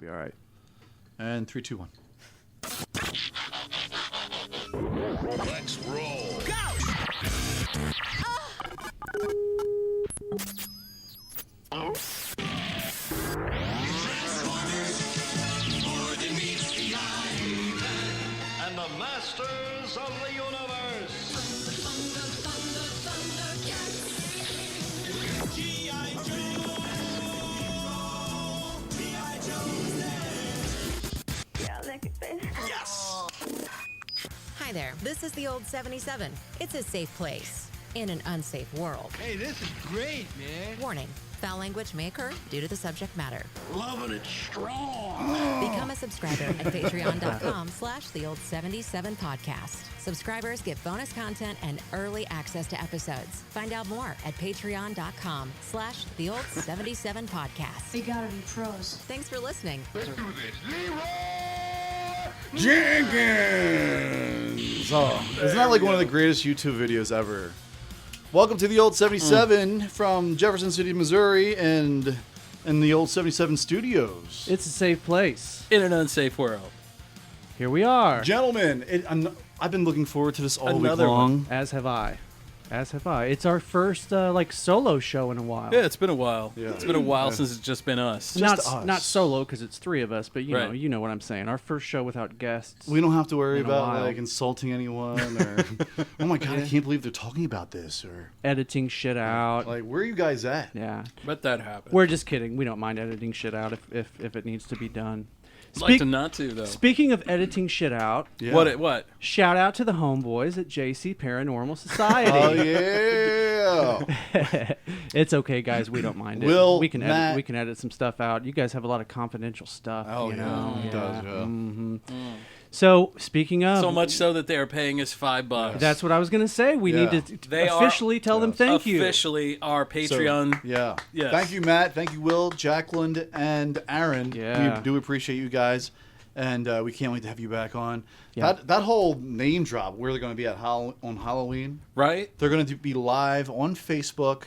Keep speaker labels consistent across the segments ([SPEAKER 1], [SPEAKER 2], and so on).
[SPEAKER 1] be all right.
[SPEAKER 2] And 3, 2, 1.
[SPEAKER 3] Let's roll.
[SPEAKER 4] Go!
[SPEAKER 3] And the masters of the universe. Yes!
[SPEAKER 5] Hi there, this is the Old 77. It's a safe place in an unsafe world.
[SPEAKER 6] Hey, this is great, man.
[SPEAKER 5] Warning, foul language may occur due to the subject matter.
[SPEAKER 6] Loving it strong.
[SPEAKER 5] Become a subscriber at patreon.com/the-old-77podcast. Subscribers get bonus content and early access to episodes. Find out more at patreon.com/the-old-77podcast.
[SPEAKER 7] We gotta be pros.
[SPEAKER 5] Thanks for listening.
[SPEAKER 6] Let's do this.
[SPEAKER 2] Jenkins! Oh, isn't that like one of the greatest YouTube videos ever? Welcome to the Old 77 from Jefferson City, Missouri, and in the Old 77 studios.
[SPEAKER 1] It's a safe place.
[SPEAKER 8] In an unsafe world.
[SPEAKER 1] Here we are.
[SPEAKER 2] Gentlemen, I've been looking forward to this all
[SPEAKER 8] Another
[SPEAKER 2] week long.
[SPEAKER 1] As have I. As have I. It's our first solo show in a while.
[SPEAKER 8] Yeah, it's been a while.
[SPEAKER 2] Yeah.
[SPEAKER 8] It's been a while since it's just been us.
[SPEAKER 1] not
[SPEAKER 2] us.
[SPEAKER 1] not solo because it's three of us, but
[SPEAKER 8] Right.
[SPEAKER 1] you know what I'm saying. Our first show without guests.
[SPEAKER 2] We don't have to worry
[SPEAKER 1] In a
[SPEAKER 2] about
[SPEAKER 1] while.
[SPEAKER 2] like insulting anyone or oh my god, I can't believe they're talking about this or
[SPEAKER 1] Editing shit out.
[SPEAKER 2] like where are you guys at?
[SPEAKER 1] Yeah.
[SPEAKER 8] But that happened.
[SPEAKER 1] We're just kidding. We don't mind editing shit out if it needs to be done.
[SPEAKER 8] I'd like to not to, though.
[SPEAKER 1] Speaking of editing shit out,
[SPEAKER 2] Yeah.
[SPEAKER 8] What?
[SPEAKER 1] shout out to the homeboys at JC Paranormal Society.
[SPEAKER 2] Oh yeah.
[SPEAKER 1] It's okay, guys. We don't mind it.
[SPEAKER 2] Will,
[SPEAKER 1] we can
[SPEAKER 2] Matt-
[SPEAKER 1] edit. We can edit some stuff out. You guys have a lot of confidential stuff.
[SPEAKER 2] Oh,
[SPEAKER 1] you
[SPEAKER 2] yeah,
[SPEAKER 1] know?
[SPEAKER 2] it does, yeah.
[SPEAKER 1] Mhm. So speaking of,
[SPEAKER 8] So much so that they are paying us $5.
[SPEAKER 1] that's what I was gonna say. We
[SPEAKER 2] Yeah.
[SPEAKER 1] need to
[SPEAKER 8] They are-
[SPEAKER 1] officially tell them thank you.
[SPEAKER 8] Officially, our Patreon.
[SPEAKER 2] Yeah.
[SPEAKER 8] Yes.
[SPEAKER 2] Thank you, Matt. Thank you, Will, Jacqueline, and Aaron.
[SPEAKER 1] Yeah.
[SPEAKER 2] We do appreciate you guys, and we can't wait to have you back on.
[SPEAKER 1] Yeah.
[SPEAKER 2] That whole name drop, where they're going to be at on Halloween.
[SPEAKER 8] Right?
[SPEAKER 2] They're going to be live on Facebook,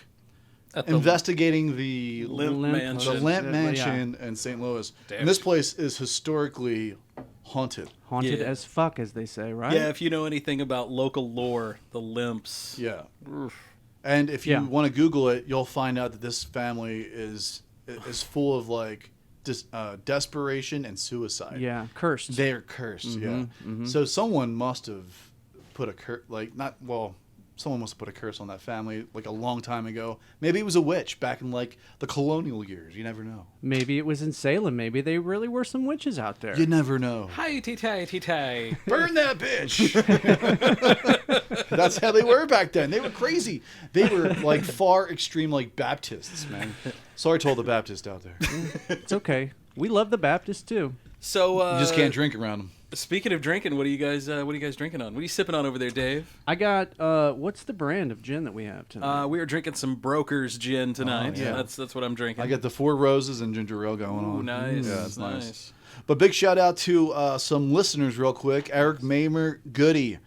[SPEAKER 8] At the
[SPEAKER 2] investigating the
[SPEAKER 8] Limp
[SPEAKER 1] Limp-
[SPEAKER 8] Mansion.
[SPEAKER 2] the Lamp
[SPEAKER 1] Yeah.
[SPEAKER 2] Mansion in St. Louis.
[SPEAKER 8] Damn.
[SPEAKER 2] And this place is historically haunted.
[SPEAKER 1] Haunted
[SPEAKER 8] Yeah.
[SPEAKER 1] as fuck, as they say, right?
[SPEAKER 8] Yeah, if you know anything about local lore, the Limps.
[SPEAKER 2] Yeah. And if you
[SPEAKER 1] Yeah.
[SPEAKER 2] want to Google it, you'll find out that this family is full of like desperation and suicide.
[SPEAKER 1] Yeah, cursed.
[SPEAKER 2] They're cursed. Yeah. So someone must have put a someone must have put a curse on that family like a long time ago. Maybe it was a witch back in like the colonial years. You never know.
[SPEAKER 1] Maybe it was in Salem. Maybe they really were some witches out there.
[SPEAKER 2] You never know.
[SPEAKER 8] Hi-ti-ti-ti-ti.
[SPEAKER 2] Burn that bitch. That's how they were back then. They were crazy. They were like far extreme like Baptists, man. Sorry to all the Baptists out there.
[SPEAKER 1] It's okay. We love the Baptists too.
[SPEAKER 8] So,
[SPEAKER 2] You just can't drink around them.
[SPEAKER 8] Speaking of drinking, what are you guys drinking on? What are you sipping on over there, Dave?
[SPEAKER 1] I got what's the brand of gin that we have tonight?
[SPEAKER 8] We are drinking some Broker's gin tonight.
[SPEAKER 2] Oh, yeah.
[SPEAKER 8] That's what I'm drinking.
[SPEAKER 2] I got the Four Roses and ginger ale going
[SPEAKER 8] Ooh,
[SPEAKER 2] on.
[SPEAKER 8] nice.
[SPEAKER 2] Yeah, it's nice.
[SPEAKER 8] nice.
[SPEAKER 2] But big shout out to some listeners real quick. Eric Mamer, Goody.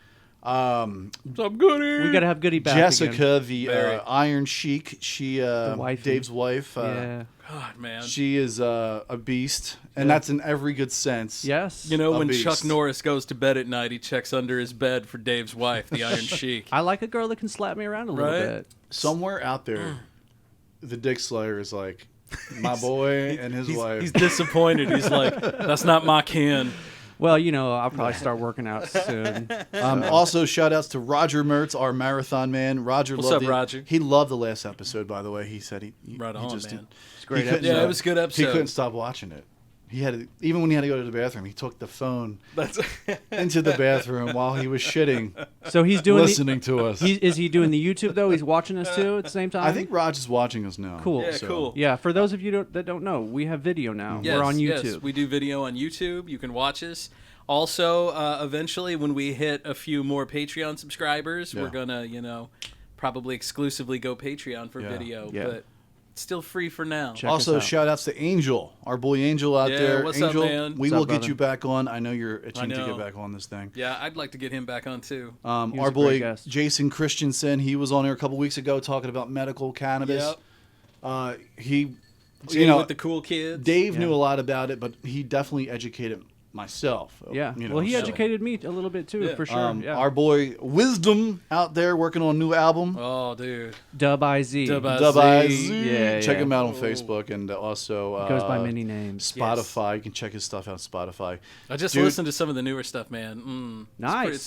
[SPEAKER 8] What's up, Goody?
[SPEAKER 1] we gotta have Goody back
[SPEAKER 2] Jessica,
[SPEAKER 1] again.
[SPEAKER 2] the
[SPEAKER 8] Very.
[SPEAKER 2] Iron Sheik. She,
[SPEAKER 1] wifey.
[SPEAKER 2] Dave's wife.
[SPEAKER 1] Yeah.
[SPEAKER 8] God, man.
[SPEAKER 2] She is a beast. And that's in every good sense.
[SPEAKER 1] Yes.
[SPEAKER 8] You know,
[SPEAKER 2] A
[SPEAKER 8] when
[SPEAKER 2] beast.
[SPEAKER 8] Chuck Norris goes to bed at night, he checks under his bed for Dave's wife, the Iron Sheik.
[SPEAKER 1] I like a girl that can slap me around a little
[SPEAKER 8] Right?
[SPEAKER 1] bit.
[SPEAKER 2] Somewhere out there, the Dick Slayer is like, my boy and his wife.
[SPEAKER 8] He's disappointed. He's like, that's not my kin.
[SPEAKER 1] Well, you know, I'll probably start working out soon.
[SPEAKER 2] Also, shout outs to Roger Mertz, our marathon man. Roger,
[SPEAKER 8] What's
[SPEAKER 2] loved
[SPEAKER 8] up,
[SPEAKER 2] it.
[SPEAKER 8] Roger?
[SPEAKER 2] He loved the last episode, by the way. He said he
[SPEAKER 8] Right on,
[SPEAKER 2] just
[SPEAKER 8] man.
[SPEAKER 1] It's a great
[SPEAKER 2] he couldn't,
[SPEAKER 1] episode.
[SPEAKER 8] Yeah, it was a good
[SPEAKER 2] He
[SPEAKER 8] episode.
[SPEAKER 2] couldn't stop watching it. He had to, even when he had to go to the bathroom, he took the phone
[SPEAKER 8] That's
[SPEAKER 2] into the bathroom while he was shitting,
[SPEAKER 1] So he's doing
[SPEAKER 2] listening to us.
[SPEAKER 1] is he doing the YouTube though? He's watching us too at the same time.
[SPEAKER 2] I think Raj is watching us now.
[SPEAKER 1] Cool.
[SPEAKER 8] Yeah,
[SPEAKER 2] So-
[SPEAKER 8] cool.
[SPEAKER 1] Yeah, for those of you that don't know, we have video now.
[SPEAKER 8] Yes,
[SPEAKER 1] We're on YouTube.
[SPEAKER 8] Yes, we do video on YouTube. You can watch us. Also, eventually, when we hit a few more Patreon subscribers,
[SPEAKER 2] Yeah.
[SPEAKER 8] we're gonna, probably exclusively go Patreon for
[SPEAKER 2] Yeah.
[SPEAKER 8] video.
[SPEAKER 1] Yeah.
[SPEAKER 8] But it's still free for now.
[SPEAKER 1] Check
[SPEAKER 2] Also,
[SPEAKER 1] us out.
[SPEAKER 2] shout outs to Angel, our boy Angel out
[SPEAKER 8] Yeah,
[SPEAKER 2] there.
[SPEAKER 8] what's up,
[SPEAKER 2] Angel,
[SPEAKER 8] man?
[SPEAKER 2] we
[SPEAKER 1] What's
[SPEAKER 2] will
[SPEAKER 1] up,
[SPEAKER 2] get
[SPEAKER 1] brother?
[SPEAKER 2] you back on. I know you're itching to
[SPEAKER 8] know.
[SPEAKER 2] get back on this thing.
[SPEAKER 8] Yeah, I'd like to get him back on too.
[SPEAKER 1] He was
[SPEAKER 2] Our
[SPEAKER 1] a great
[SPEAKER 2] boy
[SPEAKER 1] guest.
[SPEAKER 2] Jason Christensen, he was on here a couple weeks ago talking about medical cannabis.
[SPEAKER 8] Yep. Jay with the cool kids.
[SPEAKER 2] Dave knew a lot about it, but he definitely educated myself.
[SPEAKER 1] Yeah.
[SPEAKER 2] You know,
[SPEAKER 1] Well, he
[SPEAKER 2] so.
[SPEAKER 1] educated me a little bit too, for sure. Yeah.
[SPEAKER 2] Our boy Wisdom out there working on a new album.
[SPEAKER 8] Oh, dude.
[SPEAKER 1] Dub IZ.
[SPEAKER 8] Dub
[SPEAKER 2] Dub IZ.
[SPEAKER 1] Yeah,
[SPEAKER 2] Check
[SPEAKER 1] yeah.
[SPEAKER 2] him out on Facebook and also
[SPEAKER 1] Goes by many names.
[SPEAKER 2] Spotify. You can check his stuff out on Spotify.
[SPEAKER 8] I just
[SPEAKER 2] Dude,
[SPEAKER 8] listened to some of the newer stuff, man.
[SPEAKER 1] Nice.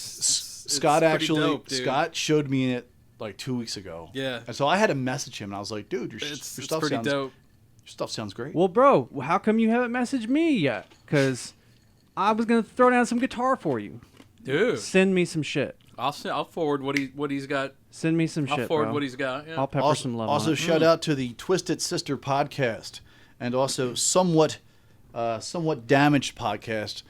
[SPEAKER 2] Scott
[SPEAKER 8] pretty
[SPEAKER 2] actually
[SPEAKER 8] dope, dude.
[SPEAKER 2] Scott showed me it like 2 weeks ago.
[SPEAKER 8] Yeah.
[SPEAKER 2] And so I had to message him and I was like, dude, your
[SPEAKER 8] It's
[SPEAKER 2] stuff
[SPEAKER 8] pretty
[SPEAKER 2] sounds
[SPEAKER 8] dope.
[SPEAKER 2] Your stuff sounds great.
[SPEAKER 1] Well, bro, how come you haven't messaged me yet? Because I was gonna throw down some guitar for you.
[SPEAKER 8] Dude.
[SPEAKER 1] Send me some shit.
[SPEAKER 8] I'll forward what he's got.
[SPEAKER 1] Send me some
[SPEAKER 8] I'll
[SPEAKER 1] shit,
[SPEAKER 8] forward
[SPEAKER 1] bro.
[SPEAKER 8] what he's got. Yeah.
[SPEAKER 1] I'll pepper
[SPEAKER 2] also,
[SPEAKER 1] some love
[SPEAKER 2] also
[SPEAKER 1] on it.
[SPEAKER 2] shout out to the Twisted Sister podcast and also somewhat damaged podcast.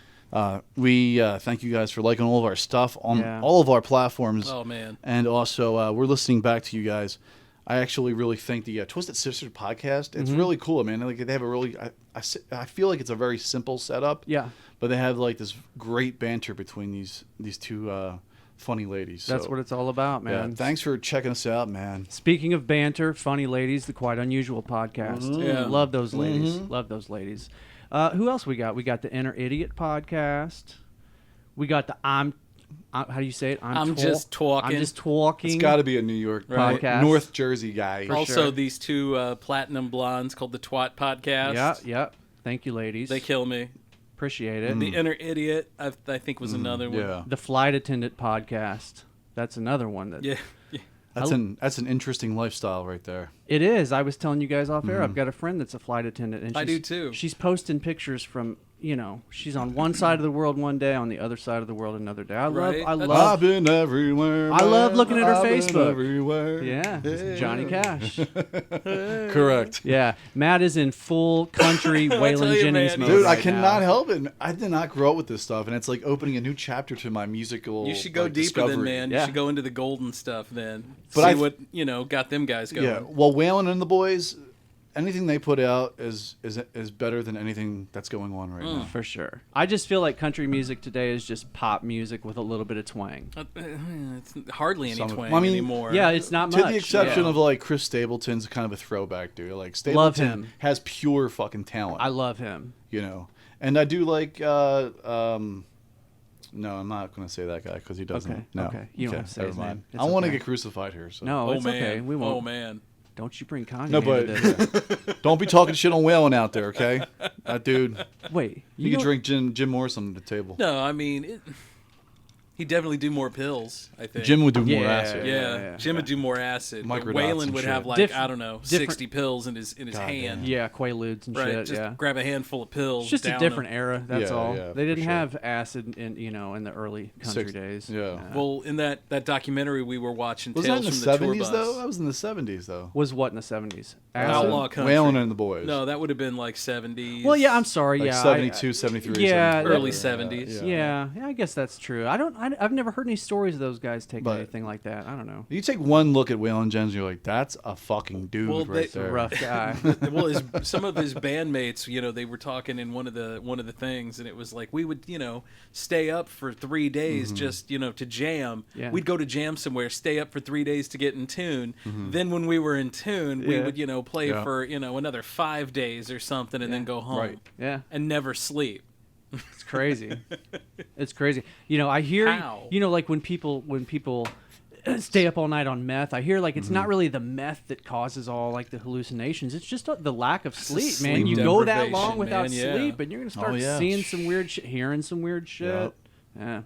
[SPEAKER 2] We thank you guys for liking all of our stuff on all of our platforms.
[SPEAKER 8] Oh, man.
[SPEAKER 2] And also we're listening back to you guys. I actually really think the Twisted Sister podcast, it's really cool, man. Like they have a really, I feel like it's a very simple setup.
[SPEAKER 1] Yeah.
[SPEAKER 2] But they have like this great banter between these two funny ladies.
[SPEAKER 1] That's
[SPEAKER 2] So,
[SPEAKER 1] what it's all about, man.
[SPEAKER 2] Yeah, thanks for checking us out, man.
[SPEAKER 1] Speaking of banter, funny ladies, the Quite Unusual podcast.
[SPEAKER 8] Yeah.
[SPEAKER 1] Love those ladies. Love those ladies. Who else we got? We got the Inner Idiot podcast. We got the how do you say it?
[SPEAKER 8] I'm just talking.
[SPEAKER 1] I'm just talking.
[SPEAKER 2] It's got to be a New York,
[SPEAKER 1] Podcast.
[SPEAKER 2] North Jersey guy.
[SPEAKER 8] Also,
[SPEAKER 1] sure.
[SPEAKER 8] these two platinum blondes called the Twat Podcast.
[SPEAKER 1] Yeah, yeah. Thank you, ladies.
[SPEAKER 8] They kill me.
[SPEAKER 1] Appreciate it.
[SPEAKER 8] The Inner Idiot, I think, was another one.
[SPEAKER 2] Yeah,
[SPEAKER 1] The Flight Attendant podcast. That's another one that.
[SPEAKER 8] Yeah.
[SPEAKER 2] that's an interesting lifestyle right there.
[SPEAKER 1] It is. I was telling you guys off air. I've got a friend that's a flight attendant, and
[SPEAKER 8] I do too.
[SPEAKER 1] She's posting pictures from, she's on one side of the world one day, on the other side of the world another day.
[SPEAKER 8] Right.
[SPEAKER 2] I've
[SPEAKER 1] love.
[SPEAKER 2] been everywhere.
[SPEAKER 1] I love
[SPEAKER 2] man.
[SPEAKER 1] looking at her
[SPEAKER 2] I've been
[SPEAKER 1] Facebook.
[SPEAKER 2] everywhere.
[SPEAKER 1] Yeah, it's Johnny Cash.
[SPEAKER 2] Correct.
[SPEAKER 1] Yeah, Matt is in full country Waylon
[SPEAKER 8] tell you,
[SPEAKER 1] Jennings
[SPEAKER 8] man,
[SPEAKER 1] mode.
[SPEAKER 2] Dude, I
[SPEAKER 1] right
[SPEAKER 2] cannot
[SPEAKER 1] now.
[SPEAKER 2] help it. I did not grow up with this stuff, and it's like opening a new chapter to my musical.
[SPEAKER 8] You should go
[SPEAKER 2] like,
[SPEAKER 8] deeper
[SPEAKER 2] discovery.
[SPEAKER 8] then, man.
[SPEAKER 1] Yeah.
[SPEAKER 8] You should go into the golden stuff then.
[SPEAKER 2] But
[SPEAKER 8] See
[SPEAKER 2] I've-
[SPEAKER 8] what, got them guys going.
[SPEAKER 2] Yeah. Well, Waylon and the boys, anything they put out is better than anything that's going on right now.
[SPEAKER 1] For sure. I just feel like country music today is just pop music with a little bit of twang.
[SPEAKER 8] It's hardly any
[SPEAKER 2] Some of-
[SPEAKER 8] twang
[SPEAKER 2] I mean,
[SPEAKER 8] anymore.
[SPEAKER 1] Yeah, it's not
[SPEAKER 2] To
[SPEAKER 1] much.
[SPEAKER 2] the exception
[SPEAKER 1] yeah.
[SPEAKER 2] of like Chris Stapleton's kind of a throwback dude. Like Stapleton
[SPEAKER 1] Love him.
[SPEAKER 2] has pure fucking talent.
[SPEAKER 1] I love him.
[SPEAKER 2] And I do like. No, I'm not going to say that guy because he doesn't.
[SPEAKER 1] Okay,
[SPEAKER 2] No.
[SPEAKER 1] okay. You don't have to say
[SPEAKER 2] never
[SPEAKER 1] his
[SPEAKER 2] mind.
[SPEAKER 1] name. It's
[SPEAKER 2] I want to
[SPEAKER 1] okay.
[SPEAKER 2] get crucified here. So.
[SPEAKER 1] No,
[SPEAKER 8] Oh,
[SPEAKER 1] it's
[SPEAKER 8] man.
[SPEAKER 1] okay. We won't.
[SPEAKER 8] Oh, man.
[SPEAKER 1] Don't you bring Kanye
[SPEAKER 2] No,
[SPEAKER 1] into this.
[SPEAKER 2] but don't be talking shit on Waylon out there, okay? That dude.
[SPEAKER 1] Wait.
[SPEAKER 2] You can
[SPEAKER 1] don't-
[SPEAKER 2] drink Jim Morrison at the table.
[SPEAKER 8] No, I mean, he'd definitely do more pills, I think.
[SPEAKER 2] Jim would do more
[SPEAKER 1] Yeah,
[SPEAKER 2] acid.
[SPEAKER 8] Yeah, Jim would do more acid. But
[SPEAKER 2] Microdots
[SPEAKER 8] Waylon
[SPEAKER 2] and
[SPEAKER 8] would
[SPEAKER 2] shit.
[SPEAKER 8] have like,
[SPEAKER 1] Diff-
[SPEAKER 8] I don't know,
[SPEAKER 1] different-
[SPEAKER 8] 60 pills in his
[SPEAKER 2] God
[SPEAKER 8] hand.
[SPEAKER 2] damn.
[SPEAKER 1] Yeah, Quaaludes and
[SPEAKER 8] Right,
[SPEAKER 1] shit.
[SPEAKER 8] just
[SPEAKER 1] Yeah.
[SPEAKER 8] grab a handful of pills.
[SPEAKER 1] It's just a
[SPEAKER 8] down
[SPEAKER 1] different
[SPEAKER 8] them.
[SPEAKER 1] era. That's
[SPEAKER 2] Yeah,
[SPEAKER 1] all.
[SPEAKER 2] yeah,
[SPEAKER 1] They didn't
[SPEAKER 2] for sure.
[SPEAKER 1] have acid in in the early country days.
[SPEAKER 2] Yeah.
[SPEAKER 8] Well, in that documentary we were watching,
[SPEAKER 2] Was that in
[SPEAKER 8] Tales
[SPEAKER 2] the
[SPEAKER 8] from the Tour
[SPEAKER 2] 70s
[SPEAKER 8] Bus.
[SPEAKER 2] though? That was in the 70s though.
[SPEAKER 1] Was what in the 70s?
[SPEAKER 8] Outlaw Country.
[SPEAKER 2] Waylon and the boys.
[SPEAKER 8] No, that would have been like 70s.
[SPEAKER 1] Well, yeah. I'm sorry.
[SPEAKER 2] Like
[SPEAKER 1] yeah.
[SPEAKER 2] 72, 73.
[SPEAKER 1] yeah,
[SPEAKER 2] 74.
[SPEAKER 8] early 70s.
[SPEAKER 1] Yeah, I guess that's true. I've never heard any stories of those guys taking
[SPEAKER 2] But-
[SPEAKER 1] anything like that. I don't know.
[SPEAKER 2] You take one look at Waylon Jennings, you're like, that's a fucking dude
[SPEAKER 8] Well,
[SPEAKER 2] right
[SPEAKER 8] they-
[SPEAKER 2] there.
[SPEAKER 1] Rough guy.
[SPEAKER 8] Well, some of his bandmates, they were talking in one of the things, and it was like we would, stay up for 3 days just, to jam.
[SPEAKER 1] Yeah.
[SPEAKER 8] We'd go to jam somewhere, stay up for 3 days to get in tune. Then when we were in tune, we
[SPEAKER 1] Yeah.
[SPEAKER 8] would, play
[SPEAKER 2] Yeah.
[SPEAKER 8] for, another 5 days or something, and then go home.
[SPEAKER 2] Right.
[SPEAKER 1] Yeah,
[SPEAKER 8] And never sleep.
[SPEAKER 1] it's crazy. It's crazy. I hear
[SPEAKER 8] How?
[SPEAKER 1] like when people stay up all night on meth. I hear like it's not really the meth that causes all like the hallucinations. It's just the lack of sleep, man.
[SPEAKER 8] sleep
[SPEAKER 1] You go that
[SPEAKER 8] deprivation,
[SPEAKER 1] long without
[SPEAKER 8] man, yeah.
[SPEAKER 1] sleep, and you're gonna start
[SPEAKER 2] yeah.
[SPEAKER 1] seeing some weird shit, hearing some weird shit.
[SPEAKER 2] Yep.
[SPEAKER 1] Yeah.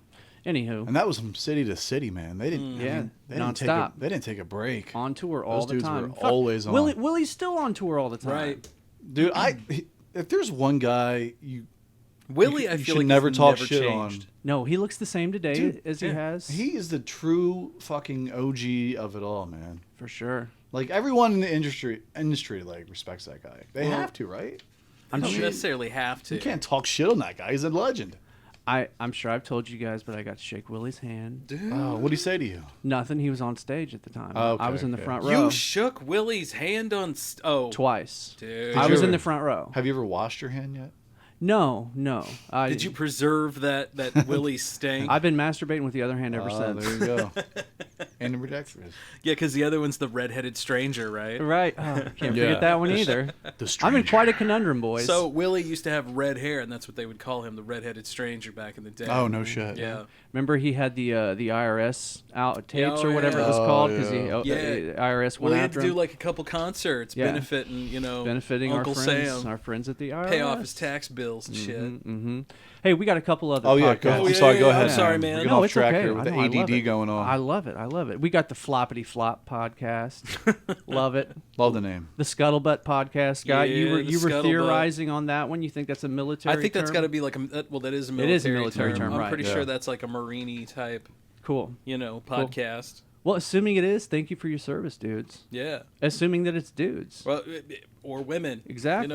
[SPEAKER 1] Anywho,
[SPEAKER 2] And that was from city to city, man. They didn't.
[SPEAKER 1] Yeah,
[SPEAKER 2] they didn't take
[SPEAKER 1] nonstop.
[SPEAKER 2] they didn't take a break.
[SPEAKER 1] on tour all
[SPEAKER 2] Those
[SPEAKER 1] the
[SPEAKER 2] dudes
[SPEAKER 1] time.
[SPEAKER 2] were always on.
[SPEAKER 1] Willie's still on tour all the time.
[SPEAKER 8] Right.
[SPEAKER 2] Dude, if there's one guy
[SPEAKER 8] Willie,
[SPEAKER 2] you
[SPEAKER 8] I feel
[SPEAKER 2] should
[SPEAKER 8] like
[SPEAKER 2] never
[SPEAKER 8] he's
[SPEAKER 2] talk
[SPEAKER 8] never
[SPEAKER 2] shit
[SPEAKER 8] changed.
[SPEAKER 1] No, he looks the same today
[SPEAKER 2] Dude,
[SPEAKER 1] as he
[SPEAKER 8] yeah.
[SPEAKER 1] has.
[SPEAKER 2] he is the true fucking OG of it all, man.
[SPEAKER 1] For sure.
[SPEAKER 2] Like everyone in the industry like respects that guy. They
[SPEAKER 8] Well,
[SPEAKER 2] have to, right?
[SPEAKER 8] You don't
[SPEAKER 1] sure-
[SPEAKER 8] necessarily have to.
[SPEAKER 2] You can't talk shit on that guy. He's a legend.
[SPEAKER 1] I'm sure I've told you guys, but I got to shake Willie's hand.
[SPEAKER 8] Dude.
[SPEAKER 2] Oh, what'd he say to you?
[SPEAKER 1] Nothing. He was on stage at the time.
[SPEAKER 2] Oh, okay,
[SPEAKER 1] I was in the
[SPEAKER 2] okay.
[SPEAKER 1] front row
[SPEAKER 8] You shook Willie's hand on.
[SPEAKER 1] twice.
[SPEAKER 8] Dude.
[SPEAKER 1] I
[SPEAKER 2] you
[SPEAKER 1] was in
[SPEAKER 2] ever-
[SPEAKER 1] the front row.
[SPEAKER 2] Have you ever washed your hand yet?
[SPEAKER 1] No.
[SPEAKER 8] Did you preserve that Willie stank?
[SPEAKER 1] I've been masturbating with the other hand ever
[SPEAKER 2] Oh,
[SPEAKER 1] since.
[SPEAKER 2] there you go. Ambidextrous.
[SPEAKER 8] Yeah, because the other one's the redheaded stranger, right?
[SPEAKER 1] Right. Oh, can't
[SPEAKER 2] Yeah.
[SPEAKER 1] forget that one either.
[SPEAKER 2] The
[SPEAKER 1] I'm in
[SPEAKER 2] stranger.
[SPEAKER 1] quite a conundrum, boys.
[SPEAKER 8] So Willie used to have red hair, and that's what they would call him, the redheaded stranger back in the day.
[SPEAKER 2] Oh, no shit.
[SPEAKER 8] Yeah.
[SPEAKER 1] remember he had the IRS out tapes or whatever
[SPEAKER 8] yeah.
[SPEAKER 1] it was
[SPEAKER 2] Oh,
[SPEAKER 1] called because
[SPEAKER 8] Yeah.
[SPEAKER 1] IRS
[SPEAKER 8] Well,
[SPEAKER 1] went
[SPEAKER 8] he had
[SPEAKER 1] after
[SPEAKER 8] to do
[SPEAKER 1] him.
[SPEAKER 8] like a couple concerts
[SPEAKER 1] Yeah.
[SPEAKER 8] benefiting,
[SPEAKER 1] Benefiting
[SPEAKER 8] Uncle
[SPEAKER 1] our friends at the IRS.
[SPEAKER 8] pay off his tax bills and shit.
[SPEAKER 1] Mm-hmm. Hey, we got a couple other.
[SPEAKER 2] Oh, yeah.
[SPEAKER 1] podcasts.
[SPEAKER 2] Go,
[SPEAKER 8] Oh,
[SPEAKER 2] I'm
[SPEAKER 8] yeah,
[SPEAKER 2] sorry.
[SPEAKER 8] yeah,
[SPEAKER 2] Go
[SPEAKER 8] yeah.
[SPEAKER 2] ahead.
[SPEAKER 8] I'm sorry,
[SPEAKER 2] We're
[SPEAKER 8] man.
[SPEAKER 2] getting
[SPEAKER 1] No,
[SPEAKER 2] off
[SPEAKER 1] it's
[SPEAKER 2] track
[SPEAKER 1] okay.
[SPEAKER 2] here with the
[SPEAKER 1] I know, I love
[SPEAKER 2] ADD
[SPEAKER 1] it.
[SPEAKER 2] going on.
[SPEAKER 1] I love it. We got the Floppity Flop podcast. Love it.
[SPEAKER 2] Love the name.
[SPEAKER 1] The Scuttlebutt podcast guy.
[SPEAKER 8] Yeah,
[SPEAKER 1] you were
[SPEAKER 8] the
[SPEAKER 1] you were
[SPEAKER 8] Scuttlebutt.
[SPEAKER 1] theorizing on that one. You think that's a military?
[SPEAKER 8] I think that's
[SPEAKER 1] term?
[SPEAKER 8] got to be like that is a
[SPEAKER 1] It
[SPEAKER 8] military,
[SPEAKER 1] is a military term,
[SPEAKER 8] I'm
[SPEAKER 1] right,
[SPEAKER 8] pretty
[SPEAKER 2] yeah.
[SPEAKER 8] sure that's like a Marine type,
[SPEAKER 1] cool.
[SPEAKER 8] podcast.
[SPEAKER 1] Well, assuming it is, thank you for your service, dudes.
[SPEAKER 8] Yeah.
[SPEAKER 1] Assuming that it's dudes.
[SPEAKER 8] Well, or women.
[SPEAKER 1] Exactly.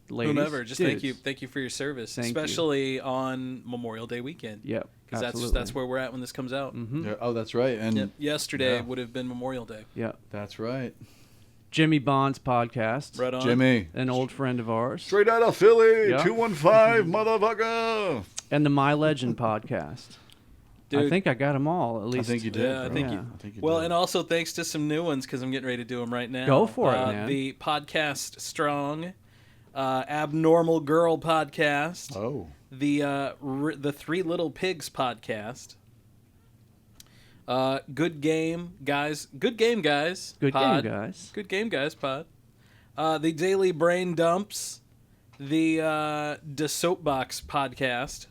[SPEAKER 8] Whomever.
[SPEAKER 1] Ladies,
[SPEAKER 8] Just
[SPEAKER 1] dudes.
[SPEAKER 8] thank you for your service,
[SPEAKER 1] Thank you.
[SPEAKER 8] especially on Memorial Day weekend.
[SPEAKER 1] Yep.
[SPEAKER 8] Because
[SPEAKER 1] absolutely.
[SPEAKER 8] that's where we're at when this comes out.
[SPEAKER 1] Mm-hmm.
[SPEAKER 2] Yeah, oh, that's right. And
[SPEAKER 8] Yep. Yesterday
[SPEAKER 2] Yeah.
[SPEAKER 8] would have been Memorial Day.
[SPEAKER 1] Yep.
[SPEAKER 2] that's right.
[SPEAKER 1] Jimmy Bond's podcast.
[SPEAKER 8] Right on.
[SPEAKER 2] Jimmy.
[SPEAKER 1] An old friend of ours.
[SPEAKER 2] Straight out of Philly.
[SPEAKER 1] Yeah.
[SPEAKER 2] 215, motherfucker.
[SPEAKER 1] And the My Legend podcast. I
[SPEAKER 8] Dude.
[SPEAKER 1] think I got them all, at
[SPEAKER 2] I
[SPEAKER 1] least.
[SPEAKER 2] think you did.
[SPEAKER 8] Yeah, I
[SPEAKER 2] bro.
[SPEAKER 8] think
[SPEAKER 1] Yeah.
[SPEAKER 8] you.
[SPEAKER 2] I think you
[SPEAKER 8] Well,
[SPEAKER 2] did.
[SPEAKER 8] and also thanks to some new ones because I'm getting ready to do them right now.
[SPEAKER 1] Go for it, man.
[SPEAKER 8] The podcast Strong, Abnormal Girl podcast,
[SPEAKER 2] Oh.
[SPEAKER 8] the Three Little Pigs podcast, Good Game Guys,
[SPEAKER 1] Good game, guys.
[SPEAKER 8] Good Game Guys pod, the Daily Brain Dumps, the Soapbox podcast,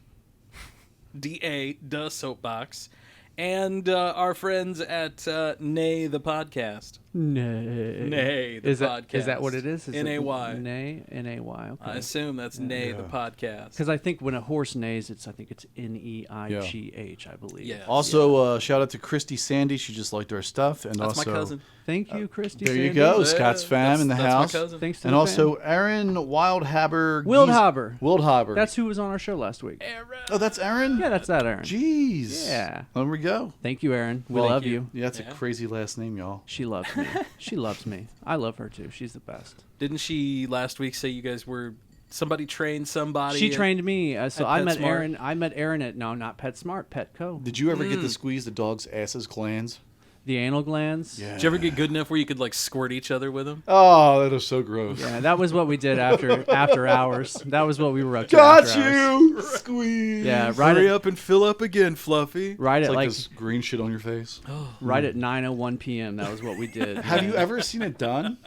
[SPEAKER 8] Da Soapbox, and our friends at Nay the podcast. Nay the podcast.
[SPEAKER 1] Is that what it is?
[SPEAKER 8] N-A-Y.
[SPEAKER 1] Nay, N-A-Y. Okay.
[SPEAKER 8] I assume that's Nay the podcast.
[SPEAKER 1] Because I think when a horse neighs, I think it's Neigh, I believe.
[SPEAKER 8] Yeah.
[SPEAKER 2] Also, shout out to Christy Sandy. She just liked our stuff. And
[SPEAKER 8] That's
[SPEAKER 2] also,
[SPEAKER 8] my cousin.
[SPEAKER 1] Thank you, Christy.
[SPEAKER 2] There you
[SPEAKER 1] Sandy.
[SPEAKER 2] go.
[SPEAKER 8] Yeah,
[SPEAKER 2] Scott's fam in the
[SPEAKER 8] that's
[SPEAKER 2] house.
[SPEAKER 8] my cousin.
[SPEAKER 1] Thanks to
[SPEAKER 2] And
[SPEAKER 1] the
[SPEAKER 2] also
[SPEAKER 1] fam.
[SPEAKER 2] Aaron Wildhaber.
[SPEAKER 1] Wildhaber.
[SPEAKER 2] Wildhaber.
[SPEAKER 1] That's who was on our show last week.
[SPEAKER 2] Oh, that's Aaron?
[SPEAKER 1] Yeah, that's that Aaron.
[SPEAKER 2] Jeez.
[SPEAKER 1] Yeah.
[SPEAKER 2] There we go.
[SPEAKER 1] Thank you, Aaron. We
[SPEAKER 8] Thank
[SPEAKER 1] love
[SPEAKER 8] you.
[SPEAKER 1] you.
[SPEAKER 2] Yeah, that's
[SPEAKER 8] Yeah.
[SPEAKER 2] a crazy last name, y'all.
[SPEAKER 1] She loves me. She loves me. I love her too. She's the best.
[SPEAKER 8] Didn't she last week say you guys were somebody trained somebody?
[SPEAKER 1] She trained me. So
[SPEAKER 8] at
[SPEAKER 1] I met
[SPEAKER 8] PetSmart?
[SPEAKER 1] Aaron. I met Aaron at not PetSmart, Petco.
[SPEAKER 2] Did you ever get to squeeze the dog's ass's glands?
[SPEAKER 1] The anal glands.
[SPEAKER 2] Yeah.
[SPEAKER 8] Did you ever get good enough where you could like squirt each other with them?
[SPEAKER 2] Oh, that is so gross.
[SPEAKER 1] Yeah, that was what we did after hours. That was what we were up to.
[SPEAKER 2] Got
[SPEAKER 1] after hours.
[SPEAKER 2] you! Squeeze!
[SPEAKER 1] Yeah, right
[SPEAKER 8] Hurry
[SPEAKER 1] at,
[SPEAKER 8] up and fill up again, Fluffy.
[SPEAKER 1] right
[SPEAKER 2] It's
[SPEAKER 1] at
[SPEAKER 2] like
[SPEAKER 1] like
[SPEAKER 2] this green shit on your face.
[SPEAKER 1] right at 9:01 p.m. That was what we did.
[SPEAKER 2] Have
[SPEAKER 1] Yeah.
[SPEAKER 2] you ever seen it done?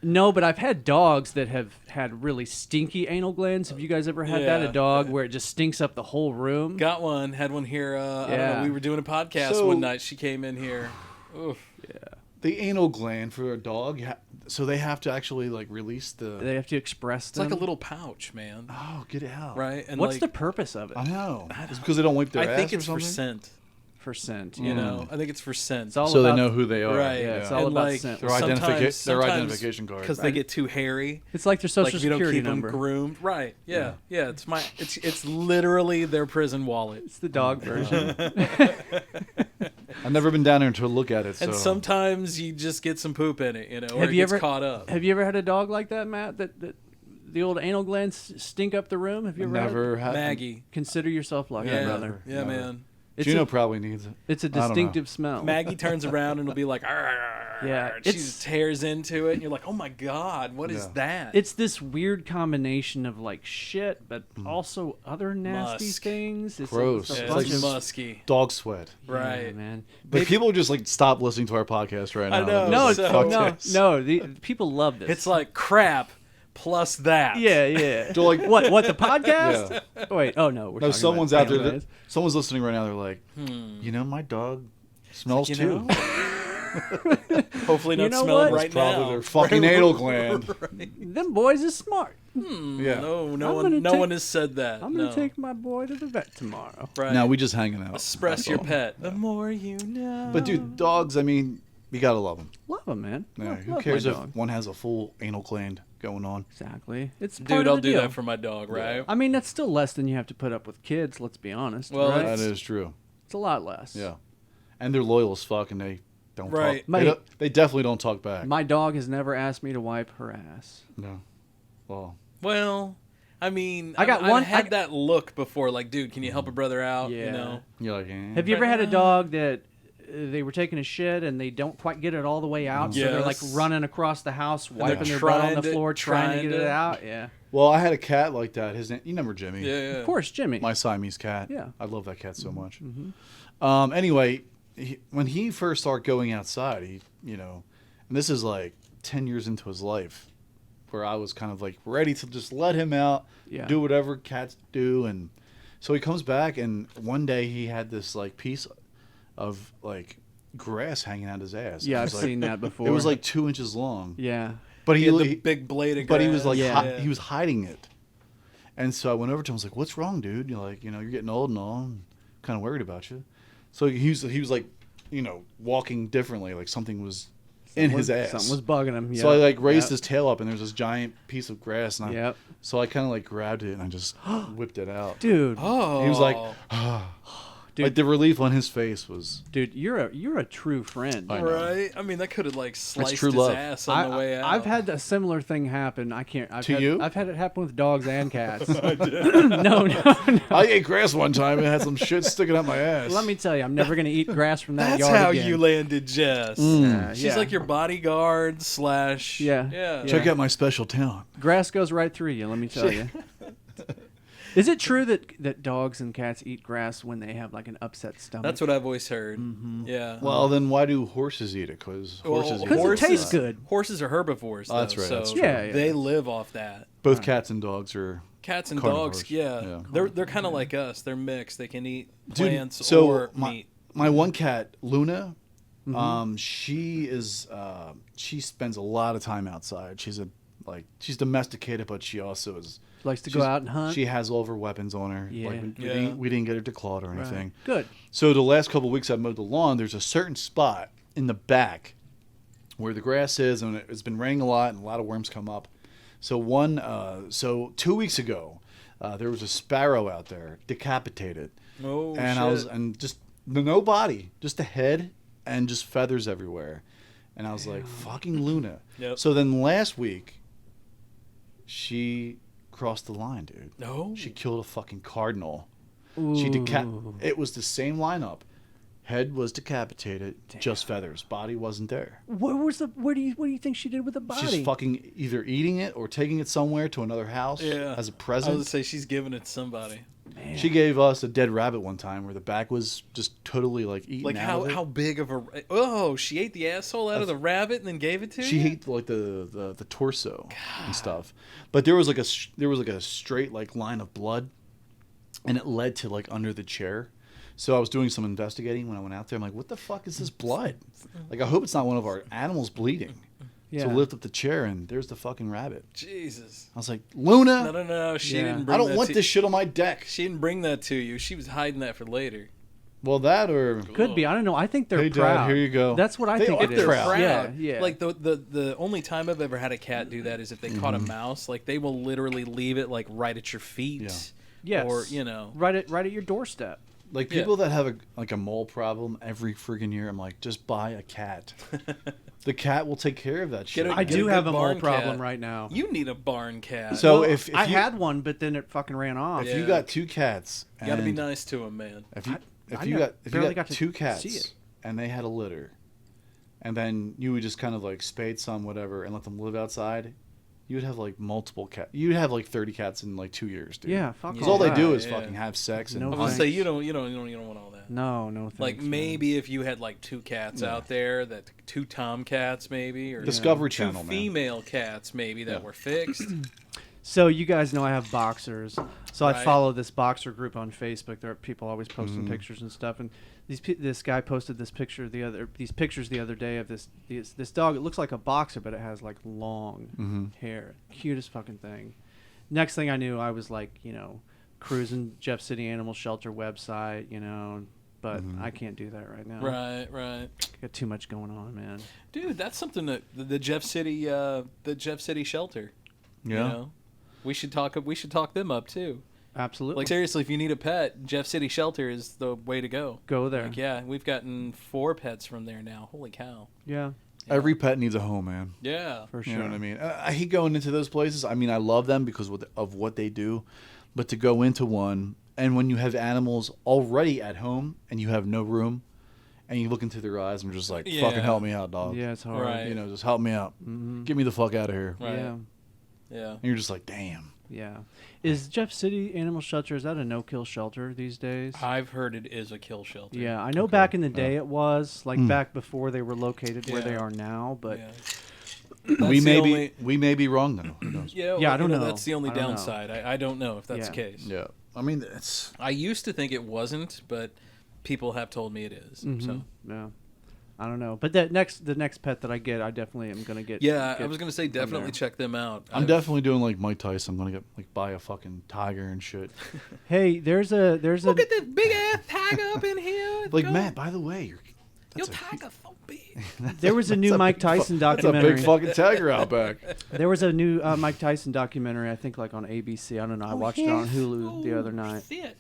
[SPEAKER 1] No, but I've had dogs that have had really stinky anal glands. Have you guys ever had that?
[SPEAKER 8] Yeah.
[SPEAKER 1] A dog where it just stinks up the whole room?
[SPEAKER 8] Got one. Had one here. I don't know.
[SPEAKER 1] Yeah.
[SPEAKER 8] We were doing a podcast
[SPEAKER 2] So-
[SPEAKER 8] one night. She came in here. Oof.
[SPEAKER 2] The anal gland for a dog, so they have to actually like release the.
[SPEAKER 1] They have to express
[SPEAKER 8] It's
[SPEAKER 1] them.
[SPEAKER 8] like a little pouch, man.
[SPEAKER 2] Oh, get it out!
[SPEAKER 8] Right? And
[SPEAKER 1] What's
[SPEAKER 8] like,
[SPEAKER 1] the purpose of it?
[SPEAKER 2] I know. It's because they don't wipe their
[SPEAKER 8] I
[SPEAKER 2] ass
[SPEAKER 8] think
[SPEAKER 2] or
[SPEAKER 8] it's for
[SPEAKER 2] something?
[SPEAKER 8] scent.
[SPEAKER 1] For scent,
[SPEAKER 8] You know, I think it's for scent.
[SPEAKER 1] It's all
[SPEAKER 2] So they
[SPEAKER 1] about,
[SPEAKER 2] know who they are.
[SPEAKER 8] Right.
[SPEAKER 1] Yeah, it's
[SPEAKER 2] yeah.
[SPEAKER 1] all
[SPEAKER 8] And,
[SPEAKER 1] about
[SPEAKER 8] like,
[SPEAKER 1] scent.
[SPEAKER 2] Their,
[SPEAKER 8] sometimes-
[SPEAKER 2] their
[SPEAKER 8] sometimes
[SPEAKER 2] identification card.
[SPEAKER 8] because they get too hairy.
[SPEAKER 1] It's like their social
[SPEAKER 8] Like if you don't
[SPEAKER 1] security
[SPEAKER 8] keep
[SPEAKER 1] number.
[SPEAKER 8] them groomed, right? Yeah, yeah. It's literally their prison wallet.
[SPEAKER 1] It's the dog version.
[SPEAKER 2] I've never been down there to look at it. So.
[SPEAKER 8] And sometimes you just get some poop in it, or
[SPEAKER 1] Have
[SPEAKER 8] it
[SPEAKER 1] you
[SPEAKER 8] gets
[SPEAKER 1] ever
[SPEAKER 8] caught up.
[SPEAKER 1] Have you ever had a dog like that, Matt? That the old anal glands stink up the room. Have you ever?
[SPEAKER 2] never
[SPEAKER 1] Had
[SPEAKER 2] had
[SPEAKER 8] Maggie,
[SPEAKER 1] Consider yourself lucky,
[SPEAKER 8] yeah,
[SPEAKER 1] brother.
[SPEAKER 8] yeah,
[SPEAKER 2] Never.
[SPEAKER 8] man.
[SPEAKER 1] It's
[SPEAKER 2] Gino
[SPEAKER 1] a,
[SPEAKER 2] probably needs it.
[SPEAKER 1] it's a
[SPEAKER 2] I don't know.
[SPEAKER 1] distinctive smell.
[SPEAKER 8] Maggie turns around and will be like, "Arr."
[SPEAKER 1] Yeah,
[SPEAKER 8] She
[SPEAKER 1] it's-
[SPEAKER 8] just tears into it, and you're like, oh my god, what is
[SPEAKER 2] Yeah.
[SPEAKER 8] that?
[SPEAKER 1] It's this weird combination of like shit, but also other nasty
[SPEAKER 8] Musk.
[SPEAKER 1] things. It's
[SPEAKER 2] Gross.
[SPEAKER 1] A, it's a
[SPEAKER 8] Yeah,
[SPEAKER 1] bunch
[SPEAKER 8] it's
[SPEAKER 1] of
[SPEAKER 8] musky,
[SPEAKER 2] Dog sweat.
[SPEAKER 8] right?
[SPEAKER 1] man.
[SPEAKER 2] But people just like stop listening to our podcast right now.
[SPEAKER 8] I know.
[SPEAKER 1] No,
[SPEAKER 8] So-
[SPEAKER 1] no,
[SPEAKER 2] Fuck this.
[SPEAKER 1] no. The people love this.
[SPEAKER 8] It's like crap plus that.
[SPEAKER 1] yeah, yeah.
[SPEAKER 2] They're like,
[SPEAKER 1] What the podcast? Oh, wait, oh no, we're
[SPEAKER 2] no,
[SPEAKER 1] talking
[SPEAKER 2] someone's
[SPEAKER 1] about
[SPEAKER 2] out there.
[SPEAKER 1] anal
[SPEAKER 2] That,
[SPEAKER 1] glands.
[SPEAKER 2] someone's listening right now. They're like, you know, my dog smells
[SPEAKER 8] You
[SPEAKER 2] too.
[SPEAKER 8] know? Hopefully not
[SPEAKER 1] You know
[SPEAKER 8] smelling
[SPEAKER 1] what?
[SPEAKER 8] right
[SPEAKER 2] It's probably
[SPEAKER 8] now.
[SPEAKER 2] their fucking anal gland.
[SPEAKER 1] Them boys is smart.
[SPEAKER 2] Yeah.
[SPEAKER 8] No,
[SPEAKER 1] I'm
[SPEAKER 8] no
[SPEAKER 1] gonna
[SPEAKER 8] one
[SPEAKER 1] take-
[SPEAKER 8] has said that.
[SPEAKER 1] I'm gonna
[SPEAKER 8] no.
[SPEAKER 1] take my boy to the vet tomorrow.
[SPEAKER 8] Right.
[SPEAKER 2] No, we just hanging out.
[SPEAKER 8] express
[SPEAKER 2] That's
[SPEAKER 8] your
[SPEAKER 2] all.
[SPEAKER 8] pet. The more you know.
[SPEAKER 2] But dude, dogs. I mean, you gotta love them.
[SPEAKER 1] Love him, man.
[SPEAKER 2] Yeah,
[SPEAKER 1] Love-
[SPEAKER 2] who
[SPEAKER 1] love
[SPEAKER 2] cares
[SPEAKER 1] my
[SPEAKER 2] if
[SPEAKER 1] dog.
[SPEAKER 2] one has a full anal gland going on?
[SPEAKER 1] Exactly. It's part
[SPEAKER 8] dude,
[SPEAKER 1] of
[SPEAKER 8] I'll
[SPEAKER 1] the
[SPEAKER 8] do
[SPEAKER 1] deal.
[SPEAKER 8] that for my dog, right?
[SPEAKER 1] I mean, that's still less than you have to put up with kids. Let's be honest.
[SPEAKER 8] Well,
[SPEAKER 1] right?
[SPEAKER 2] That is true.
[SPEAKER 1] It's a lot less.
[SPEAKER 2] Yeah, and they're loyal as fuck, and they don't
[SPEAKER 8] Right.
[SPEAKER 2] talk.
[SPEAKER 1] Mate.
[SPEAKER 2] They definitely don't talk back.
[SPEAKER 1] My dog has never asked me to wipe her ass.
[SPEAKER 2] No. Well,
[SPEAKER 8] Well, I mean,
[SPEAKER 1] I got
[SPEAKER 8] I've
[SPEAKER 1] one-
[SPEAKER 8] had
[SPEAKER 1] I-
[SPEAKER 8] that look before. Like, dude, can you help a brother out?
[SPEAKER 1] Yeah.
[SPEAKER 8] You know,
[SPEAKER 2] you're like, eh.
[SPEAKER 1] Have you ever had a dog that they were taking a shit and they don't quite get it all the way out, so they're like
[SPEAKER 8] Yes.
[SPEAKER 1] running across the house,
[SPEAKER 8] they're
[SPEAKER 1] wiping their butt on the
[SPEAKER 8] trying to-
[SPEAKER 1] floor, trying to get it out. Yeah,
[SPEAKER 2] Well, I had a cat like that. His name, you remember Jimmy?
[SPEAKER 8] Yeah.
[SPEAKER 1] of course, Jimmy.
[SPEAKER 2] My Siamese cat.
[SPEAKER 1] Yeah.
[SPEAKER 2] I love that cat so much. Anyway, when he first started going outside, and this is like 10 years into his life, where I was kind of like ready to just let him out,
[SPEAKER 1] Yeah.
[SPEAKER 2] do whatever cats do. And so he comes back, and one day he had this like piece of like grass hanging out his ass.
[SPEAKER 1] Yeah,
[SPEAKER 2] It
[SPEAKER 1] I've
[SPEAKER 2] was, like,
[SPEAKER 1] seen that before.
[SPEAKER 2] It was like 2 inches long.
[SPEAKER 1] yeah,
[SPEAKER 2] But
[SPEAKER 8] He
[SPEAKER 2] he,
[SPEAKER 8] had the big blade of grass.
[SPEAKER 2] but he was like
[SPEAKER 1] Yeah.
[SPEAKER 2] he was hiding it. And so I went over to him. I was like, "What's wrong, dude? You're like, you're getting old and all. I'm kind of worried about you." So he was like, walking differently, like something was in his ass.
[SPEAKER 1] Something was bugging him.
[SPEAKER 2] So I
[SPEAKER 1] Yep.
[SPEAKER 2] like raised
[SPEAKER 1] Yep.
[SPEAKER 2] his tail up, and there's this giant piece of grass, and
[SPEAKER 1] Yep.
[SPEAKER 2] so I kind of like grabbed it and I just whipped it out.
[SPEAKER 1] Dude,
[SPEAKER 8] Oh.
[SPEAKER 2] He was like,
[SPEAKER 1] Dude.
[SPEAKER 2] like the relief on his face was.
[SPEAKER 1] dude, you're a true friend.
[SPEAKER 2] I know.
[SPEAKER 8] Right? I mean, that could have like sliced
[SPEAKER 2] true
[SPEAKER 8] his
[SPEAKER 2] love.
[SPEAKER 8] ass on the way out.
[SPEAKER 1] I've had a similar thing happen. I've
[SPEAKER 2] To you?
[SPEAKER 1] I've had it happen with dogs and cats. no.
[SPEAKER 2] I ate grass one time and had some shit sticking out my ass.
[SPEAKER 1] Let me tell you, I'm never gonna eat grass from that
[SPEAKER 8] That's
[SPEAKER 1] yard
[SPEAKER 8] how
[SPEAKER 1] again.
[SPEAKER 8] you landed Jess. She's
[SPEAKER 1] yeah.
[SPEAKER 8] like your bodyguard slash.
[SPEAKER 1] Yeah.
[SPEAKER 8] Yeah.
[SPEAKER 2] Check out my special talent.
[SPEAKER 1] Grass goes right through you. Let me tell you. Is it true that dogs and cats eat grass when they have like an upset stomach?
[SPEAKER 8] That's what I've always heard. Yeah.
[SPEAKER 2] Well, then why do horses eat it? Because horses.
[SPEAKER 1] Because
[SPEAKER 2] eat
[SPEAKER 1] it tastes good.
[SPEAKER 8] Horses are herbivores.
[SPEAKER 2] Oh, that's
[SPEAKER 8] though,
[SPEAKER 2] right,
[SPEAKER 8] So
[SPEAKER 2] that's true.
[SPEAKER 1] Yeah, yeah.
[SPEAKER 8] they live off that.
[SPEAKER 2] Both cats and dogs are.
[SPEAKER 8] Cats and
[SPEAKER 2] Carnivores.
[SPEAKER 8] dogs, yeah.
[SPEAKER 2] Yeah.
[SPEAKER 8] They're kind of like us. They're mixed. They can eat
[SPEAKER 2] Dude,
[SPEAKER 8] plants
[SPEAKER 2] so
[SPEAKER 8] or
[SPEAKER 2] my,
[SPEAKER 8] meat.
[SPEAKER 2] My one cat, Luna, she spends a lot of time outside. She's domesticated, but she also is
[SPEAKER 1] Likes to go out and hunt.
[SPEAKER 2] She has all of her weapons on her.
[SPEAKER 1] Yeah.
[SPEAKER 2] Like,
[SPEAKER 8] Yeah.
[SPEAKER 2] we didn't get her declawed or
[SPEAKER 1] Right.
[SPEAKER 2] anything.
[SPEAKER 1] Good.
[SPEAKER 2] So the last couple of weeks I mowed the lawn. There's a certain spot in the back where the grass is, and it's been raining a lot, and a lot of worms come up. So 2 weeks ago, there was a sparrow out there, decapitated,
[SPEAKER 8] Oh,
[SPEAKER 2] and
[SPEAKER 8] shit.
[SPEAKER 2] just no body, just a head and just feathers everywhere, and I was like, fucking Luna.
[SPEAKER 8] Yep.
[SPEAKER 2] So then last week, she crossed the line, dude.
[SPEAKER 8] No.
[SPEAKER 2] She killed a fucking cardinal.
[SPEAKER 1] Ooh.
[SPEAKER 2] It was the same lineup. Head was decapitated, just feathers. Body wasn't there.
[SPEAKER 1] What do you think she did with the body?
[SPEAKER 2] She's fucking either eating it or taking it somewhere to another house
[SPEAKER 8] Yeah.
[SPEAKER 2] as a
[SPEAKER 8] I was
[SPEAKER 2] present.
[SPEAKER 8] gonna say she's giving it to somebody.
[SPEAKER 2] She gave us a dead rabbit one time where the back was just totally like eaten
[SPEAKER 8] Like
[SPEAKER 2] out of it.
[SPEAKER 8] how big of a? Oh, she ate the asshole out of the rabbit and then gave it to
[SPEAKER 2] She
[SPEAKER 8] you.
[SPEAKER 2] ate like the torso and stuff, but there was like a straight like line of blood, and it led to like under the chair. So I was doing some investigating when I went out there. I'm like, what the fuck is this blood? Like, I hope it's not one of our animals bleeding.
[SPEAKER 1] Yeah.
[SPEAKER 2] So I lift up the chair and there's the fucking rabbit.
[SPEAKER 8] Jesus.
[SPEAKER 2] I was like, Luna,
[SPEAKER 8] No. She
[SPEAKER 1] Yeah.
[SPEAKER 8] didn't. Bring
[SPEAKER 2] I don't
[SPEAKER 8] that
[SPEAKER 2] want
[SPEAKER 8] to-
[SPEAKER 2] this shit on my deck.
[SPEAKER 8] She didn't bring that to you. She was hiding that for later.
[SPEAKER 2] Well, that or
[SPEAKER 1] Could be. I don't know. I think they're
[SPEAKER 2] Hey, Dad,
[SPEAKER 1] proud.
[SPEAKER 2] here you go.
[SPEAKER 1] That's what I
[SPEAKER 2] They
[SPEAKER 1] think
[SPEAKER 2] are
[SPEAKER 1] it is.
[SPEAKER 2] proud.
[SPEAKER 1] Yeah, yeah.
[SPEAKER 8] Like the only time I've ever had a cat do that is if they caught a mouse. Like they will literally leave it like right at your feet.
[SPEAKER 2] Yeah.
[SPEAKER 1] yes.
[SPEAKER 8] Or you know.
[SPEAKER 1] right at your doorstep.
[SPEAKER 2] like
[SPEAKER 8] Yeah.
[SPEAKER 2] people that have a mole problem every friggin' year. I'm like, just buy a cat. The cat will take care of that shit.
[SPEAKER 8] a-
[SPEAKER 1] I
[SPEAKER 8] Get
[SPEAKER 1] do
[SPEAKER 8] good
[SPEAKER 1] have a mole
[SPEAKER 8] barn
[SPEAKER 1] problem
[SPEAKER 8] cat.
[SPEAKER 1] right now.
[SPEAKER 8] You need a barn cat.
[SPEAKER 2] So
[SPEAKER 1] Well,
[SPEAKER 2] if
[SPEAKER 1] I
[SPEAKER 2] you,
[SPEAKER 1] had one, but then it fucking ran off.
[SPEAKER 2] if you
[SPEAKER 8] Yeah.
[SPEAKER 2] got two cats,
[SPEAKER 8] you gotta be
[SPEAKER 2] and
[SPEAKER 8] nice to him, man.
[SPEAKER 2] If you
[SPEAKER 1] I
[SPEAKER 2] if you
[SPEAKER 1] never-
[SPEAKER 2] got
[SPEAKER 1] barely got to
[SPEAKER 2] two
[SPEAKER 1] see
[SPEAKER 2] cats
[SPEAKER 1] it.
[SPEAKER 2] and they had a litter, and then you would just kind of like spade some whatever and let them live outside, you would have like multiple cats. You'd have like 30 cats in like 2 years, dude.
[SPEAKER 1] Yeah, fuck
[SPEAKER 2] Because
[SPEAKER 1] all
[SPEAKER 2] all they
[SPEAKER 1] that.
[SPEAKER 2] do is
[SPEAKER 8] Yeah.
[SPEAKER 2] fucking have sex and
[SPEAKER 1] No
[SPEAKER 8] I was gonna
[SPEAKER 1] thanks.
[SPEAKER 8] say you don't want all that.
[SPEAKER 1] No, thanks.
[SPEAKER 8] Like
[SPEAKER 1] man.
[SPEAKER 8] maybe if you had like two cats out there, that two tomcats maybe, or
[SPEAKER 2] Discovery
[SPEAKER 8] two
[SPEAKER 2] Channel, man.
[SPEAKER 8] female cats maybe that were fixed.
[SPEAKER 1] So you guys know I have boxers. So I
[SPEAKER 8] Right.
[SPEAKER 1] follow this boxer group on Facebook. There are people always posting
[SPEAKER 2] Mm-hmm.
[SPEAKER 1] pictures and stuff. And this guy posted these pictures the other day of this dog. It looks like a boxer, but it has like long
[SPEAKER 2] Mm-hmm.
[SPEAKER 1] hair. Cutest fucking thing. Next thing I knew, I was like, cruising Jeff City Animal Shelter website, but
[SPEAKER 2] Mm-hmm.
[SPEAKER 1] I can't do that right now.
[SPEAKER 8] Right.
[SPEAKER 1] Got too much going on, man.
[SPEAKER 8] Dude, that's something that the Jeff City shelter.
[SPEAKER 2] Yeah.
[SPEAKER 8] You know? We should talk them up too.
[SPEAKER 1] Absolutely.
[SPEAKER 8] Like seriously, if you need a pet, Jeff City Shelter is the way to go.
[SPEAKER 1] Go there.
[SPEAKER 8] Like, yeah, we've gotten 4 pets from there now. Holy cow.
[SPEAKER 1] Yeah,
[SPEAKER 2] Every pet needs a home, man.
[SPEAKER 8] Yeah.
[SPEAKER 1] for
[SPEAKER 2] You
[SPEAKER 1] sure.
[SPEAKER 2] know what I mean? I hate going into those places. I mean, I love them because of what they do, but to go into one and when you have animals already at home and you have no room, and you look into their eyes and you're just like,
[SPEAKER 8] Yeah.
[SPEAKER 2] fucking help me out, dog.
[SPEAKER 1] Yeah, it's hard.
[SPEAKER 8] Right.
[SPEAKER 2] You know, just help me out. Get me the fuck out of here.
[SPEAKER 8] Right.
[SPEAKER 1] Yeah.
[SPEAKER 8] Yeah.
[SPEAKER 2] And you're just like, damn.
[SPEAKER 1] Yeah. Is Jeff City Animal Shelter, is that a no-kill shelter these days?
[SPEAKER 8] I've heard it is a kill shelter.
[SPEAKER 1] Yeah, I know back in the day it was, like back before they were located where they
[SPEAKER 8] Yeah.
[SPEAKER 1] are now, but
[SPEAKER 8] Yeah.
[SPEAKER 2] We
[SPEAKER 8] the
[SPEAKER 2] may
[SPEAKER 8] only-
[SPEAKER 2] be wrong though. Who knows?
[SPEAKER 8] Yeah,
[SPEAKER 1] Yeah, I don't know.
[SPEAKER 8] That's the only
[SPEAKER 1] I don't know.
[SPEAKER 8] downside. I don't know if that's
[SPEAKER 1] Yeah.
[SPEAKER 8] the case.
[SPEAKER 2] Yeah. I mean, it's
[SPEAKER 8] I used to think it wasn't, but people have told me it is. So
[SPEAKER 1] yeah. I don't know. But the next pet that I get, I definitely am going to get.
[SPEAKER 8] yeah, I
[SPEAKER 1] get
[SPEAKER 8] was gonna say
[SPEAKER 1] from
[SPEAKER 8] definitely
[SPEAKER 1] there.
[SPEAKER 8] check them out.
[SPEAKER 2] I'm definitely doing like Mike Tyson. I'm gonna get like buy a fucking tiger and shit.
[SPEAKER 1] Hey, there's a
[SPEAKER 8] Look at this big ass tiger up in here.
[SPEAKER 2] Like
[SPEAKER 8] Go.
[SPEAKER 2] Matt, by the way,
[SPEAKER 8] Your
[SPEAKER 2] that's a,
[SPEAKER 8] tiger's so big.
[SPEAKER 1] there was a new Mike Tyson
[SPEAKER 2] that's a
[SPEAKER 1] documentary.
[SPEAKER 2] big fucking tiger out back.
[SPEAKER 1] There was a new Mike Tyson documentary, I think, like on ABC. I don't know. I watched it on Hulu the other night.
[SPEAKER 8] Shit.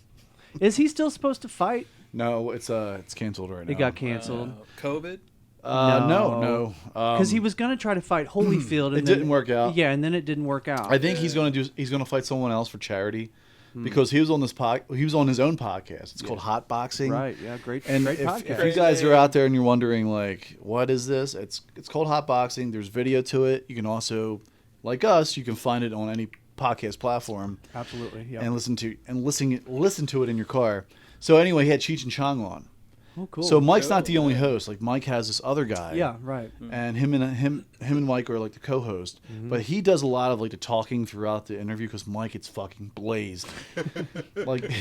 [SPEAKER 1] Is he still supposed to fight?
[SPEAKER 2] No, it's canceled right now.
[SPEAKER 1] It got canceled
[SPEAKER 8] COVID.
[SPEAKER 2] No.
[SPEAKER 1] because he was going to try to fight Holyfield. And
[SPEAKER 2] It
[SPEAKER 1] then-
[SPEAKER 2] didn't work out.
[SPEAKER 1] Yeah, and then it didn't work out.
[SPEAKER 2] I think he's gonna fight someone else for charity because he was on he was on his own podcast. It's called Hot Boxing.
[SPEAKER 1] Right. Yeah. Great.
[SPEAKER 2] And
[SPEAKER 1] great
[SPEAKER 2] if
[SPEAKER 1] podcast.
[SPEAKER 2] you guys are out there and you're wondering like, what is this? It's called Hot Boxing. There's video to it. You can also, like us, you can find it on any podcast platform
[SPEAKER 1] Absolutely. Yeah.
[SPEAKER 2] and listen to it in your car. So anyway, he had Cheech and Chong on.
[SPEAKER 1] Oh, cool.
[SPEAKER 2] So Mike's not the only host. Like Mike has this other guy.
[SPEAKER 1] Yeah. Right.
[SPEAKER 2] And him and Mike are like the co-host, but he does a lot of like the talking throughout the interview because Mike gets fucking blazed. Like,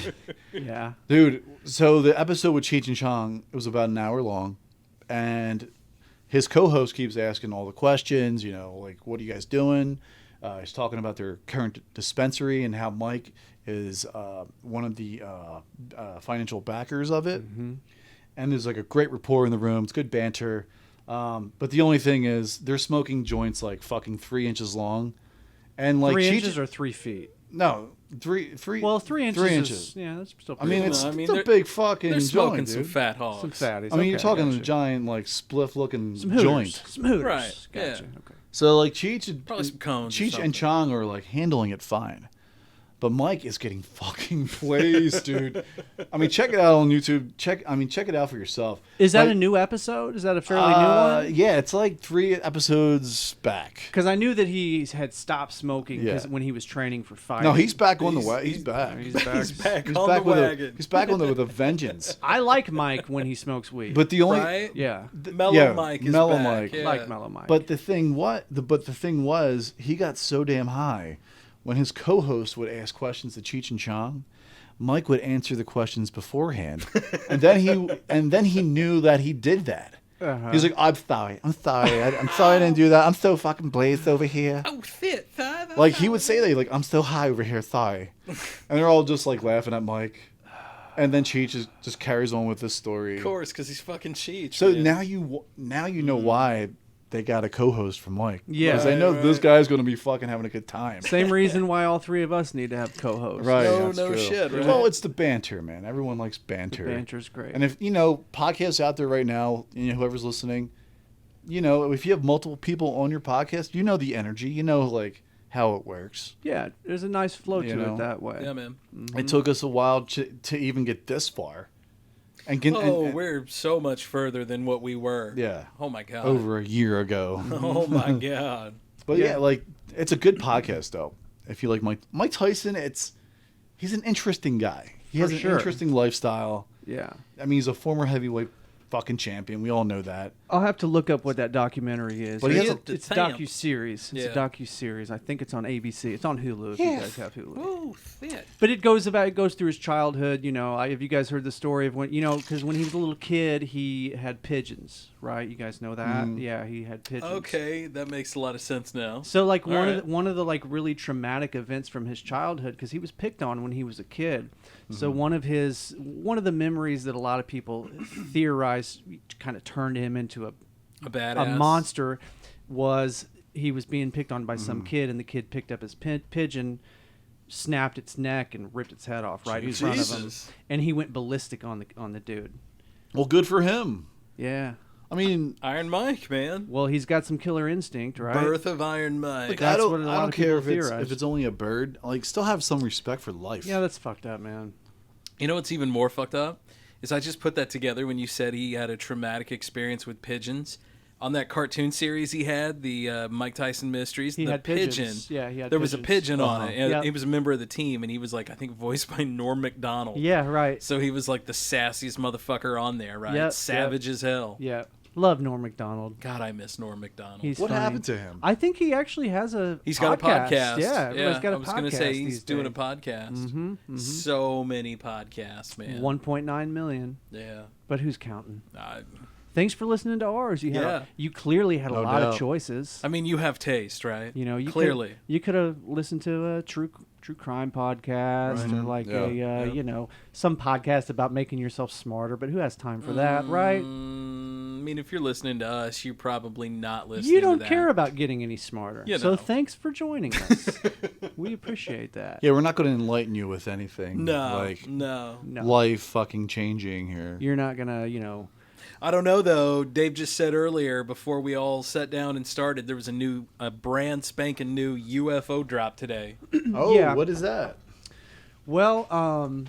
[SPEAKER 1] Yeah.
[SPEAKER 2] dude. So the episode with Cheech and Chong, it was about an hour long, and his co-host keeps asking all the questions. You know, like, what are you guys doing? He's talking about their current dispensary and how Mike is one of the financial backers of it. And there's like a great rapport in the room. It's good banter. But the only thing is they're smoking joints like fucking 3 inches long. And like
[SPEAKER 1] 3
[SPEAKER 2] Cheech-
[SPEAKER 1] inches or 3 feet.
[SPEAKER 2] No, three.
[SPEAKER 1] Well, 3 inches.
[SPEAKER 2] 3
[SPEAKER 1] is-
[SPEAKER 2] inches.
[SPEAKER 1] yeah, that's still.
[SPEAKER 2] I mean,
[SPEAKER 1] pretty
[SPEAKER 2] it's,
[SPEAKER 1] cool.
[SPEAKER 8] I mean,
[SPEAKER 2] it's a
[SPEAKER 8] they're-
[SPEAKER 2] big fucking
[SPEAKER 8] They're smoking
[SPEAKER 2] joint,
[SPEAKER 8] some
[SPEAKER 2] dude.
[SPEAKER 8] fat hogs.
[SPEAKER 1] some fatties.
[SPEAKER 2] I mean, you're
[SPEAKER 1] Okay,
[SPEAKER 2] talking a
[SPEAKER 1] gotcha.
[SPEAKER 2] giant like spliff-looking
[SPEAKER 1] Some hooters.
[SPEAKER 2] joint.
[SPEAKER 1] Some hooters.
[SPEAKER 8] Right,
[SPEAKER 1] Gotcha.
[SPEAKER 8] yeah.
[SPEAKER 1] Okay.
[SPEAKER 2] So like Cheech,
[SPEAKER 8] Probably some cones or
[SPEAKER 2] Cheech
[SPEAKER 8] something.
[SPEAKER 2] and Chong are like handling it fine, but Mike is getting fucking blazed, dude. I mean, check it out on YouTube. Check it out for yourself.
[SPEAKER 1] Is that
[SPEAKER 2] Like,
[SPEAKER 1] a new episode? Is that a fairly new one?
[SPEAKER 2] Yeah, it's like 3 episodes back.
[SPEAKER 1] Because I knew that he had stopped smoking
[SPEAKER 2] Yeah.
[SPEAKER 1] when he was training for fighting.
[SPEAKER 2] No, he's back on the way. He's back.
[SPEAKER 1] He's back.
[SPEAKER 8] He's back
[SPEAKER 2] He's
[SPEAKER 8] on
[SPEAKER 2] back
[SPEAKER 8] the
[SPEAKER 2] with
[SPEAKER 8] wagon.
[SPEAKER 2] he's back on with a vengeance.
[SPEAKER 1] I like Mike when he smokes weed.
[SPEAKER 2] But the only
[SPEAKER 8] Right?
[SPEAKER 1] yeah,
[SPEAKER 8] Mellow
[SPEAKER 2] yeah,
[SPEAKER 8] Mike is
[SPEAKER 2] Mellow
[SPEAKER 8] back.
[SPEAKER 2] Mike.
[SPEAKER 8] Yeah.
[SPEAKER 1] like Mellow Mike.
[SPEAKER 2] But the thing was he got so damn high when his co-host would ask questions to Cheech and Chong. Mike would answer the questions beforehand, and then he knew that he did that.
[SPEAKER 1] Uh-huh.
[SPEAKER 2] He's like, I'm sorry, I'm sorry I didn't do that. I'm so fucking blazed over here.
[SPEAKER 8] Oh shit, son.
[SPEAKER 2] Like he would say that, like, I'm so high over here, sorry, and they're all just like laughing at Mike, and then Cheech just carries on with this story.
[SPEAKER 8] Of course, because he's fucking Cheech.
[SPEAKER 2] So
[SPEAKER 8] man.
[SPEAKER 2] now you know why they got a co-host for Mike.
[SPEAKER 1] Yeah.
[SPEAKER 2] Because they know
[SPEAKER 8] Right,
[SPEAKER 2] this
[SPEAKER 8] right.
[SPEAKER 2] guy's going to be fucking having a good time.
[SPEAKER 1] same reason why all three of us need to have co-hosts.
[SPEAKER 2] Right.
[SPEAKER 8] No,
[SPEAKER 2] that's
[SPEAKER 8] no
[SPEAKER 2] true.
[SPEAKER 8] shit, right?
[SPEAKER 2] Well, it's the banter, man. Everyone likes banter.
[SPEAKER 1] Banter's great.
[SPEAKER 2] And if, podcasts out there right now, whoever's listening, if you have multiple people on your podcast, you know the energy, like how it works.
[SPEAKER 1] yeah, there's a nice flow
[SPEAKER 2] You
[SPEAKER 1] to
[SPEAKER 2] know.
[SPEAKER 1] it that way.
[SPEAKER 8] Yeah, man.
[SPEAKER 2] It took us a while to even get this far. And
[SPEAKER 8] We're so much further than what we were.
[SPEAKER 2] yeah,
[SPEAKER 8] Oh my god.
[SPEAKER 2] over a year ago.
[SPEAKER 8] Oh my god.
[SPEAKER 2] But yeah, like it's a good podcast though. If you like Mike Tyson, he's an interesting guy. He has
[SPEAKER 1] For
[SPEAKER 2] an
[SPEAKER 1] sure.
[SPEAKER 2] interesting lifestyle.
[SPEAKER 1] Yeah.
[SPEAKER 2] I mean, he's a former heavyweight fucking champion. We all know that.
[SPEAKER 1] I'll have to look up what that documentary is.
[SPEAKER 2] But he has
[SPEAKER 1] it's
[SPEAKER 8] a-
[SPEAKER 1] a docu-series. It's
[SPEAKER 8] Yeah.
[SPEAKER 1] a docu-series. I think it's on ABC. It's on Hulu if you guys have Hulu.
[SPEAKER 8] Oh shit.
[SPEAKER 1] But it goes through his childhood. Have you guys heard the story of when because when he was a little kid, he had pigeons, right? You guys know that? Yeah, he had pigeons.
[SPEAKER 8] Okay, that makes a lot of sense now.
[SPEAKER 1] So like
[SPEAKER 8] All
[SPEAKER 1] one
[SPEAKER 8] right.
[SPEAKER 1] of the like really traumatic events from his childhood, because he was picked on when he was a kid. So one of the memories that a lot of people theorize kind of turned him into
[SPEAKER 8] A badass.
[SPEAKER 1] a monster was he was being picked on by some kid, and the kid picked up his pigeon, snapped its neck, and ripped its head off right in front of him.
[SPEAKER 8] Jesus.
[SPEAKER 1] And he went ballistic on the dude.
[SPEAKER 2] Well, good for him.
[SPEAKER 1] Yeah.
[SPEAKER 2] I mean,
[SPEAKER 8] Iron Mike, man.
[SPEAKER 1] Well, he's got some killer instinct, right?
[SPEAKER 8] Birth of Iron Mike.
[SPEAKER 2] like,
[SPEAKER 1] That's
[SPEAKER 2] I
[SPEAKER 1] what a lot
[SPEAKER 2] don't
[SPEAKER 1] of
[SPEAKER 2] care
[SPEAKER 1] people
[SPEAKER 2] if
[SPEAKER 1] theorize.
[SPEAKER 2] it's only a bird. Like, still have some respect for life.
[SPEAKER 1] Yeah, that's fucked up, man.
[SPEAKER 8] You know what's even more fucked up is I just put that together when you said he had a traumatic experience with pigeons. On that cartoon series he had, the Mike Tyson Mysteries,
[SPEAKER 1] He
[SPEAKER 8] the
[SPEAKER 1] had pigeons. Yeah, he had
[SPEAKER 8] There was a
[SPEAKER 1] pigeons.
[SPEAKER 8] pigeon on it, and
[SPEAKER 1] Yep.
[SPEAKER 8] he was a member of the team, and he was like, I think voiced by Norm Macdonald.
[SPEAKER 1] Yeah, right.
[SPEAKER 8] So he was like the sassiest motherfucker on there, right?
[SPEAKER 1] Yep,
[SPEAKER 8] Savage as hell.
[SPEAKER 1] Yeah. Love Norm Macdonald.
[SPEAKER 8] God, I miss Norm Macdonald.
[SPEAKER 1] He's
[SPEAKER 2] What
[SPEAKER 1] funny.
[SPEAKER 2] happened to him?
[SPEAKER 1] I think he actually has a
[SPEAKER 8] He's got a podcast.
[SPEAKER 1] Yeah, everybody's got a
[SPEAKER 8] I was
[SPEAKER 1] podcast
[SPEAKER 8] gonna say
[SPEAKER 1] these
[SPEAKER 8] he's doing a
[SPEAKER 1] days.
[SPEAKER 8] podcast. So many podcasts, man.
[SPEAKER 1] 1.9 million.
[SPEAKER 8] Yeah.
[SPEAKER 1] But who's counting?
[SPEAKER 8] I
[SPEAKER 1] Thanks for listening to ours. You had
[SPEAKER 8] Yeah.
[SPEAKER 1] you clearly had a
[SPEAKER 2] No
[SPEAKER 1] lot
[SPEAKER 2] doubt.
[SPEAKER 1] of choices.
[SPEAKER 8] mean, you have taste, right?
[SPEAKER 1] You know, you
[SPEAKER 8] clearly.
[SPEAKER 1] you could have listened to a true crime podcast or like
[SPEAKER 2] Yeah.
[SPEAKER 1] you know, some podcast about making yourself smarter. But who has time for that, right?
[SPEAKER 8] I mean, if you're listening to us, you're probably not listening.
[SPEAKER 1] You don't
[SPEAKER 8] to that.
[SPEAKER 1] care about getting any smarter.
[SPEAKER 8] You
[SPEAKER 1] So
[SPEAKER 8] know.
[SPEAKER 1] thanks for joining us. We appreciate that.
[SPEAKER 2] Yeah, we're not going to enlighten you with anything.
[SPEAKER 8] No,
[SPEAKER 2] like
[SPEAKER 8] no.
[SPEAKER 1] No,
[SPEAKER 2] life fucking changing here.
[SPEAKER 1] you're not gonna, you know.
[SPEAKER 8] I don't know though. Dave just said earlier before we all sat down and started, there was a brand spanking new UFO drop today.
[SPEAKER 2] Oh,
[SPEAKER 1] Yeah.
[SPEAKER 2] what is that?
[SPEAKER 1] Well,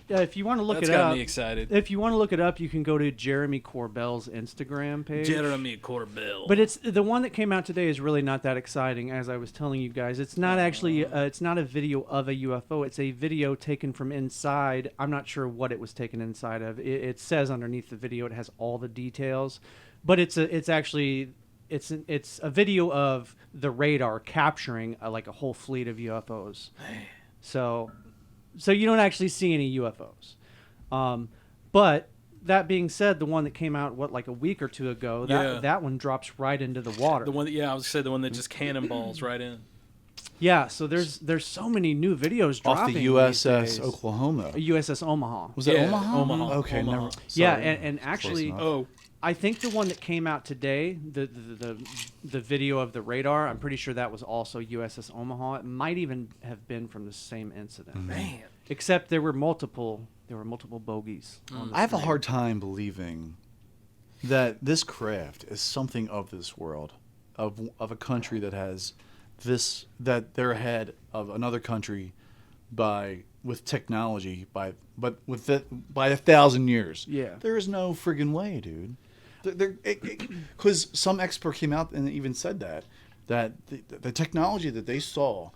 [SPEAKER 1] yeah, if you want to look
[SPEAKER 8] That's
[SPEAKER 1] it
[SPEAKER 8] got
[SPEAKER 1] up,
[SPEAKER 8] me excited.
[SPEAKER 1] if you want to look it up, you can go to Jeremy Corbell's Instagram page.
[SPEAKER 8] Jeremy Corbell.
[SPEAKER 1] But it's the one that came out today is really not that exciting. As I was telling you guys, it's not actually it's not a video of a UFO. It's a video taken from inside. I'm not sure what it was taken inside of. It says underneath the video it has all the details, but it's a video of the radar capturing like a whole fleet of UFOs. So you don't actually see any UFOs. But that being said, the one that came out like a week or two ago, that one drops right into the water.
[SPEAKER 8] The one that, I was gonna say the one that just cannonballs right in.
[SPEAKER 1] Yeah, so there's so many new videos dropping
[SPEAKER 2] Off the
[SPEAKER 1] these
[SPEAKER 2] USS
[SPEAKER 1] days.
[SPEAKER 2] Oklahoma.
[SPEAKER 1] USS Omaha.
[SPEAKER 2] Was it
[SPEAKER 8] Yeah,
[SPEAKER 2] Omaha?
[SPEAKER 8] Omaha.
[SPEAKER 2] Okay,
[SPEAKER 8] Omaha.
[SPEAKER 2] never.
[SPEAKER 1] Yeah,
[SPEAKER 2] sorry.
[SPEAKER 1] and
[SPEAKER 2] Close
[SPEAKER 1] actually,
[SPEAKER 2] enough.
[SPEAKER 8] Oh,
[SPEAKER 1] I think the one that came out today, the video of the radar, I'm pretty sure that was also USS Omaha. It might even have been from the same incident.
[SPEAKER 8] man.
[SPEAKER 1] Except there were multiple bogeys. On the
[SPEAKER 2] I have a
[SPEAKER 1] screen.
[SPEAKER 2] hard time believing that this craft is something of this world, of a country that has this, that they're ahead of another country with technology by 1,000 years.
[SPEAKER 1] Yeah.
[SPEAKER 2] There is no friggin' way, dude. Because some expert came out and even said that the technology that they saw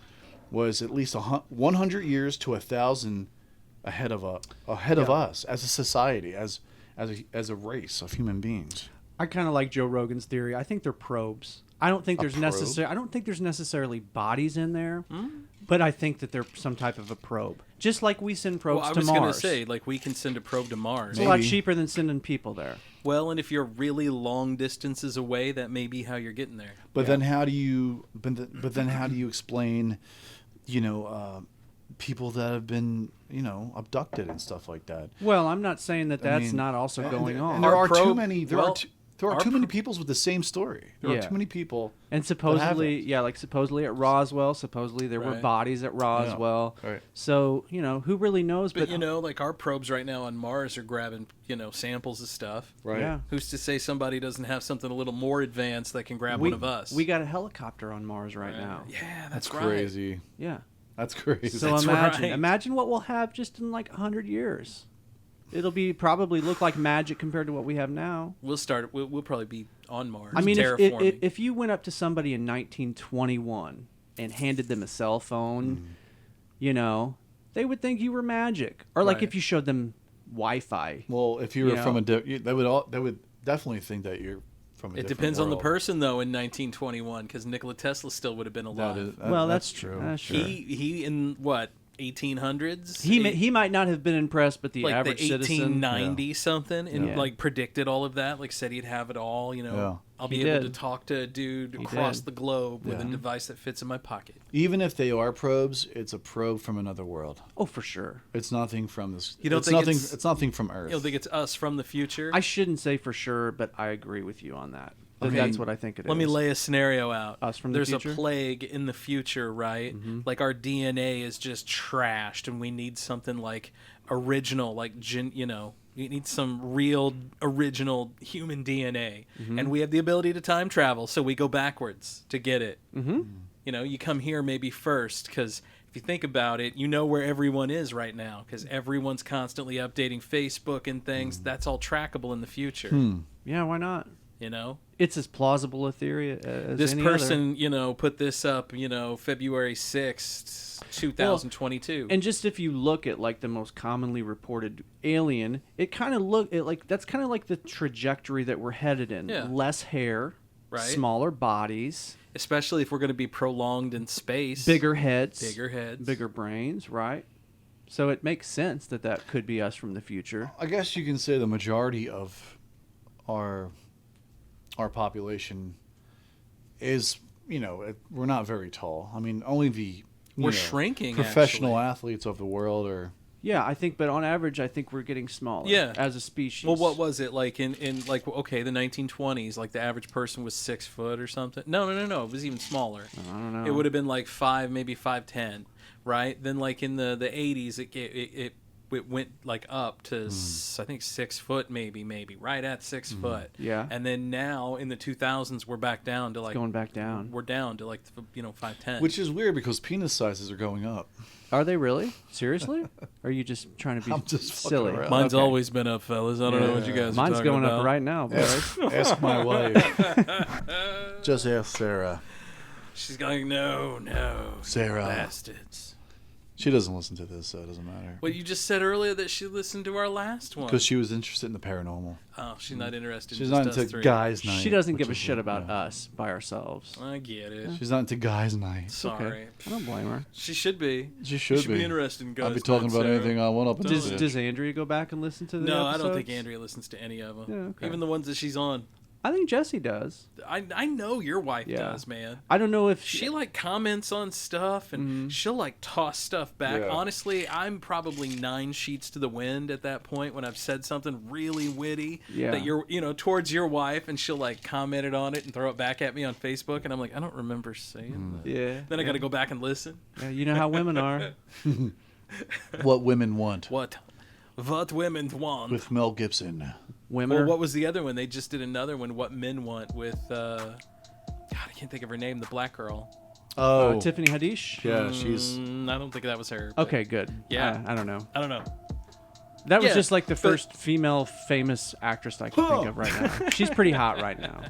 [SPEAKER 2] was at least 100 years to 1,000 ahead of us as a society, as a race of human beings.
[SPEAKER 1] I kind of like Joe Rogan's theory. I think they're probes. I don't think there's
[SPEAKER 2] probe?
[SPEAKER 1] I don't think there's necessarily bodies in there, but I think that they're some type of a probe. Just like we send probes
[SPEAKER 8] Well, I
[SPEAKER 1] to
[SPEAKER 8] was
[SPEAKER 1] Mars.
[SPEAKER 8] gonna say, like, we can send a probe to Mars.
[SPEAKER 1] It's a lot
[SPEAKER 2] Maybe.
[SPEAKER 1] cheaper than sending people there.
[SPEAKER 8] Well, and if you're really long distances away, that may be how you're getting there.
[SPEAKER 2] But then how do you? But then how do you explain, people that have been, abducted and stuff like that?
[SPEAKER 1] Well, I'm not saying that that's
[SPEAKER 2] mean,
[SPEAKER 1] not also going on.
[SPEAKER 2] And there
[SPEAKER 8] Our
[SPEAKER 2] are too
[SPEAKER 8] probe-
[SPEAKER 2] many. There
[SPEAKER 8] well,
[SPEAKER 2] are
[SPEAKER 8] our
[SPEAKER 2] too many
[SPEAKER 8] pro-
[SPEAKER 2] peoples with the same story. There
[SPEAKER 1] Yeah.
[SPEAKER 2] are too many people.
[SPEAKER 1] And supposedly,
[SPEAKER 2] haven't.
[SPEAKER 1] supposedly at Roswell, supposedly there were
[SPEAKER 8] Right.
[SPEAKER 1] bodies at Roswell.
[SPEAKER 2] Right.
[SPEAKER 1] So, who really knows?
[SPEAKER 8] But like our probes right now on Mars are grabbing, samples of stuff.
[SPEAKER 2] Right.
[SPEAKER 1] Yeah.
[SPEAKER 8] Who's to say somebody doesn't have something a little more advanced that can grab one of us?
[SPEAKER 1] We got a helicopter on Mars right now.
[SPEAKER 8] Yeah,
[SPEAKER 2] That's
[SPEAKER 8] right.
[SPEAKER 2] crazy.
[SPEAKER 1] Yeah.
[SPEAKER 2] That's crazy.
[SPEAKER 1] So
[SPEAKER 8] That's
[SPEAKER 1] imagine,
[SPEAKER 8] right.
[SPEAKER 1] imagine what we'll have just in like 100 years. It'll be probably look like magic compared to what we have now.
[SPEAKER 8] We'll probably be on Mars.
[SPEAKER 1] I mean,
[SPEAKER 8] terraforming.
[SPEAKER 1] if you went up to somebody in 1921 and handed them a cell phone, they would think you were magic. Or like
[SPEAKER 8] Right.
[SPEAKER 1] if you showed them Wi-Fi.
[SPEAKER 2] Well, if you were
[SPEAKER 1] You
[SPEAKER 2] from
[SPEAKER 1] know.
[SPEAKER 2] they would definitely think that you're from a
[SPEAKER 8] it
[SPEAKER 2] different
[SPEAKER 8] depends on the
[SPEAKER 2] world.
[SPEAKER 8] person though. In 1921, because Nikola Tesla still would have been alive.
[SPEAKER 1] That's
[SPEAKER 2] true.
[SPEAKER 1] Sure.
[SPEAKER 8] He in what 1800s?
[SPEAKER 1] He might not have been impressed, but the
[SPEAKER 8] like
[SPEAKER 1] average
[SPEAKER 8] the
[SPEAKER 1] citizen.
[SPEAKER 8] 1890 something, and
[SPEAKER 1] Yeah.
[SPEAKER 8] like predicted all of that. Like said he'd have it all.
[SPEAKER 2] Yeah.
[SPEAKER 8] I'll
[SPEAKER 1] He
[SPEAKER 8] be able
[SPEAKER 1] did.
[SPEAKER 8] to talk to a dude
[SPEAKER 1] He
[SPEAKER 8] across
[SPEAKER 1] did.
[SPEAKER 8] the globe with a
[SPEAKER 2] Yeah.
[SPEAKER 8] device that fits in my pocket.
[SPEAKER 2] Even if they are probes, it's a probe from another world.
[SPEAKER 1] Oh, for sure.
[SPEAKER 2] It's nothing from this.
[SPEAKER 8] You don't
[SPEAKER 2] it's
[SPEAKER 8] think
[SPEAKER 2] nothing.
[SPEAKER 8] it's-
[SPEAKER 2] It's nothing from Earth.
[SPEAKER 8] You don't think it's us from the future?
[SPEAKER 1] I shouldn't say for sure, but I agree with you on that.
[SPEAKER 2] Okay.
[SPEAKER 1] That's what I think it is.
[SPEAKER 8] Let me lay a scenario out.
[SPEAKER 1] Us from the
[SPEAKER 8] There's
[SPEAKER 1] future?
[SPEAKER 8] a plague in the future, right? Like our DNA is just trashed, and we need something like original, like you need some real original human DNA, and we have the ability to time travel, so we go backwards to get it. You come here maybe first because if you think about it, you know where everyone is right now because everyone's constantly updating Facebook and things. That's all trackable in the future.
[SPEAKER 1] Yeah, why not?
[SPEAKER 8] You know?
[SPEAKER 1] It's as plausible a theory as
[SPEAKER 8] This
[SPEAKER 1] any
[SPEAKER 8] person,
[SPEAKER 1] other.
[SPEAKER 8] you know, put this up, you know, February 6th, 2022.
[SPEAKER 1] And just if you look at like the most commonly reported alien, it kind of that's kind of like the trajectory that we're headed in.
[SPEAKER 8] Yeah.
[SPEAKER 1] Less hair,
[SPEAKER 8] Right.
[SPEAKER 1] smaller bodies,
[SPEAKER 8] Especially if we're going to be prolonged in space.
[SPEAKER 1] bigger heads,
[SPEAKER 8] Bigger
[SPEAKER 1] brains, right? So it makes sense that could be us from the future.
[SPEAKER 2] I guess you can say the majority of our population is, you know, we're not very tall. I mean, only the
[SPEAKER 8] We're shrinking,
[SPEAKER 2] professional
[SPEAKER 8] actually.
[SPEAKER 2] athletes of the world are.
[SPEAKER 1] Yeah, I think, but on average, I think we're getting smaller.
[SPEAKER 8] Yeah.
[SPEAKER 1] As a species.
[SPEAKER 8] Well, what was it like in like, okay, the 1920s, like the average person was 6 foot or something? No. It was even smaller.
[SPEAKER 1] I don't know.
[SPEAKER 8] It would have been like 5, maybe 5'10", right? Then like in the 80s, it went like up to I think 6 foot, maybe right at 6 foot.
[SPEAKER 1] Yeah.
[SPEAKER 8] And then now in the 2000s, we're back down to like
[SPEAKER 1] going back down.
[SPEAKER 8] We're down to like 5'10".
[SPEAKER 2] Which is weird because penis sizes are going up.
[SPEAKER 1] Are they really? Seriously? Or are you just trying to be
[SPEAKER 2] I'm just fucking
[SPEAKER 1] silly?
[SPEAKER 2] around.
[SPEAKER 8] Mine's
[SPEAKER 1] Okay.
[SPEAKER 8] always been up, fellas. I don't know what you guys are
[SPEAKER 1] Mine's
[SPEAKER 8] talking
[SPEAKER 1] going
[SPEAKER 8] about.
[SPEAKER 1] up right now, boys.
[SPEAKER 2] Ask my wife. Just ask Sarah.
[SPEAKER 8] She's going, no,
[SPEAKER 2] Sarah.
[SPEAKER 8] bastards.
[SPEAKER 2] She doesn't listen to this, so it doesn't matter.
[SPEAKER 8] Well, you just said earlier that she listened to our last one.
[SPEAKER 2] Because she was interested in the paranormal.
[SPEAKER 8] Oh, she's not interested.
[SPEAKER 2] She's
[SPEAKER 8] in
[SPEAKER 2] not
[SPEAKER 8] just
[SPEAKER 2] into
[SPEAKER 8] us three.
[SPEAKER 2] guys' night.
[SPEAKER 1] She doesn't
[SPEAKER 2] which
[SPEAKER 1] give a
[SPEAKER 2] is,
[SPEAKER 1] shit about
[SPEAKER 2] yeah.
[SPEAKER 1] us by ourselves.
[SPEAKER 8] I get it.
[SPEAKER 2] She's not into guys' night.
[SPEAKER 8] Sorry.
[SPEAKER 1] Okay. I don't blame her.
[SPEAKER 8] She should be.
[SPEAKER 2] She should
[SPEAKER 8] be interested in guys.
[SPEAKER 2] I'll be talking
[SPEAKER 8] night,
[SPEAKER 2] about
[SPEAKER 8] Sarah.
[SPEAKER 2] anything I want up until
[SPEAKER 1] Does Andrea go back and listen to the
[SPEAKER 8] No,
[SPEAKER 1] episodes?
[SPEAKER 8] I don't think Andrea listens to any of them.
[SPEAKER 1] Yeah, okay.
[SPEAKER 8] Even the ones that she's on.
[SPEAKER 1] I think Jessie does.
[SPEAKER 8] I know your wife
[SPEAKER 1] Yeah.
[SPEAKER 8] does, man.
[SPEAKER 1] I don't know if
[SPEAKER 8] She like comments on stuff and she'll like toss stuff back.
[SPEAKER 2] Yeah.
[SPEAKER 8] Honestly, I'm probably 9 sheets to the wind at that point when I've said something really witty
[SPEAKER 1] Yeah.
[SPEAKER 8] that you're, towards your wife, and she'll like comment it on it and throw it back at me on Facebook, and I'm like, I don't remember saying that.
[SPEAKER 1] Yeah.
[SPEAKER 8] Then I got to go back and listen.
[SPEAKER 1] Yeah, you know how women are.
[SPEAKER 2] What women want
[SPEAKER 8] What women want.
[SPEAKER 2] with Mel Gibson.
[SPEAKER 1] Women
[SPEAKER 8] Or
[SPEAKER 1] are.
[SPEAKER 8] what was the other one? They just did another one, What Men Want, with God, I can't think of her name, the black girl.
[SPEAKER 2] Oh,
[SPEAKER 1] Tiffany Haddish?
[SPEAKER 2] yeah, she's.
[SPEAKER 8] I don't think that was her. but
[SPEAKER 1] Okay, good.
[SPEAKER 8] Yeah.
[SPEAKER 1] I don't know.
[SPEAKER 8] I don't know.
[SPEAKER 1] That was
[SPEAKER 8] Yeah,
[SPEAKER 1] just like the
[SPEAKER 8] but-
[SPEAKER 1] first female famous actress I can think of right now. She's pretty hot right now.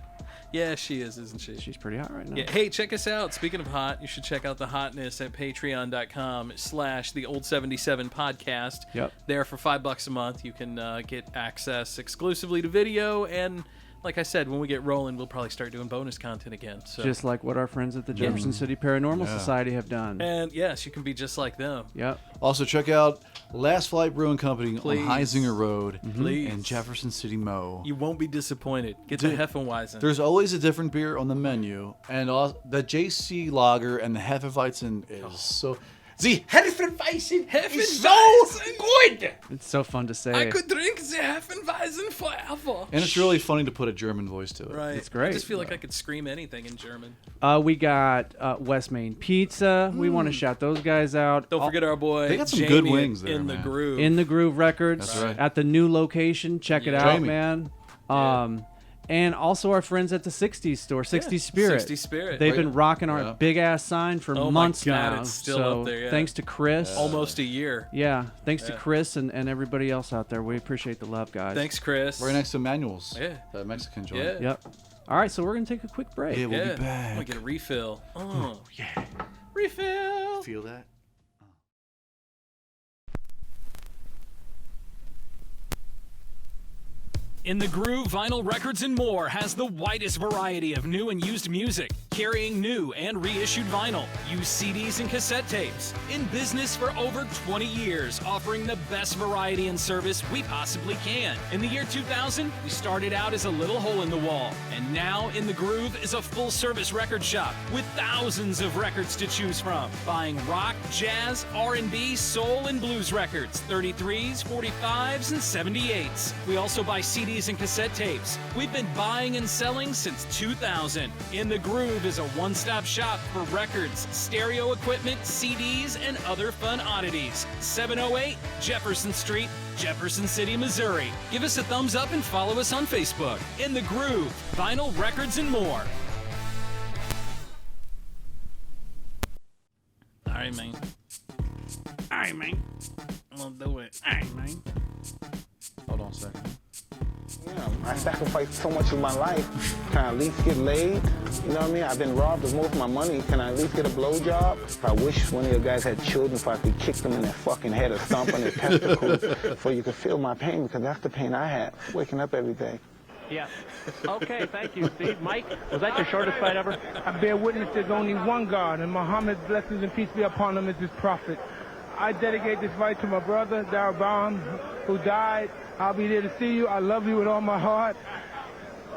[SPEAKER 8] Yeah, she is, isn't she?
[SPEAKER 1] She's pretty hot right now.
[SPEAKER 8] Yeah. Hey, check us out. Speaking of hot, you should check out the hotness at patreon.com/the old77 podcast.
[SPEAKER 1] Yep.
[SPEAKER 8] There for $5 a month, you can get access exclusively to video. And like I said, when we get rolling, we'll probably start doing bonus content again. So.
[SPEAKER 1] Just like what our friends at the Jefferson City Paranormal Society have done.
[SPEAKER 8] And yes, you can be just like them.
[SPEAKER 1] Yep.
[SPEAKER 2] Also, check out Last Flight Brewing Company
[SPEAKER 8] Please.
[SPEAKER 2] on Heisinger Road
[SPEAKER 8] Please.
[SPEAKER 2] in Jefferson City, Mo.
[SPEAKER 8] You won't be disappointed. Get the
[SPEAKER 2] Dude,
[SPEAKER 8] Hefeweizen.
[SPEAKER 2] There's always a different beer on the menu, and the JC Lager and the Hefeweizen is so. The Hefeweizen is so good,
[SPEAKER 1] It's so fun to say.
[SPEAKER 8] I could drink the Hefeweizen forever.
[SPEAKER 2] and it's really funny to put a German voice to it.
[SPEAKER 8] Right.
[SPEAKER 1] It's great.
[SPEAKER 8] I just feel like I could scream anything in German.
[SPEAKER 1] We got West Main Pizza. We want to shout those guys out.
[SPEAKER 8] Don't forget our boy.
[SPEAKER 2] They got some
[SPEAKER 8] Jamie
[SPEAKER 2] good wings there,
[SPEAKER 8] in the
[SPEAKER 2] man.
[SPEAKER 8] groove.
[SPEAKER 1] In the Groove Records.
[SPEAKER 2] That's right.
[SPEAKER 1] At the new location. Check it
[SPEAKER 8] Yeah.
[SPEAKER 1] out,
[SPEAKER 2] Jamie.
[SPEAKER 1] man.
[SPEAKER 8] Yeah.
[SPEAKER 1] And also our friends at the 60s store, 60 Spirit.
[SPEAKER 8] 60 Spirit.
[SPEAKER 1] They've
[SPEAKER 2] Right.
[SPEAKER 1] been rocking our
[SPEAKER 2] Yeah.
[SPEAKER 1] big ass sign for
[SPEAKER 8] Oh my
[SPEAKER 1] months
[SPEAKER 8] God,
[SPEAKER 1] now.
[SPEAKER 8] it's still
[SPEAKER 1] so
[SPEAKER 8] up there, yeah.
[SPEAKER 1] thanks to Chris.
[SPEAKER 8] Almost a year.
[SPEAKER 1] Yeah, thanks to
[SPEAKER 8] Yeah.
[SPEAKER 1] Chris and everybody else out there. We appreciate the love, guys.
[SPEAKER 8] Thanks, Chris.
[SPEAKER 2] Right next to Manuel's.
[SPEAKER 8] Yeah.
[SPEAKER 2] That Mexican joint.
[SPEAKER 8] Yeah.
[SPEAKER 1] Yep. All right, so we're going to take a quick break.
[SPEAKER 2] Yeah, we'll
[SPEAKER 8] Yeah.
[SPEAKER 2] be back.
[SPEAKER 8] I'm going to get a refill. Oh, yeah. Refill.
[SPEAKER 2] Feel that?
[SPEAKER 4] In the Groove, Vinyl Records and More has the widest variety of new and used music, carrying new and reissued vinyl, used CDs and cassette tapes. In business for over 20 years, offering the best variety and service we possibly can. In the year 2000, we started out as a little hole in the wall, and now In the Groove is a full-service record shop with thousands of records to choose from. Buying rock, jazz, R&B, soul, and blues records, 33s, 45s, and 78s. We also buy CDs and cassette tapes. We've been buying and selling since 2000. In the Groove is a one-stop shop for records, stereo equipment, CDs, and other fun oddities. 708 Jefferson Street, Jefferson City, Missouri. Give us a thumbs up and follow us on Facebook. In the Groove, Vinyl Records and More.
[SPEAKER 8] All right, man.
[SPEAKER 1] Hey, man.
[SPEAKER 8] I'm gonna do it.
[SPEAKER 1] Hey, man.
[SPEAKER 2] Hold on a second.
[SPEAKER 7] Yeah, I sacrificed so much of my life. Can I at least get laid? You know what I mean? I've been robbed of most of my money. Can I at least get a blowjob? I wish one of your guys had children if I could kick them in their fucking head or stomp on their testicles so you could feel my pain, because that's the pain I had waking up every day.
[SPEAKER 9] Yeah. Okay, thank you, Steve. Mike, was that your shortest fight ever?
[SPEAKER 10] I bear witness there's only one God, and Muhammad's blessings and peace be upon him as his prophet. I dedicate this fight to my brother, Darabam, who died. I'll be there to see you. I love you with all my heart.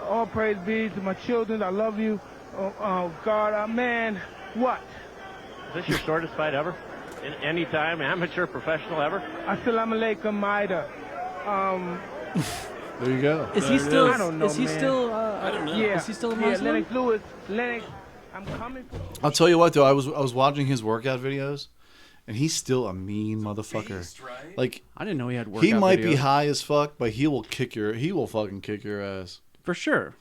[SPEAKER 10] All praise be to my children. I love you. Oh God, man, what?
[SPEAKER 9] Is this your shortest fight ever? In any time, amateur, professional ever?
[SPEAKER 10] Assalamu alaikum, Maida.
[SPEAKER 2] There you go.
[SPEAKER 1] Is he still?
[SPEAKER 10] I don't know,
[SPEAKER 1] Is he
[SPEAKER 10] man.
[SPEAKER 1] still?
[SPEAKER 8] I don't know.
[SPEAKER 10] Yeah.
[SPEAKER 1] Is he still a
[SPEAKER 10] Yeah,
[SPEAKER 1] Muslim?
[SPEAKER 10] Lennox Lewis. Lennox, I'm coming for
[SPEAKER 2] I'll tell you what though, I was watching his workout videos, and he's still a mean motherfucker.
[SPEAKER 8] Beast, right?
[SPEAKER 2] Like
[SPEAKER 1] I didn't know he had workout
[SPEAKER 2] he might be
[SPEAKER 1] videos.
[SPEAKER 2] high as fuck, but he will fucking kick your ass.
[SPEAKER 1] For sure.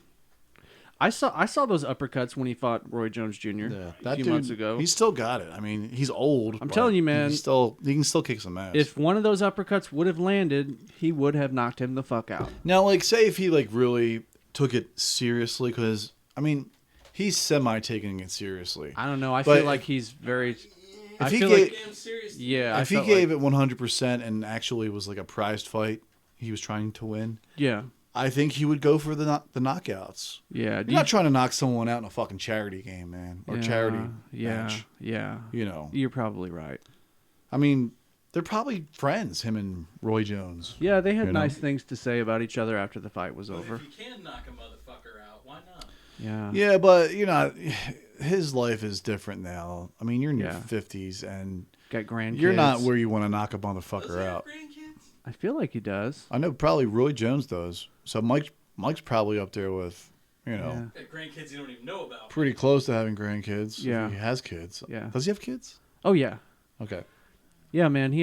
[SPEAKER 1] I saw those uppercuts when he fought Roy Jones Jr.
[SPEAKER 2] Yeah,
[SPEAKER 1] a
[SPEAKER 2] that
[SPEAKER 1] few
[SPEAKER 2] dude,
[SPEAKER 1] months ago.
[SPEAKER 2] He's still got it. I mean, he's old.
[SPEAKER 1] I'm
[SPEAKER 2] but
[SPEAKER 1] telling you, man.
[SPEAKER 2] he can still kick some ass.
[SPEAKER 1] If one of those uppercuts would have landed, he would have knocked him the fuck out.
[SPEAKER 2] Now, like, say if he like really took it seriously, because I mean, he's semi taking it seriously.
[SPEAKER 1] I don't know. I
[SPEAKER 2] But
[SPEAKER 1] feel like he's very. I
[SPEAKER 2] he
[SPEAKER 1] feel
[SPEAKER 2] gave-
[SPEAKER 1] like, yeah.
[SPEAKER 2] If he gave it 100% and actually was like a prized fight, he was trying to win.
[SPEAKER 1] yeah,
[SPEAKER 2] I think he would go for the knockouts.
[SPEAKER 1] yeah.
[SPEAKER 2] You're not trying to knock someone out in a fucking charity game, man, or charity match.
[SPEAKER 1] Yeah.
[SPEAKER 2] You know,
[SPEAKER 1] You're probably right.
[SPEAKER 2] I mean, they're probably friends, him and Roy Jones.
[SPEAKER 1] Yeah, they had
[SPEAKER 2] You know?
[SPEAKER 1] nice things to say about each other after the fight was over.
[SPEAKER 8] If you can knock a motherfucker out, why not?
[SPEAKER 1] Yeah.
[SPEAKER 2] Yeah, but you know, his life is different now. I mean, you're in your
[SPEAKER 1] Yeah.
[SPEAKER 2] 50s and
[SPEAKER 1] Got grandkids.
[SPEAKER 2] you're not where you want to knock a motherfucker out.
[SPEAKER 1] I feel like he does.
[SPEAKER 2] I know probably Roy Jones does. So Mike's probably up there with, you know,
[SPEAKER 8] Got grandkids you don't even know about.
[SPEAKER 2] pretty close to having grandkids. if
[SPEAKER 1] Yeah.
[SPEAKER 2] he has kids.
[SPEAKER 1] Yeah.
[SPEAKER 2] Does he have kids?
[SPEAKER 1] Oh yeah.
[SPEAKER 2] Okay.
[SPEAKER 1] Yeah, man. He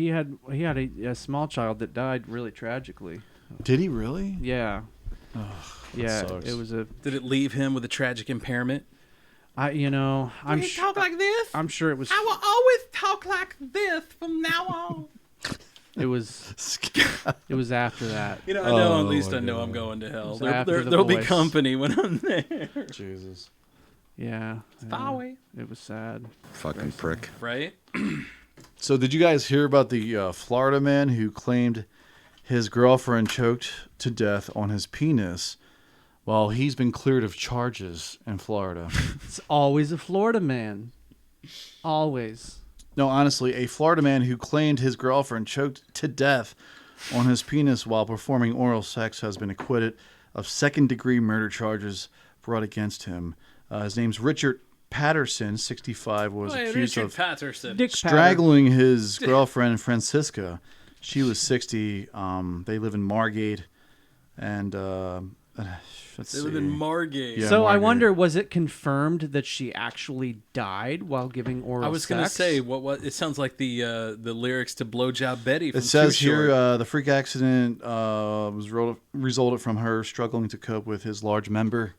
[SPEAKER 1] had a small child that died really tragically.
[SPEAKER 2] Did he really?
[SPEAKER 1] Yeah. Yeah.
[SPEAKER 2] sucks.
[SPEAKER 1] It was a.
[SPEAKER 8] Did it leave him with a tragic impairment?
[SPEAKER 1] I'm
[SPEAKER 8] talk like this?
[SPEAKER 1] I'm sure it was.
[SPEAKER 8] I will always talk like this from now on.
[SPEAKER 1] It was. It was after that.
[SPEAKER 8] You know, I know.
[SPEAKER 2] Oh,
[SPEAKER 8] At least
[SPEAKER 2] my
[SPEAKER 8] I know
[SPEAKER 2] God.
[SPEAKER 8] I'm going to hell.
[SPEAKER 1] It's after the
[SPEAKER 8] There'll be
[SPEAKER 1] voice.
[SPEAKER 8] company when I'm there.
[SPEAKER 2] Jesus.
[SPEAKER 1] Yeah.
[SPEAKER 8] Sorry.
[SPEAKER 1] It was sad.
[SPEAKER 6] Fucking prick.
[SPEAKER 8] Right?
[SPEAKER 2] So did you guys hear about the Florida man who claimed his girlfriend choked to death on his penis while he's been cleared of charges in Florida?
[SPEAKER 1] It's always a Florida man. Always.
[SPEAKER 2] No, honestly, a Florida man who claimed his girlfriend choked to death on his penis while performing oral sex has been acquitted of second-degree murder charges brought against him. His name's Richard Patterson, 65, was accused
[SPEAKER 8] Richard
[SPEAKER 2] of
[SPEAKER 8] Patterson.
[SPEAKER 1] Dick Patter.
[SPEAKER 2] strangling his girlfriend Francisca. She was 60. They live in Margate, and let's
[SPEAKER 8] They
[SPEAKER 2] see.
[SPEAKER 8] live in Margate.
[SPEAKER 2] Yeah.
[SPEAKER 1] So I
[SPEAKER 2] Margaret.
[SPEAKER 1] wonder, was it confirmed that she actually died while giving oral
[SPEAKER 8] I was gonna
[SPEAKER 1] sex?
[SPEAKER 8] say what it sounds like the lyrics to Blowjob Betty. From
[SPEAKER 2] It says
[SPEAKER 8] Too Short.
[SPEAKER 2] here the freak accident resulted from her struggling to cope with his large member.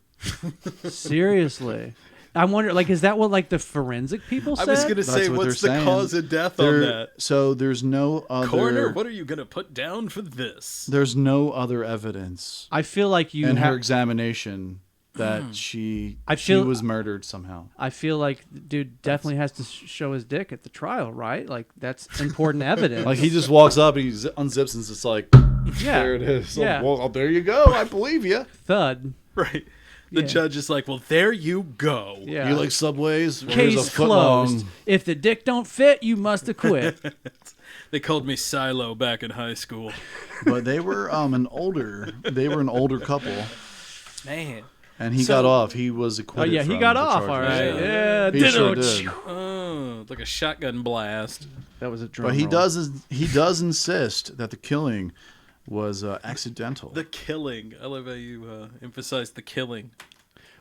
[SPEAKER 1] Seriously. I wonder, like, is that what, like, the forensic people said?
[SPEAKER 8] I was gonna
[SPEAKER 2] That's
[SPEAKER 8] say,
[SPEAKER 2] what
[SPEAKER 8] what's
[SPEAKER 2] they're
[SPEAKER 8] the
[SPEAKER 2] saying.
[SPEAKER 8] cause of death on that?
[SPEAKER 2] So there's no other.
[SPEAKER 8] Coroner, what are you gonna put down for this?
[SPEAKER 2] There's no other evidence
[SPEAKER 1] I feel like you
[SPEAKER 2] in her
[SPEAKER 1] have.
[SPEAKER 2] examination that she
[SPEAKER 1] I feel-
[SPEAKER 2] was murdered somehow.
[SPEAKER 1] I feel like the dude definitely has to show his dick at the trial, right? Like, that's important evidence.
[SPEAKER 2] Like he just walks up and he unzips and it's just like,
[SPEAKER 1] yeah,
[SPEAKER 2] there it is.
[SPEAKER 1] Yeah.
[SPEAKER 2] Well, there you go. I believe you.
[SPEAKER 1] thud.
[SPEAKER 8] Right. The
[SPEAKER 1] Yeah.
[SPEAKER 8] judge is like, well, there you go.
[SPEAKER 1] Yeah.
[SPEAKER 2] You like Subways? Well, here's a
[SPEAKER 1] Case
[SPEAKER 2] foot
[SPEAKER 1] closed.
[SPEAKER 2] long.
[SPEAKER 1] If the dick don't fit, you must acquit.
[SPEAKER 8] They called me Silo back in high school.
[SPEAKER 2] But they were an older couple,
[SPEAKER 8] Man.
[SPEAKER 2] and he
[SPEAKER 8] So-
[SPEAKER 2] got off. He was
[SPEAKER 1] Oh
[SPEAKER 2] acquitted.
[SPEAKER 1] yeah, he
[SPEAKER 2] from
[SPEAKER 1] got
[SPEAKER 2] the
[SPEAKER 1] off.
[SPEAKER 2] charges.
[SPEAKER 1] All right.
[SPEAKER 8] Yeah.
[SPEAKER 1] Yeah,
[SPEAKER 2] He
[SPEAKER 1] ditto.
[SPEAKER 2] sure did.
[SPEAKER 8] Oh, like a shotgun blast.
[SPEAKER 1] That was a drum
[SPEAKER 2] But he
[SPEAKER 1] roll.
[SPEAKER 2] does insist that the killing was accidental.
[SPEAKER 8] The killing. I love how you emphasize the killing.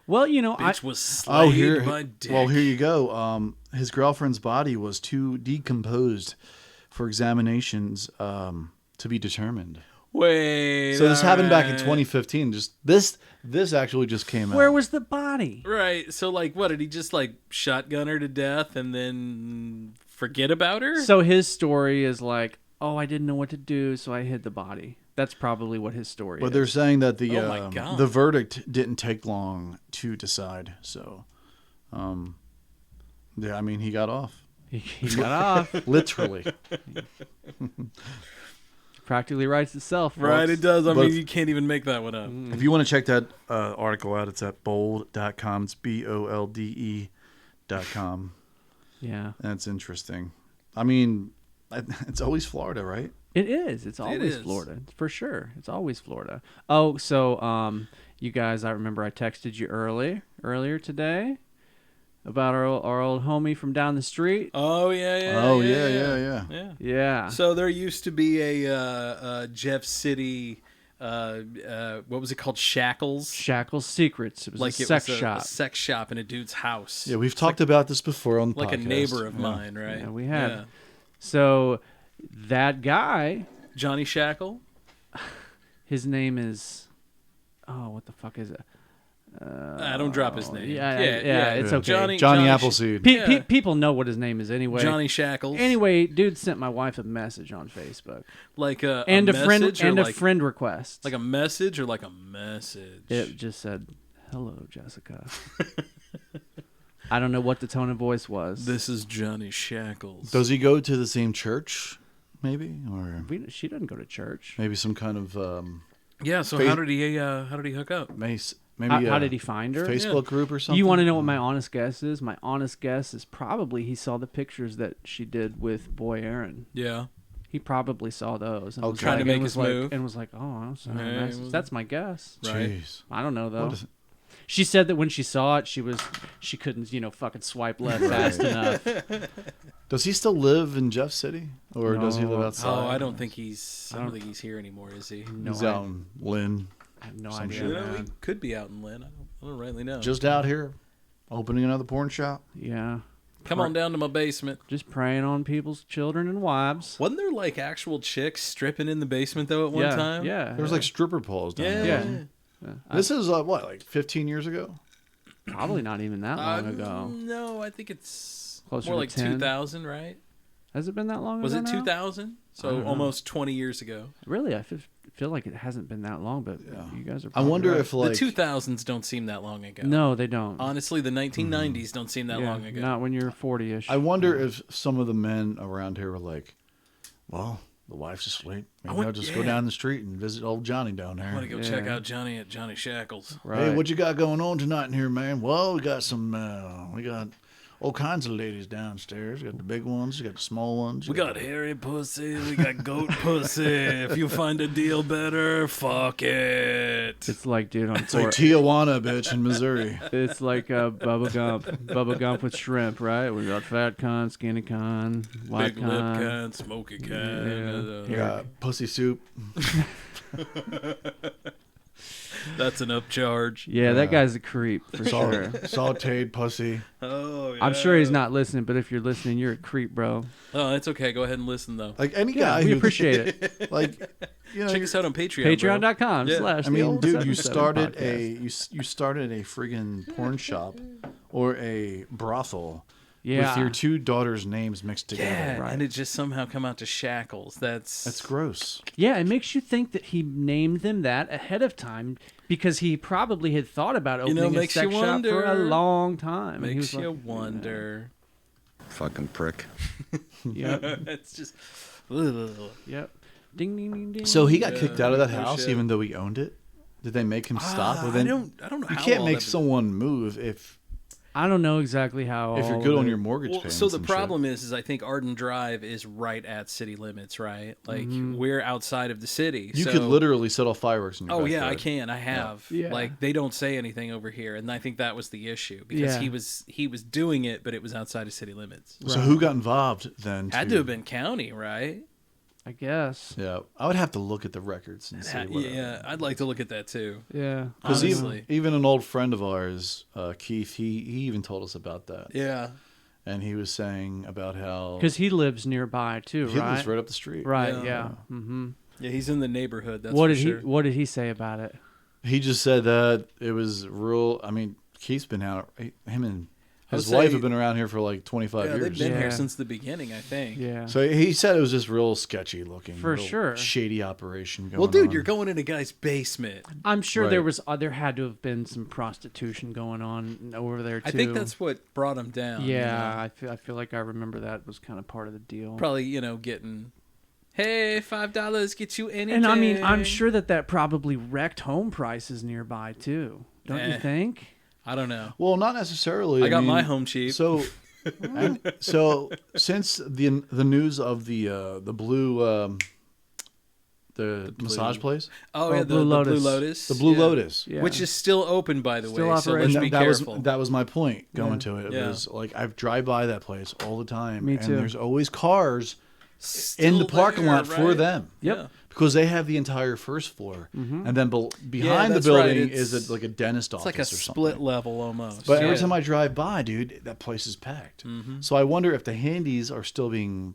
[SPEAKER 1] Well, you know,
[SPEAKER 8] Bitch was slayed by dick.
[SPEAKER 2] Well, here you go. His girlfriend's body was too decomposed for examinations to be determined.
[SPEAKER 8] Wait.
[SPEAKER 2] So this happened back in
[SPEAKER 8] alright.
[SPEAKER 2] 2015. Just this actually just came out.
[SPEAKER 1] where was the body?
[SPEAKER 8] Right. So, like, what? Did he just, like, shotgun her to death and then forget about her?
[SPEAKER 1] So his story is like, oh, I didn't know what to do, so I hid the body. That's probably what his story is.
[SPEAKER 2] But they're saying that
[SPEAKER 8] Oh my God.
[SPEAKER 2] the verdict didn't take long to decide. So, yeah, I mean, he got off.
[SPEAKER 1] He got off.
[SPEAKER 2] Literally.
[SPEAKER 1] Practically writes itself.
[SPEAKER 8] Right,
[SPEAKER 1] folks.
[SPEAKER 8] it does. I
[SPEAKER 2] But-
[SPEAKER 8] mean, you can't even make that one up.
[SPEAKER 2] If you want to check that article out, it's at bold.com. It's BOLDE.com.
[SPEAKER 1] Yeah.
[SPEAKER 2] And it's interesting. I mean, it's always Florida, right?
[SPEAKER 1] It is. It's always
[SPEAKER 8] is.
[SPEAKER 1] Florida. For sure. It's always Florida. Oh, so you guys, I remember I texted you earlier today about our old homie from down the streat.
[SPEAKER 8] Oh, yeah.
[SPEAKER 1] Yeah.
[SPEAKER 8] So there used to be a Jeff City, what was it called? Shackles?
[SPEAKER 1] Shackles Secrets. It was
[SPEAKER 8] Like
[SPEAKER 1] a
[SPEAKER 8] it
[SPEAKER 1] sex
[SPEAKER 8] was
[SPEAKER 1] shop.
[SPEAKER 8] a sex shop in a dude's house.
[SPEAKER 2] Yeah, we've talked about this before on the
[SPEAKER 8] Like a
[SPEAKER 2] podcast.
[SPEAKER 8] neighbor of mine, right?
[SPEAKER 1] Yeah, we had.
[SPEAKER 8] Yeah.
[SPEAKER 1] So that guy,
[SPEAKER 8] Johnny Shackle?
[SPEAKER 1] his name is, oh, what the fuck is it?
[SPEAKER 8] I don't drop his name.
[SPEAKER 1] Yeah, it's okay.
[SPEAKER 2] Johnny Appleseed.
[SPEAKER 1] People know what his name is anyway.
[SPEAKER 8] Johnny Shackles.
[SPEAKER 1] Anyway, dude sent my wife a message on Facebook.
[SPEAKER 8] Like a
[SPEAKER 1] friend
[SPEAKER 8] message or
[SPEAKER 1] and
[SPEAKER 8] like,
[SPEAKER 1] a friend request.
[SPEAKER 8] Like a message or like a message?
[SPEAKER 1] It just said, "Hello, Jessica." I don't know what the tone of voice was.
[SPEAKER 8] This is Johnny Shackles.
[SPEAKER 2] Does he go to the same church, maybe? Or
[SPEAKER 1] She doesn't go to church.
[SPEAKER 2] maybe some kind of
[SPEAKER 8] Yeah, so
[SPEAKER 2] Fa-
[SPEAKER 8] how did he hook up?
[SPEAKER 2] maybe
[SPEAKER 1] How did he find her?
[SPEAKER 2] Facebook group or something?
[SPEAKER 1] You want to know what my honest guess is? My honest guess is probably he saw the pictures that she did with boy Aaron.
[SPEAKER 8] Yeah.
[SPEAKER 1] He probably saw those and was
[SPEAKER 8] Trying to
[SPEAKER 1] like,
[SPEAKER 8] make
[SPEAKER 1] and was
[SPEAKER 8] his
[SPEAKER 1] like,
[SPEAKER 8] move.
[SPEAKER 1] and was like, "Oh, that's,
[SPEAKER 8] Hey,
[SPEAKER 1] nice." That's my guess.
[SPEAKER 8] Right.
[SPEAKER 2] Jeez.
[SPEAKER 1] I don't know though.
[SPEAKER 2] What is it?
[SPEAKER 1] She said that when she saw it, she couldn't, fucking swipe left fast enough.
[SPEAKER 2] Does he still live in Jeff City, or does he live
[SPEAKER 1] No.
[SPEAKER 2] outside?
[SPEAKER 8] Oh, I don't think he's here anymore, is he?
[SPEAKER 1] No,
[SPEAKER 2] He's out in Lynn.
[SPEAKER 1] I have no
[SPEAKER 2] Some
[SPEAKER 1] idea.
[SPEAKER 2] shit.
[SPEAKER 8] You know, he
[SPEAKER 1] Man.
[SPEAKER 8] could be out in Lynn. I don't rightly know.
[SPEAKER 2] Just out here, opening another porn shop.
[SPEAKER 1] Yeah.
[SPEAKER 8] Come on down to my basement.
[SPEAKER 1] Just preying on people's children and wives.
[SPEAKER 8] Wasn't there like actual chicks stripping in the basement though at one
[SPEAKER 1] Yeah,
[SPEAKER 8] time?
[SPEAKER 1] yeah.
[SPEAKER 2] There was like stripper poles down
[SPEAKER 8] Yeah.
[SPEAKER 2] there.
[SPEAKER 1] Yeah.
[SPEAKER 2] This is what, like 15 years ago?
[SPEAKER 1] Probably not even that long ago.
[SPEAKER 8] No, I think it's
[SPEAKER 1] Closer
[SPEAKER 8] more
[SPEAKER 1] to
[SPEAKER 8] like
[SPEAKER 1] 10.
[SPEAKER 8] 2000, right?
[SPEAKER 1] Has it been that long
[SPEAKER 8] Was
[SPEAKER 1] ago
[SPEAKER 8] it
[SPEAKER 1] now?
[SPEAKER 8] 2000?
[SPEAKER 1] I
[SPEAKER 8] So
[SPEAKER 1] don't know.
[SPEAKER 8] almost 20 years ago.
[SPEAKER 1] Really? I feel like it hasn't been that long, but you guys are
[SPEAKER 2] I
[SPEAKER 1] probably
[SPEAKER 2] wonder
[SPEAKER 1] right.
[SPEAKER 2] if like
[SPEAKER 8] The 2000s don't seem that long ago.
[SPEAKER 1] No, they don't.
[SPEAKER 8] Honestly, the 1990s don't seem that
[SPEAKER 1] Yeah,
[SPEAKER 8] long ago.
[SPEAKER 1] Not when you're 40-ish.
[SPEAKER 2] I wonder if some of the men around here were like, well, the wife's asleep. Maybe I'll just go down the street and visit old Johnny down there.
[SPEAKER 8] I want to go check out Johnny at Johnny Shackles.
[SPEAKER 1] Right.
[SPEAKER 2] Hey, what you got going on tonight in here, man? Well, we got we got all kinds of ladies downstairs. We got the big ones, we got the small ones.
[SPEAKER 8] We got hairy pussy. We got goat pussy. If you find a deal better, fuck it.
[SPEAKER 1] It's like, dude, on
[SPEAKER 2] It's like Tijuana, bitch, in Missouri.
[SPEAKER 1] It's like Bubba Gump. Bubba Gump with shrimp, right? We got fat con, skinny con, white
[SPEAKER 8] Big lip
[SPEAKER 1] con.
[SPEAKER 8] kind, smoky kind.
[SPEAKER 2] We got pussy soup.
[SPEAKER 8] That's an upcharge.
[SPEAKER 1] Yeah, that guy's a creep for sure.
[SPEAKER 2] Sauteed pussy.
[SPEAKER 8] Oh, yeah.
[SPEAKER 1] I'm sure he's not listening, but if you're listening, you're a creep, bro.
[SPEAKER 8] Oh, that's okay. Go ahead and listen, though.
[SPEAKER 2] Like any
[SPEAKER 1] Yeah,
[SPEAKER 2] guy
[SPEAKER 1] we
[SPEAKER 2] who
[SPEAKER 1] appreciate it.
[SPEAKER 2] like
[SPEAKER 8] Check us out on Patreon.
[SPEAKER 1] Patreon.com/
[SPEAKER 8] Yeah.
[SPEAKER 2] I mean, dude, you
[SPEAKER 1] 77
[SPEAKER 2] started
[SPEAKER 1] podcast.
[SPEAKER 2] you started a friggin' porn shop or a brothel
[SPEAKER 1] Yeah.
[SPEAKER 2] with your two daughters' names mixed together.
[SPEAKER 8] Yeah,
[SPEAKER 1] Right.
[SPEAKER 8] and it just somehow come out to Shackles.
[SPEAKER 2] That's gross.
[SPEAKER 1] Yeah, it makes you think that he named them that ahead of time because he probably had thought about opening a
[SPEAKER 8] makes
[SPEAKER 1] sex
[SPEAKER 8] you
[SPEAKER 1] shop for a
[SPEAKER 8] wonder.
[SPEAKER 1] long time. And he
[SPEAKER 8] Makes
[SPEAKER 1] was
[SPEAKER 8] you
[SPEAKER 1] like,
[SPEAKER 8] wonder.
[SPEAKER 6] Fucking prick.
[SPEAKER 1] Yep,
[SPEAKER 8] It's just. Ugh.
[SPEAKER 1] yep. Ding, ding, ding, ding.
[SPEAKER 2] So he got kicked out of that
[SPEAKER 8] no
[SPEAKER 2] house
[SPEAKER 8] shit.
[SPEAKER 2] even though he owned it? Did they make him stop? Well,
[SPEAKER 8] I
[SPEAKER 2] then
[SPEAKER 8] don't know.
[SPEAKER 2] you
[SPEAKER 8] how
[SPEAKER 2] can't
[SPEAKER 8] all
[SPEAKER 2] make
[SPEAKER 8] that-
[SPEAKER 2] someone move if
[SPEAKER 1] I don't know exactly how.
[SPEAKER 2] you're
[SPEAKER 1] all
[SPEAKER 2] good
[SPEAKER 1] of
[SPEAKER 2] on
[SPEAKER 1] it-
[SPEAKER 2] your mortgage
[SPEAKER 8] Well,
[SPEAKER 2] payments.
[SPEAKER 8] so the
[SPEAKER 2] and shit.
[SPEAKER 8] problem is I think Arden Drive is right at city limits, right? Like we're outside of the city.
[SPEAKER 2] you
[SPEAKER 8] so...
[SPEAKER 2] could literally set off fireworks in your
[SPEAKER 8] Oh yeah, I
[SPEAKER 2] backyard.
[SPEAKER 8] can. I have.
[SPEAKER 1] Yeah.
[SPEAKER 8] Like they don't say anything over here, and I think that was the issue because
[SPEAKER 1] Yeah.
[SPEAKER 8] he was doing it, but it was outside of city limits.
[SPEAKER 2] So who got involved then?
[SPEAKER 8] Had to have been county, right?
[SPEAKER 1] I guess.
[SPEAKER 2] Yeah, I would have to look at the records and see. What
[SPEAKER 8] Yeah, I'd like to look at that too.
[SPEAKER 1] Yeah.
[SPEAKER 2] Because
[SPEAKER 8] Honestly.
[SPEAKER 2] even an old friend of ours, Keith, he even told us about that.
[SPEAKER 8] Yeah.
[SPEAKER 2] And he was saying about how
[SPEAKER 1] Because he lives nearby too,
[SPEAKER 2] he
[SPEAKER 1] right?
[SPEAKER 2] lives right up the street.
[SPEAKER 1] Right.
[SPEAKER 8] Yeah.
[SPEAKER 1] Yeah. Mm-hmm.
[SPEAKER 8] Yeah, he's in the neighborhood. That's
[SPEAKER 1] What
[SPEAKER 8] for
[SPEAKER 1] did
[SPEAKER 8] sure.
[SPEAKER 1] What did he say about it?
[SPEAKER 2] He just said that it was real. I mean, Keith's been out. Him and His wife had been around here for like 25 years.
[SPEAKER 8] They've been here since the beginning, I think.
[SPEAKER 1] Yeah.
[SPEAKER 2] So he said it was just real sketchy looking.
[SPEAKER 1] For
[SPEAKER 2] real
[SPEAKER 1] sure.
[SPEAKER 2] Shady operation going on.
[SPEAKER 8] Well, dude, you're going in a guy's basement.
[SPEAKER 1] I'm sure
[SPEAKER 2] Right.
[SPEAKER 1] there had to have been some prostitution going on over there too.
[SPEAKER 8] I think that's what brought him down.
[SPEAKER 1] Yeah, I feel like I remember that was kind of part of the deal.
[SPEAKER 8] Probably, getting, hey, $5 get you anything.
[SPEAKER 1] And I mean, I'm sure that probably wrecked home prices nearby too. Don't you think?
[SPEAKER 8] I don't know.
[SPEAKER 2] Well, not necessarily.
[SPEAKER 8] I got my home cheap.
[SPEAKER 2] So, since the news of the blue the massage place.
[SPEAKER 8] Oh yeah, the Blue Lotus.
[SPEAKER 2] The Blue Lotus,
[SPEAKER 8] which is still open, by the
[SPEAKER 1] Still
[SPEAKER 8] way. So let's be
[SPEAKER 2] that
[SPEAKER 8] careful.
[SPEAKER 2] that was my point going to it. It was like I drive by that place all the time,
[SPEAKER 1] Me too.
[SPEAKER 2] and there's always cars
[SPEAKER 8] Still
[SPEAKER 2] in the parking
[SPEAKER 8] there,
[SPEAKER 2] lot for
[SPEAKER 8] right?
[SPEAKER 2] them.
[SPEAKER 1] Yep.
[SPEAKER 2] Because they have the entire first floor, and then behind the
[SPEAKER 8] that's right.
[SPEAKER 2] building
[SPEAKER 8] It's-
[SPEAKER 2] is like a dentist office
[SPEAKER 8] It's like a
[SPEAKER 2] or something.
[SPEAKER 8] split level almost.
[SPEAKER 2] But every time I drive by, dude, that place is packed. So I wonder if the handies are still being,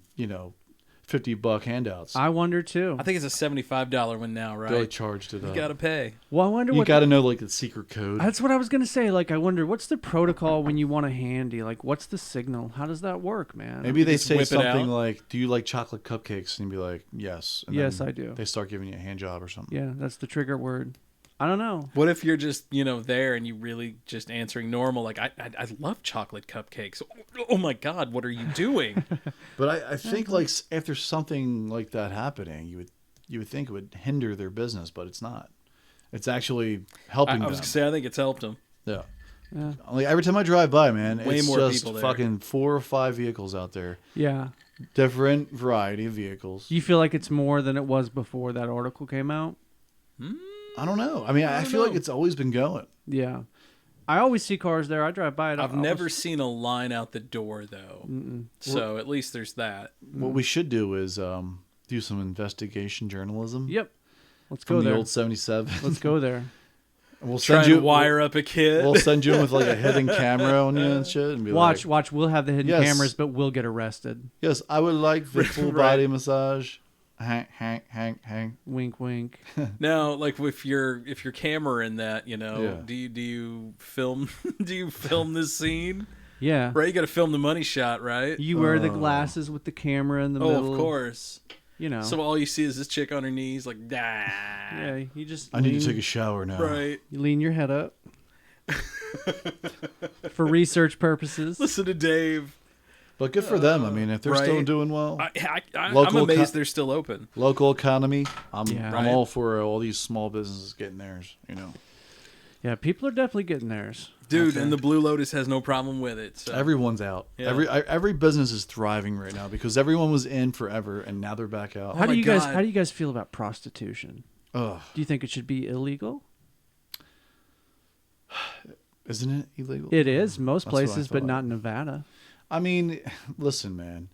[SPEAKER 2] $50 handouts.
[SPEAKER 1] I wonder too.
[SPEAKER 8] I think it's a $75 one now, right?
[SPEAKER 2] They charged it
[SPEAKER 8] You
[SPEAKER 2] up.
[SPEAKER 8] gotta pay.
[SPEAKER 1] Well, I wonder
[SPEAKER 2] You
[SPEAKER 1] what
[SPEAKER 2] got to know like the secret code.
[SPEAKER 1] That's what I was gonna say. Like, I wonder what's the protocol when you want a handy. Like, what's the signal? How does that work, man?
[SPEAKER 2] Maybe they
[SPEAKER 8] just
[SPEAKER 2] say
[SPEAKER 8] whip it
[SPEAKER 2] something
[SPEAKER 8] out?
[SPEAKER 2] like, "Do you like chocolate cupcakes?" And you'd be like, "Yes." And
[SPEAKER 1] Yes,
[SPEAKER 2] then
[SPEAKER 1] I do.
[SPEAKER 2] They start giving you a hand job or something.
[SPEAKER 1] Yeah, that's the trigger word. I don't know.
[SPEAKER 8] What if you're just, there and you really just answering normal? Like, I love chocolate cupcakes. Oh my God, what are you doing?
[SPEAKER 2] But I think like after something like that happening, you would think it would hinder their business, but it's not. It's actually helping
[SPEAKER 8] I
[SPEAKER 2] them.
[SPEAKER 8] was gonna say, I think it's helped them.
[SPEAKER 2] Yeah.
[SPEAKER 1] Yeah.
[SPEAKER 2] Like every time I drive by, man,
[SPEAKER 8] Way
[SPEAKER 2] it's
[SPEAKER 8] more
[SPEAKER 2] just
[SPEAKER 8] people there.
[SPEAKER 2] fucking 4 or 5 vehicles out there.
[SPEAKER 1] Yeah.
[SPEAKER 2] Different variety of vehicles.
[SPEAKER 1] You feel like it's more than it was before that article came out?
[SPEAKER 2] I don't know. I mean, I feel like it's always been going.
[SPEAKER 1] Yeah. I always see cars there. I drive by it.
[SPEAKER 8] I've never seen a line out the door though. So at least there's that.
[SPEAKER 2] What we should do is do some investigation journalism.
[SPEAKER 1] Yep. Let's
[SPEAKER 2] From
[SPEAKER 1] go
[SPEAKER 2] the
[SPEAKER 1] there.
[SPEAKER 2] old 77.
[SPEAKER 1] Let's go there.
[SPEAKER 2] And we'll
[SPEAKER 8] Try
[SPEAKER 2] send you
[SPEAKER 8] and wire up a kid.
[SPEAKER 2] We'll send you in with like a hidden camera on you and shit. And be
[SPEAKER 1] Watch.
[SPEAKER 2] like,
[SPEAKER 1] We'll have the hidden
[SPEAKER 2] Yes.
[SPEAKER 1] cameras, but we'll get arrested.
[SPEAKER 2] yes, I would like the full body massage. Hang.
[SPEAKER 1] Wink, wink.
[SPEAKER 8] Now, like if your camera in that,
[SPEAKER 2] Yeah.
[SPEAKER 8] do you film do you film this scene?
[SPEAKER 1] Yeah.
[SPEAKER 8] Right, you got to film the money shot, right?
[SPEAKER 1] You wear the glasses with the camera in the middle.
[SPEAKER 8] Of course.
[SPEAKER 1] You know.
[SPEAKER 8] So all you see is this chick on her knees, like, ah.
[SPEAKER 1] Yeah, you just.
[SPEAKER 2] I need to take a shower now.
[SPEAKER 8] Right.
[SPEAKER 1] You lean your head up. For research purposes.
[SPEAKER 8] Listen to Dave.
[SPEAKER 2] But good for them. I mean, if they're still
[SPEAKER 8] right.
[SPEAKER 2] doing well,
[SPEAKER 8] I'm
[SPEAKER 2] Local
[SPEAKER 8] amazed they're still open.
[SPEAKER 2] local economy. I'm
[SPEAKER 1] Yeah.
[SPEAKER 2] all for all these small businesses getting theirs.
[SPEAKER 1] Yeah, people are definitely getting theirs.
[SPEAKER 8] Dude, and the Blue Lotus has no problem with it. So.
[SPEAKER 2] Everyone's out.
[SPEAKER 8] Yeah.
[SPEAKER 2] Every business is thriving right now because everyone was in forever and now they're back out.
[SPEAKER 1] How do
[SPEAKER 8] my
[SPEAKER 1] you guys?
[SPEAKER 8] God.
[SPEAKER 1] How do you guys feel about prostitution?
[SPEAKER 2] Ugh,
[SPEAKER 1] Do you think it should be illegal?
[SPEAKER 2] isn't it illegal?
[SPEAKER 1] It is most
[SPEAKER 2] That's what I
[SPEAKER 1] places, but
[SPEAKER 2] thought.
[SPEAKER 1] not in Nevada.
[SPEAKER 2] I mean, listen, man.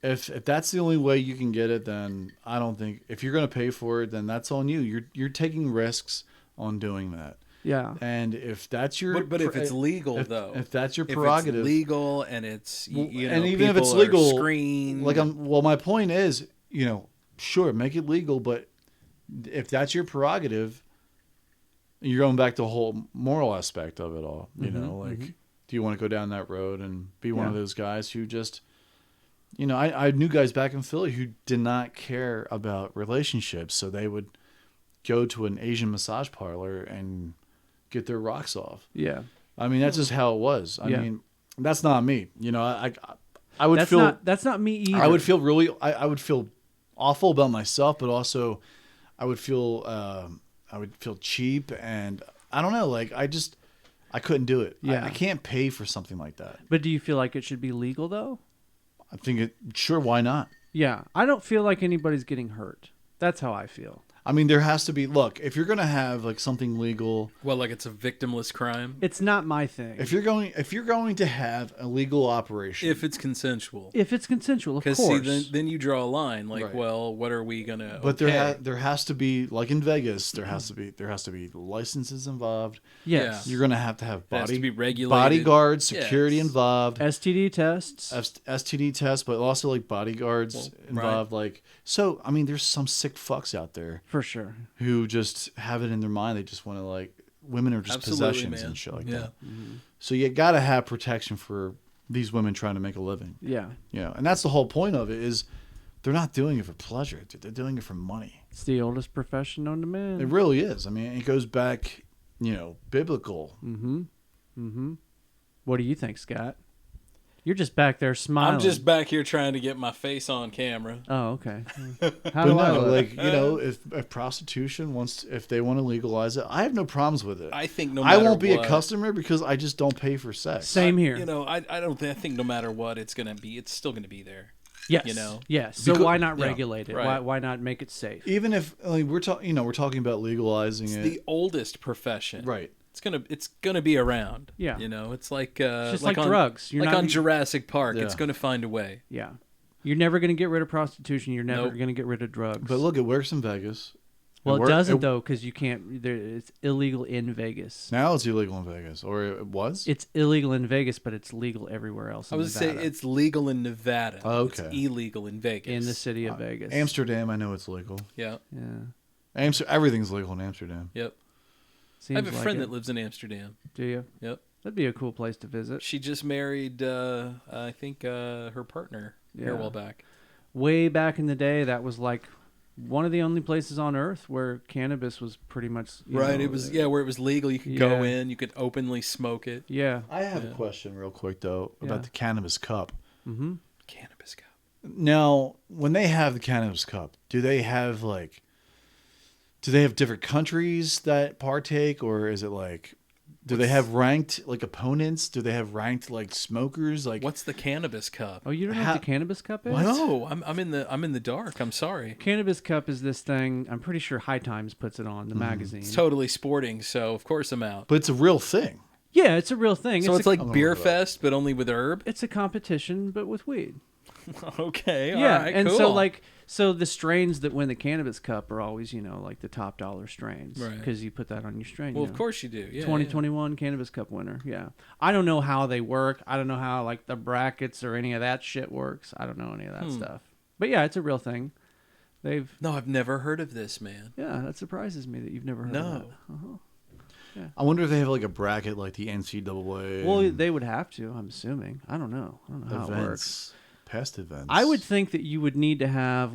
[SPEAKER 2] If that's the only way you can get it, then I don't think if you're going to pay for it, then that's on you. You're taking risks on doing that.
[SPEAKER 1] Yeah.
[SPEAKER 2] And if that's your
[SPEAKER 8] But if it's legal, though.
[SPEAKER 2] if that's your
[SPEAKER 8] If
[SPEAKER 2] prerogative,
[SPEAKER 8] it's legal and it's,
[SPEAKER 2] Well,
[SPEAKER 8] you know,
[SPEAKER 2] and even if it's
[SPEAKER 8] people are
[SPEAKER 2] legal,
[SPEAKER 8] screened.
[SPEAKER 2] like my point is, sure, make it legal, but if that's your prerogative, you're going back to the whole moral aspect of it all. Do you want to go down that road and be one of those guys who just, I knew guys back in Philly who did not care about relationships, so they would go to an Asian massage parlor and get their rocks off.
[SPEAKER 1] Yeah.
[SPEAKER 2] I mean, that's just how it was. I
[SPEAKER 1] Yeah.
[SPEAKER 2] mean, that's not me. I would
[SPEAKER 1] That's
[SPEAKER 2] feel
[SPEAKER 1] that's not me either.
[SPEAKER 2] I would feel really I would feel awful about myself, but also I would feel cheap, and I don't know, like I couldn't do it.
[SPEAKER 1] Yeah.
[SPEAKER 2] I can't pay for something like that.
[SPEAKER 1] But do you feel like it should be legal though?
[SPEAKER 2] I think sure, why not?
[SPEAKER 1] Yeah. I don't feel like anybody's getting hurt. That's how I feel.
[SPEAKER 2] I mean, there has to be. Look, if you're gonna have like something legal,
[SPEAKER 8] well, like it's a victimless crime.
[SPEAKER 1] It's not my thing.
[SPEAKER 2] if you're going to have a legal operation,
[SPEAKER 8] If it's consensual.
[SPEAKER 1] If it's consensual, of
[SPEAKER 8] Because
[SPEAKER 1] course.
[SPEAKER 8] then you draw a line. Like,
[SPEAKER 2] Right.
[SPEAKER 8] well, what are we gonna?
[SPEAKER 2] but
[SPEAKER 8] okay?
[SPEAKER 2] there has to be, like in Vegas, there has to be licenses involved.
[SPEAKER 1] yes.
[SPEAKER 2] You're gonna have to have
[SPEAKER 8] It has
[SPEAKER 2] body
[SPEAKER 8] to be regulated.
[SPEAKER 2] bodyguards, security
[SPEAKER 8] Yes.
[SPEAKER 2] involved.
[SPEAKER 1] STD tests.
[SPEAKER 2] STD tests, but also like bodyguards involved. Like, so I mean, there's some sick fucks out there
[SPEAKER 1] For sure.
[SPEAKER 2] who just have it in their mind. They just want to, like, women are just
[SPEAKER 8] Absolutely,
[SPEAKER 2] possessions
[SPEAKER 8] man.
[SPEAKER 2] and shit like
[SPEAKER 8] Yeah.
[SPEAKER 2] that. So you got to have protection for these women trying to make a living.
[SPEAKER 1] Yeah.
[SPEAKER 2] You know, and that's the whole point of it is they're not doing it for pleasure. They're doing it for money.
[SPEAKER 1] It's the oldest profession known to man.
[SPEAKER 2] It really is. I mean, it goes back, biblical.
[SPEAKER 1] What do you think, Scott? You're just back there smiling.
[SPEAKER 8] I'm just back here trying to get my face on camera.
[SPEAKER 1] Oh, okay.
[SPEAKER 2] But
[SPEAKER 1] How do I
[SPEAKER 2] no,
[SPEAKER 1] look?
[SPEAKER 2] if prostitution if they want to legalize it, I have no problems with it.
[SPEAKER 8] I think
[SPEAKER 2] I won't be a customer because I just don't pay for sex.
[SPEAKER 1] Same here.
[SPEAKER 8] I don't think. I think no matter what it's gonna be, it's still gonna be there.
[SPEAKER 1] Yes. Yes. So
[SPEAKER 2] Because-
[SPEAKER 1] why not
[SPEAKER 2] yeah,
[SPEAKER 1] regulate it?
[SPEAKER 8] right.
[SPEAKER 1] Why not make it safe?
[SPEAKER 2] Even if we're talking about legalizing
[SPEAKER 8] It's
[SPEAKER 2] it,
[SPEAKER 8] the oldest profession.
[SPEAKER 2] right?
[SPEAKER 8] It's gonna be around.
[SPEAKER 1] Yeah.
[SPEAKER 8] It's like
[SPEAKER 1] just like
[SPEAKER 8] on,
[SPEAKER 1] drugs. You're
[SPEAKER 8] like
[SPEAKER 1] not
[SPEAKER 8] on
[SPEAKER 1] gonna-
[SPEAKER 8] Jurassic Park.
[SPEAKER 2] Yeah.
[SPEAKER 8] It's gonna find a way.
[SPEAKER 1] Yeah. You're never going to get rid of prostitution. You're never
[SPEAKER 8] Nope.
[SPEAKER 1] going to get rid of drugs.
[SPEAKER 2] But look, it works in Vegas.
[SPEAKER 1] well, it
[SPEAKER 2] work-
[SPEAKER 1] doesn't though, because you can't. It's illegal in Vegas.
[SPEAKER 2] Now it's illegal in Vegas, or it was.
[SPEAKER 1] It's illegal in Vegas, but it's legal everywhere else.
[SPEAKER 8] I
[SPEAKER 1] In
[SPEAKER 8] would say
[SPEAKER 1] Nevada.
[SPEAKER 8] it's legal in Nevada.
[SPEAKER 2] Oh,
[SPEAKER 8] It's
[SPEAKER 2] okay.
[SPEAKER 8] illegal in Vegas.
[SPEAKER 1] in the city of Vegas.
[SPEAKER 2] Amsterdam, I know it's legal.
[SPEAKER 8] Yeah.
[SPEAKER 1] Yeah.
[SPEAKER 2] Everything's legal in Amsterdam.
[SPEAKER 8] Yep.
[SPEAKER 1] Seems
[SPEAKER 8] I have a
[SPEAKER 1] like
[SPEAKER 8] friend
[SPEAKER 1] it.
[SPEAKER 8] that lives in Amsterdam.
[SPEAKER 1] Do you?
[SPEAKER 8] Yep.
[SPEAKER 1] That'd be a cool place to visit.
[SPEAKER 8] She just married, I think, her partner here a
[SPEAKER 1] Yeah.
[SPEAKER 8] while back.
[SPEAKER 1] Way back in the day, that was like one of the only places on earth where cannabis was pretty much
[SPEAKER 8] Right. It was where it was legal. You could go in. You could openly smoke it.
[SPEAKER 1] Yeah.
[SPEAKER 2] I have a question, real quick though, about
[SPEAKER 1] Yeah.
[SPEAKER 2] the cannabis cup.
[SPEAKER 1] Mm-hmm.
[SPEAKER 8] Cannabis cup.
[SPEAKER 2] Now, when they have the cannabis cup, do they have different countries that partake, or is it do they have ranked opponents? Do they have ranked smokers?
[SPEAKER 8] What's the cannabis cup?
[SPEAKER 1] Oh, you don't know what the cannabis cup is?
[SPEAKER 8] No, I'm in the dark. I'm sorry.
[SPEAKER 1] Cannabis cup is this thing. I'm pretty sure High Times puts it on the magazine.
[SPEAKER 8] It's totally sporting, so of course I'm out.
[SPEAKER 2] But it's a real thing.
[SPEAKER 1] Yeah, it's a real thing.
[SPEAKER 8] So it's like
[SPEAKER 2] I'm gonna
[SPEAKER 8] Beer
[SPEAKER 2] look it up.
[SPEAKER 8] Fest, but only with herb.
[SPEAKER 1] It's a competition, but with weed.
[SPEAKER 8] Okay. All
[SPEAKER 1] Yeah,
[SPEAKER 8] right,
[SPEAKER 1] and
[SPEAKER 8] cool.
[SPEAKER 1] so the strains that win the cannabis cup are always the top dollar strains,
[SPEAKER 8] Right.
[SPEAKER 1] because you put that on your strain.
[SPEAKER 8] Well, of course you do. Yeah.
[SPEAKER 1] 2021 Cannabis Cup winner. Yeah. I don't know how they work. I don't know how the brackets or any of that shit works. I don't know any of that stuff. But yeah, it's a real thing.
[SPEAKER 8] No, I've never heard of this, man.
[SPEAKER 1] Yeah, that surprises me that you've never heard of that. Uh-huh.
[SPEAKER 2] I wonder if they have a bracket like the NCAA.
[SPEAKER 1] Well, they would have to, I'm assuming. I don't know how it works.
[SPEAKER 2] events, past events.
[SPEAKER 1] I would think that you would need to have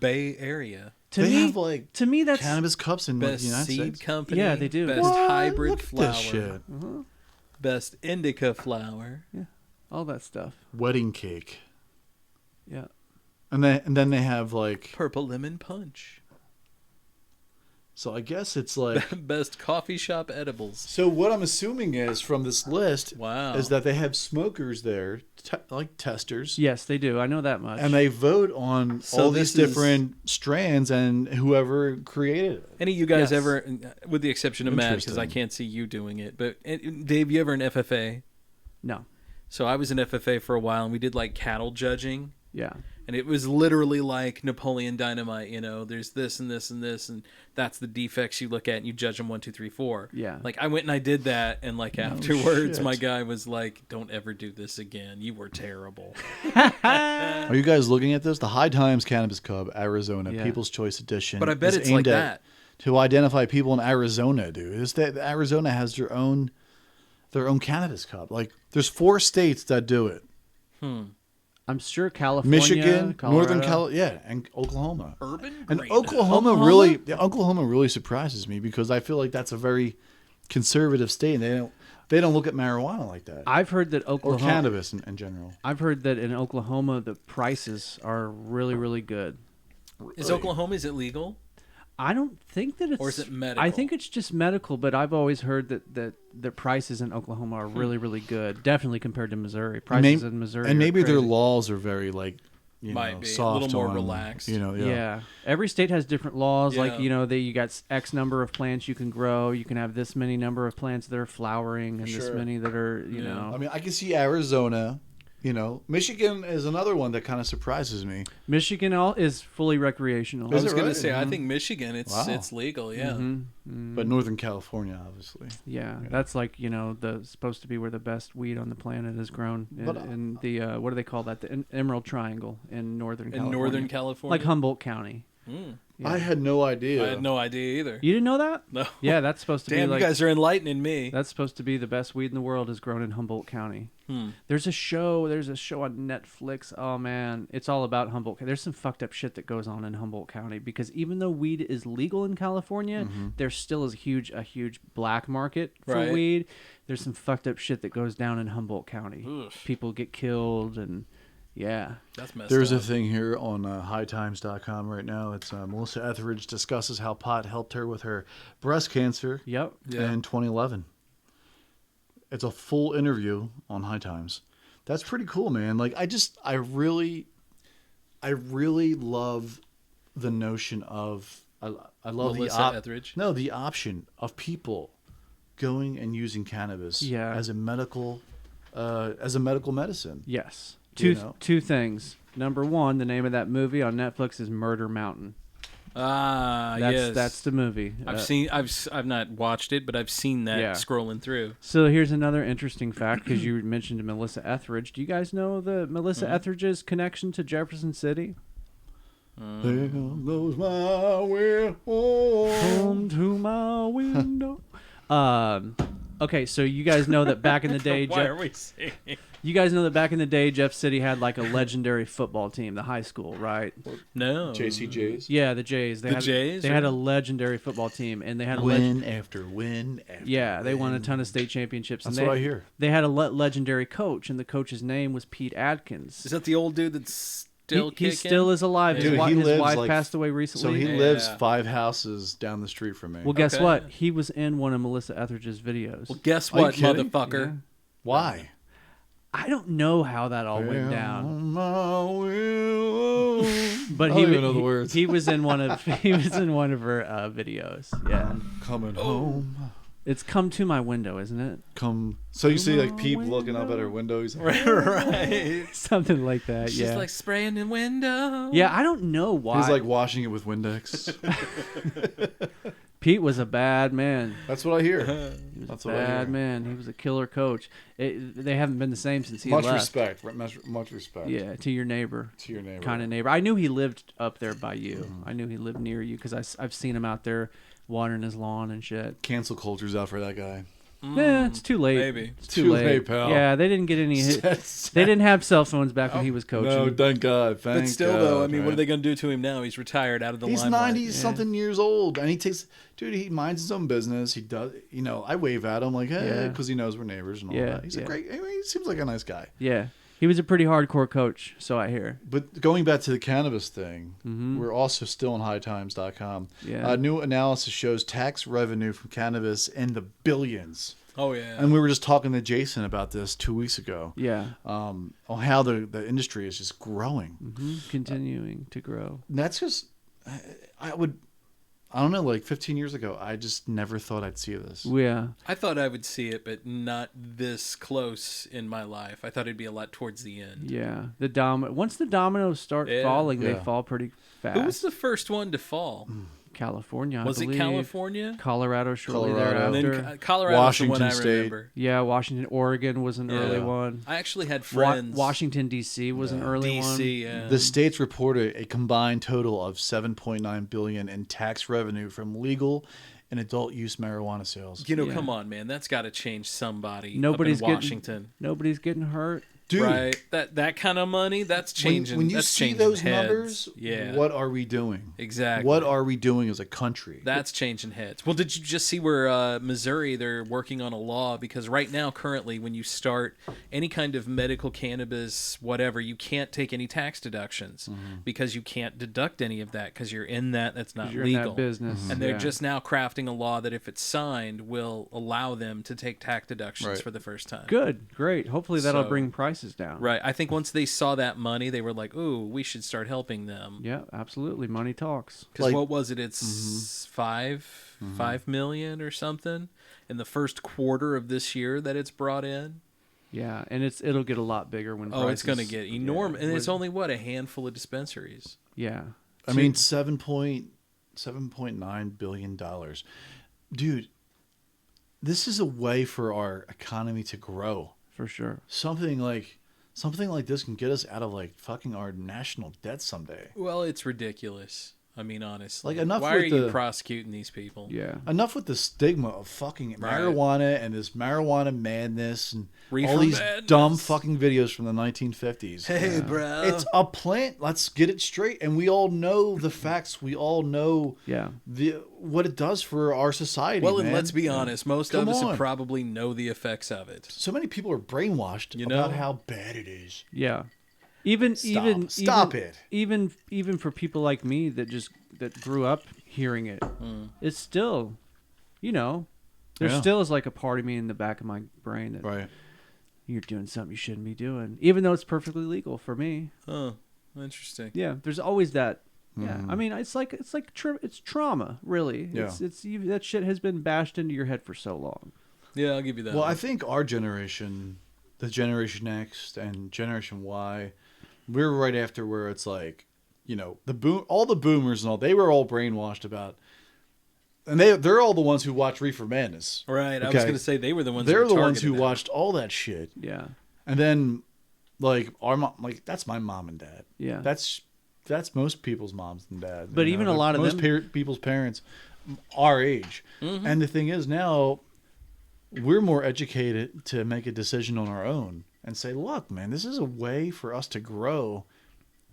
[SPEAKER 8] Bay Area.
[SPEAKER 1] to
[SPEAKER 2] They
[SPEAKER 1] me
[SPEAKER 2] have
[SPEAKER 1] to me that's
[SPEAKER 2] cannabis cups in the
[SPEAKER 8] Best
[SPEAKER 2] United
[SPEAKER 8] seed
[SPEAKER 2] States.
[SPEAKER 8] company.
[SPEAKER 1] Yeah, they do.
[SPEAKER 8] Best
[SPEAKER 2] What?
[SPEAKER 8] hybrid
[SPEAKER 2] Look at
[SPEAKER 8] flower.
[SPEAKER 2] this shit.
[SPEAKER 8] Best indica flower.
[SPEAKER 1] all that stuff.
[SPEAKER 2] Wedding cake,
[SPEAKER 1] Yeah.
[SPEAKER 2] and then they have
[SPEAKER 8] Purple lemon punch.
[SPEAKER 2] So I guess it's
[SPEAKER 8] Best coffee shop edibles.
[SPEAKER 2] So what I'm assuming is from this list
[SPEAKER 8] Wow.
[SPEAKER 2] is that they have smokers there, testers.
[SPEAKER 1] Yes, they do. I know that much.
[SPEAKER 2] And they vote on
[SPEAKER 8] So
[SPEAKER 2] all these
[SPEAKER 8] this is-
[SPEAKER 2] different strands and whoever created it.
[SPEAKER 8] Any of you guys
[SPEAKER 1] Yes.
[SPEAKER 8] ever, with the exception of Matt, because I
[SPEAKER 2] Interesting.
[SPEAKER 8] can't see you doing it, but Dave, you ever an FFA?
[SPEAKER 1] No.
[SPEAKER 8] So I was an FFA for a while, and we did cattle judging.
[SPEAKER 1] Yeah.
[SPEAKER 8] And it was literally like Napoleon Dynamite, there's this and this and this, and that's the defects you look at and you judge them 1, 2, 3, 4.
[SPEAKER 1] Yeah.
[SPEAKER 8] I went and I did that, and afterwards,
[SPEAKER 2] shit.
[SPEAKER 8] my guy was like, "Don't ever do this again. You were terrible."
[SPEAKER 2] Are you guys looking at this? The High Times Cannabis Cup, Arizona,
[SPEAKER 1] Yeah.
[SPEAKER 2] People's Choice Edition.
[SPEAKER 8] But I bet
[SPEAKER 2] is
[SPEAKER 8] it's like
[SPEAKER 2] aimed at-
[SPEAKER 8] that.
[SPEAKER 2] to identify people in Arizona, dude. It's that Arizona has their own cannabis cup. There's 4 states that do it.
[SPEAKER 1] I'm sure California,
[SPEAKER 2] Michigan,
[SPEAKER 1] Colorado.
[SPEAKER 2] Northern California, and Oklahoma.
[SPEAKER 8] Urban
[SPEAKER 2] And
[SPEAKER 8] green.
[SPEAKER 2] Oklahoma really surprises me because I feel like that's a very conservative state, and they don't look at marijuana like that,
[SPEAKER 1] I've heard that
[SPEAKER 2] or
[SPEAKER 1] Oklahoma
[SPEAKER 2] cannabis in general.
[SPEAKER 1] I've heard that in Oklahoma the prices are really, really good.
[SPEAKER 8] Is Oklahoma, is it legal?
[SPEAKER 1] I don't think that it's.
[SPEAKER 8] Or is it medical?
[SPEAKER 1] I think it's just medical, but I've always heard that the prices in Oklahoma are really, really good. Definitely compared to Missouri. Prices in Missouri,
[SPEAKER 2] and maybe
[SPEAKER 1] are
[SPEAKER 2] their
[SPEAKER 1] crazy.
[SPEAKER 2] laws are very
[SPEAKER 8] Might be. A
[SPEAKER 2] soft,
[SPEAKER 8] little more
[SPEAKER 2] on,
[SPEAKER 8] relaxed.
[SPEAKER 1] Yeah. Every state has different laws.
[SPEAKER 8] Yeah.
[SPEAKER 1] You got X number of plants you can grow. You can have this many number of plants that are flowering, and this
[SPEAKER 2] Sure.
[SPEAKER 1] many that are
[SPEAKER 2] I mean, I can see Arizona. Michigan is another one that kind of surprises me.
[SPEAKER 1] Michigan is fully recreational.
[SPEAKER 8] I was
[SPEAKER 2] it
[SPEAKER 8] going to
[SPEAKER 2] right?
[SPEAKER 8] say, I think Michigan, it's
[SPEAKER 2] Wow.
[SPEAKER 8] it's legal, yeah.
[SPEAKER 2] But Northern California, obviously.
[SPEAKER 1] Yeah, that's supposed to be where the best weed on the planet is grown in the what do they call that? The Emerald Triangle in Northern California.
[SPEAKER 8] In Northern California?
[SPEAKER 1] like Humboldt County.
[SPEAKER 2] I had no idea.
[SPEAKER 8] I had no idea either.
[SPEAKER 1] You didn't know that?
[SPEAKER 8] No.
[SPEAKER 1] Yeah, that's supposed to
[SPEAKER 8] Damn,
[SPEAKER 1] be like.
[SPEAKER 8] you guys are enlightening me.
[SPEAKER 1] That's supposed to be the best weed in the world is grown in Humboldt County. There's a show on Netflix. Oh man, it's all about Humboldt. There's some fucked up shit that goes on in Humboldt County because even though weed is legal in California, there still is a huge black market for weed. There's some fucked up shit that goes down in Humboldt County.
[SPEAKER 8] Oof.
[SPEAKER 1] People get killed and yeah.
[SPEAKER 8] That's messed
[SPEAKER 2] There's
[SPEAKER 8] up.
[SPEAKER 2] a thing here on hightimes.com right now. It's Melissa Etheridge discusses how pot helped her with her breast cancer
[SPEAKER 1] Yep.
[SPEAKER 2] in 2011. It's a full interview on High Times. That's pretty cool, man. Like I really love the notion of I love
[SPEAKER 8] Melissa Etheridge?
[SPEAKER 2] No, the option of people going and using cannabis as a medical medicine.
[SPEAKER 1] Yes.
[SPEAKER 2] You know?
[SPEAKER 1] Two things. Number one, the name of that movie on Netflix is Murder Mountain.
[SPEAKER 8] Yes.
[SPEAKER 1] That's the movie.
[SPEAKER 8] I've not watched it, but I've seen that scrolling through.
[SPEAKER 1] So here's another interesting fact because you mentioned Melissa Etheridge. Do you guys know the Melissa Etheridge's connection to Jefferson City?
[SPEAKER 2] There goes my way
[SPEAKER 1] Come to my window. Okay, so you guys know that back in the day,
[SPEAKER 8] Why are we singing?
[SPEAKER 1] You guys know that back in the day, Jeff City had like a legendary football team, the high school, right?
[SPEAKER 8] No.
[SPEAKER 2] JCJs?
[SPEAKER 1] Yeah, the Jays. They had a legendary football team, and they had
[SPEAKER 2] win after win after
[SPEAKER 1] Yeah, they won a ton of state championships.
[SPEAKER 2] That's
[SPEAKER 1] and
[SPEAKER 2] what I hear.
[SPEAKER 1] They had a legendary coach, and the coach's name was Pete Adkins.
[SPEAKER 8] Is that the old dude that's still kicking?
[SPEAKER 1] He still is alive.
[SPEAKER 2] Dude,
[SPEAKER 1] his wife passed away recently.
[SPEAKER 2] So he lives 5 houses down the street from me.
[SPEAKER 1] Well, guess what? He was in one of Melissa Etheridge's videos.
[SPEAKER 8] Well, guess what, motherfucker?
[SPEAKER 1] Yeah.
[SPEAKER 2] Why?
[SPEAKER 1] I don't know how that all went down. But
[SPEAKER 2] I don't even know the words.
[SPEAKER 1] He was in one of her videos. Yeah.
[SPEAKER 2] Coming home.
[SPEAKER 1] It's Come to My Window, isn't it?
[SPEAKER 2] So you see like Peep looking up at her window. He's like,
[SPEAKER 8] right.
[SPEAKER 1] Something like that.
[SPEAKER 8] She's like spraying the window.
[SPEAKER 1] Yeah, I don't know why.
[SPEAKER 2] He's like washing it with Windex.
[SPEAKER 1] Pete was a bad man.
[SPEAKER 2] That's what I hear.
[SPEAKER 1] He was a bad man. He was a killer coach. They haven't been the same since he
[SPEAKER 2] much
[SPEAKER 1] left.
[SPEAKER 2] Much respect.
[SPEAKER 1] Yeah, to your neighbor.
[SPEAKER 2] To your neighbor.
[SPEAKER 1] Kind of neighbor. I knew he lived up there by you. I knew he lived near you because I've seen him out there watering his lawn and shit.
[SPEAKER 2] Cancel culture's out for that guy.
[SPEAKER 1] Yeah, it's too late.
[SPEAKER 8] Maybe.
[SPEAKER 1] It's too late,
[SPEAKER 2] pal.
[SPEAKER 1] Yeah, they didn't get any. They didn't have cell phones back when he was coaching.
[SPEAKER 2] No, thank God.
[SPEAKER 8] But still, though, I mean, what are they going to do to him now? He's retired out of the limelight.
[SPEAKER 2] He's 90-something years old, and he minds his own business. He does, I wave at him like, hey, because he knows we're neighbors and all that. He's a great. He seems like a nice guy.
[SPEAKER 1] Yeah. He was a pretty hardcore coach, so I hear.
[SPEAKER 2] But going back to the cannabis thing, we're also still on hightimes.com.
[SPEAKER 1] Yeah.
[SPEAKER 2] New analysis shows tax revenue from cannabis in the billions.
[SPEAKER 8] Oh, yeah.
[SPEAKER 2] And we were just talking to Jason about this 2 weeks ago.
[SPEAKER 1] Yeah.
[SPEAKER 2] On how the industry is just growing.
[SPEAKER 1] Continuing to grow.
[SPEAKER 2] And that's just, I don't know, like 15 years ago, I just never thought I'd see this.
[SPEAKER 1] Yeah.
[SPEAKER 8] I thought I would see it, but not this close in my life. I thought it'd be a lot towards the end.
[SPEAKER 1] Yeah. Once the dominoes start falling, they fall pretty fast.
[SPEAKER 8] Who was the first one to fall?
[SPEAKER 1] California,
[SPEAKER 8] Was it California?
[SPEAKER 1] Colorado shortly thereafter.
[SPEAKER 8] And then Colorado's
[SPEAKER 2] Washington
[SPEAKER 8] the one I
[SPEAKER 2] State.
[SPEAKER 8] remember.
[SPEAKER 1] Yeah, Washington, Oregon was an early one.
[SPEAKER 8] I actually had friends.
[SPEAKER 1] Washington, D.C. was an early one.
[SPEAKER 8] D.C., yeah.
[SPEAKER 2] The states reported a combined total of $7.9 billion in tax revenue from legal and adult use marijuana sales.
[SPEAKER 8] Come on, man. That's got to change somebody
[SPEAKER 1] Nobody's
[SPEAKER 8] up in Washington.
[SPEAKER 1] Nobody's getting hurt.
[SPEAKER 2] Dude,
[SPEAKER 8] right? That kind of money, that's changing.
[SPEAKER 2] When you
[SPEAKER 8] that's
[SPEAKER 2] see
[SPEAKER 8] changing
[SPEAKER 2] those
[SPEAKER 8] heads.
[SPEAKER 2] numbers, what are we doing?
[SPEAKER 8] Exactly.
[SPEAKER 2] What are we doing as a country?
[SPEAKER 8] That's changing heads. Well, did you just see where Missouri, they're working on a law? Because right now, currently, when you start any kind of medical cannabis, whatever, you can't take any tax deductions because you can't deduct any of that because you're in that's not
[SPEAKER 1] you're
[SPEAKER 8] legal.
[SPEAKER 1] in that business.
[SPEAKER 8] And they're just now crafting a law that if it's signed, will allow them to take tax deductions for the first time.
[SPEAKER 1] Good, great. Hopefully that'll bring prices down.
[SPEAKER 8] Right. I think once they saw that money, they were like, "Ooh, we should start helping them."
[SPEAKER 1] Yeah, absolutely. Money talks.
[SPEAKER 8] Because what was it? It's 5 million or something in the first quarter of this year that it's brought in.
[SPEAKER 1] Yeah, and it'll get a lot bigger when.
[SPEAKER 8] It's going to get enormous, and it's only a handful of dispensaries.
[SPEAKER 1] Yeah,
[SPEAKER 2] I mean $7.9 billion, dude. This is a way for our economy to grow.
[SPEAKER 1] For sure.
[SPEAKER 2] Something like this can get us out of like fucking our national debt someday.
[SPEAKER 8] Well, it's ridiculous. I mean, honestly.
[SPEAKER 2] Like, enough
[SPEAKER 8] Why
[SPEAKER 2] with
[SPEAKER 8] are you
[SPEAKER 2] the-
[SPEAKER 8] prosecuting these people?
[SPEAKER 1] Yeah.
[SPEAKER 2] Enough with the stigma of fucking marijuana and this marijuana madness and
[SPEAKER 8] Reefer
[SPEAKER 2] all these
[SPEAKER 8] madness.
[SPEAKER 2] dumb fucking videos from the 1950s.
[SPEAKER 8] Hey, bro.
[SPEAKER 2] It's a plant. Let's get it straight. And we all know the facts. We all know what it does for our society.
[SPEAKER 8] Well, and
[SPEAKER 2] man.
[SPEAKER 8] let's be honest. Most
[SPEAKER 2] Come
[SPEAKER 8] of us
[SPEAKER 2] on.
[SPEAKER 8] would probably know the effects of it.
[SPEAKER 2] So many people are brainwashed about how bad it is.
[SPEAKER 1] Yeah. Even
[SPEAKER 2] Stop it.
[SPEAKER 1] Even for people like me that grew up hearing it, it's still, there still is like a part of me in the back of my brain that you're doing something you shouldn't be doing, even though it's perfectly legal for me.
[SPEAKER 8] Oh, interesting.
[SPEAKER 1] Yeah, there's always that. Yeah, I mean, it's trauma, really.
[SPEAKER 2] Yeah.
[SPEAKER 1] That shit has been bashed into your head for so long.
[SPEAKER 8] Yeah, I'll give you that.
[SPEAKER 2] Well,
[SPEAKER 8] one.
[SPEAKER 2] I think our generation, the Generation X and Generation Y, we're right after where it's like, all the boomers and all, they were all brainwashed about, and they're all the ones who watch Reefer Madness.
[SPEAKER 8] Right. I was going to say they were the ones.
[SPEAKER 2] They're
[SPEAKER 8] who
[SPEAKER 2] the ones who
[SPEAKER 8] targeted that.
[SPEAKER 2] watched all that shit.
[SPEAKER 1] Yeah.
[SPEAKER 2] And then, like our mom, like that's my mom and dad.
[SPEAKER 1] Yeah.
[SPEAKER 2] That's most people's moms and dads.
[SPEAKER 1] But even a lot of
[SPEAKER 2] most
[SPEAKER 1] them,
[SPEAKER 2] people's parents, our age.
[SPEAKER 8] Mm-hmm.
[SPEAKER 2] And the thing is now, we're more educated to make a decision on our own and say, look, man, this is a way for us to grow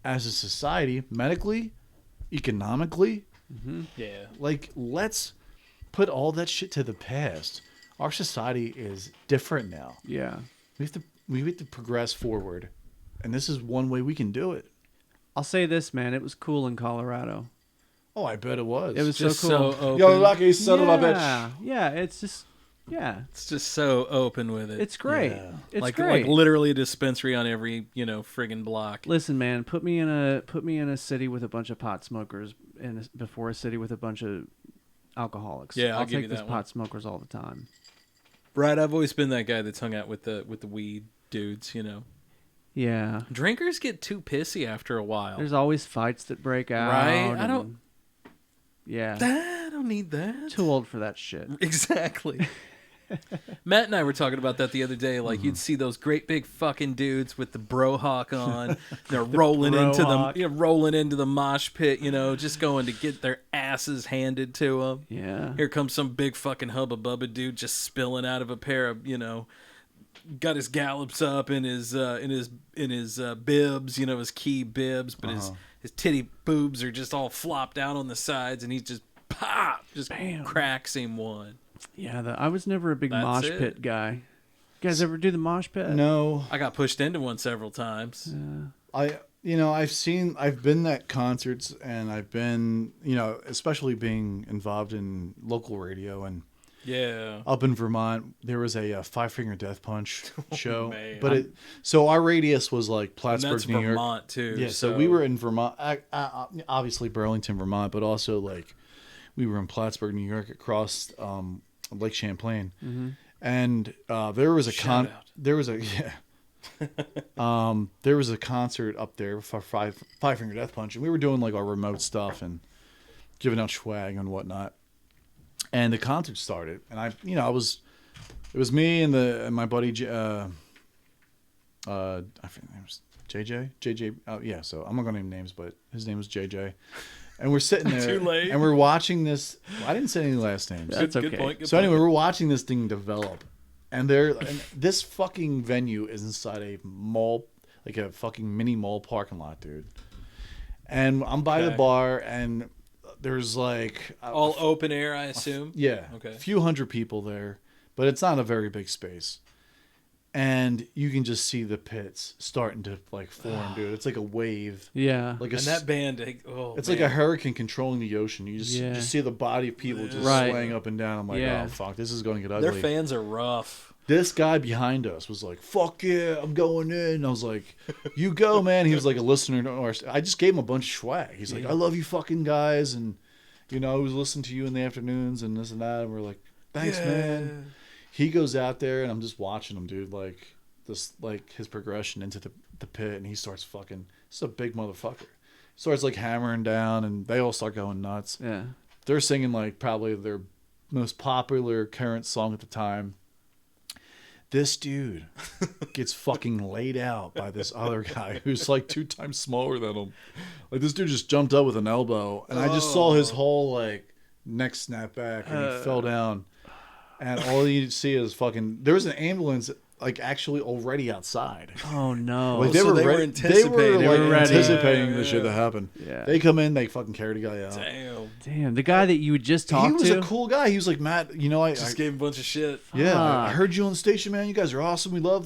[SPEAKER 2] as a society, medically, economically.
[SPEAKER 8] Yeah.
[SPEAKER 2] Like, let's put all that shit to the past. Our society is different now.
[SPEAKER 1] Yeah.
[SPEAKER 2] We have to progress forward, and this is one way we can do it.
[SPEAKER 1] I'll say this, man, it was cool in Colorado.
[SPEAKER 2] Oh, I bet it was.
[SPEAKER 1] It was
[SPEAKER 8] just
[SPEAKER 1] so cool.
[SPEAKER 8] so open.
[SPEAKER 2] Yo, lucky son of a bitch.
[SPEAKER 1] Yeah, it's just,
[SPEAKER 8] It's just so open with it.
[SPEAKER 1] It's great.
[SPEAKER 2] Yeah.
[SPEAKER 1] It's
[SPEAKER 8] like
[SPEAKER 1] great.
[SPEAKER 8] literally a dispensary on every friggin' block.
[SPEAKER 1] Listen, man, put me in a city with a bunch of pot smokers before a city with a bunch of alcoholics.
[SPEAKER 8] Yeah, I'll give
[SPEAKER 1] take
[SPEAKER 8] you
[SPEAKER 1] those
[SPEAKER 8] that one.
[SPEAKER 1] pot smokers all the time.
[SPEAKER 8] Right, I've always been that guy that's hung out with the weed dudes.
[SPEAKER 1] Yeah.
[SPEAKER 8] Drinkers get too pissy after a while.
[SPEAKER 1] There's always fights that break out.
[SPEAKER 8] Right? I
[SPEAKER 1] and-
[SPEAKER 8] don't.
[SPEAKER 1] Yeah.
[SPEAKER 8] I don't need that.
[SPEAKER 1] Too old for that shit.
[SPEAKER 8] Exactly. Matt and I were talking about that the other day. Like, you'd see those great big fucking dudes with the bro hawk on. They're rolling into the mosh pit, just going to get their asses handed to them.
[SPEAKER 1] Yeah.
[SPEAKER 8] Here comes some big fucking hubba bubba dude just spilling out of a pair of, got his gallops up in his bibs, his key bibs, but his titty boobs are just all flopped out on the sides, and he's just cracks him one.
[SPEAKER 1] Yeah, I was never a big
[SPEAKER 8] That's
[SPEAKER 1] mosh
[SPEAKER 8] it.
[SPEAKER 1] pit guy. You guys ever do the mosh pit?
[SPEAKER 2] No.
[SPEAKER 8] I got pushed into one several times.
[SPEAKER 2] I've been at concerts, and I've been, especially being involved in local radio, and
[SPEAKER 8] Yeah.
[SPEAKER 2] up in Vermont, there was a Five Finger Death Punch show.
[SPEAKER 8] man.
[SPEAKER 2] But so our radius was like
[SPEAKER 8] And
[SPEAKER 2] Plattsburgh,
[SPEAKER 8] that's
[SPEAKER 2] New York.
[SPEAKER 8] Vermont too.
[SPEAKER 2] Yeah, so we were in Vermont, obviously Burlington, Vermont, but also like we were in Plattsburgh, New York, across Lake Champlain, and there was a there was a concert up there for Five Finger Death Punch, and we were doing like our remote stuff and giving out swag and whatnot. And the concert started, and it was me and my buddy, I think it was JJ. Oh yeah, so I'm not gonna name names, but his name was JJ. And we're sitting there,
[SPEAKER 8] Too late.
[SPEAKER 2] and we're watching this. I didn't say any last names.
[SPEAKER 1] That's okay.
[SPEAKER 8] Good point.
[SPEAKER 2] So anyway, we're watching this thing develop, and this fucking venue is inside a mall, like a fucking mini mall parking lot, dude. And I'm by the bar, and there's like
[SPEAKER 8] all open air, I assume.
[SPEAKER 2] yeah,
[SPEAKER 8] Okay.
[SPEAKER 2] a few hundred people there, but it's not a very big space. And you can just see the pits starting to like form, dude. It's like a wave.
[SPEAKER 1] Yeah.
[SPEAKER 2] Like
[SPEAKER 8] And that band,
[SPEAKER 2] it's like a hurricane controlling the ocean. You just see the body of people just swaying up and down. I'm like, oh fuck, this is going to get ugly.
[SPEAKER 8] Their fans are rough.
[SPEAKER 2] This guy behind us was like, fuck yeah, I'm going in. And I was like, you go, man. He was like a listener to ours. I just gave him a bunch of swag. He's like, I love you fucking guys. And, I was listening to you in the afternoons and this and that. And we're like, thanks, man. He goes out there, and I'm just watching him, dude, like his progression into the pit, and he starts fucking. This is a big motherfucker. Starts like hammering down, and they all start going nuts.
[SPEAKER 1] Yeah.
[SPEAKER 2] They're singing like probably their most popular current song at the time. This dude gets fucking laid out by this other guy who's like 2 times smaller than him. Like this dude just jumped up with an elbow, and I just saw his whole like neck snap back, and he fell down. And all you see is fucking. There was an ambulance like actually already outside.
[SPEAKER 1] Oh no!
[SPEAKER 2] Like
[SPEAKER 8] they were anticipating.
[SPEAKER 2] They were
[SPEAKER 1] ready.
[SPEAKER 2] anticipating the shit to happen.
[SPEAKER 1] Yeah.
[SPEAKER 2] They come in, they fucking carry the guy out.
[SPEAKER 1] Damn, the guy that you would just talk to.
[SPEAKER 2] He was a cool guy. He was like, Matt, you know, I
[SPEAKER 8] gave him a bunch of shit.
[SPEAKER 2] Yeah, I heard you on the station, man. You guys are awesome. We love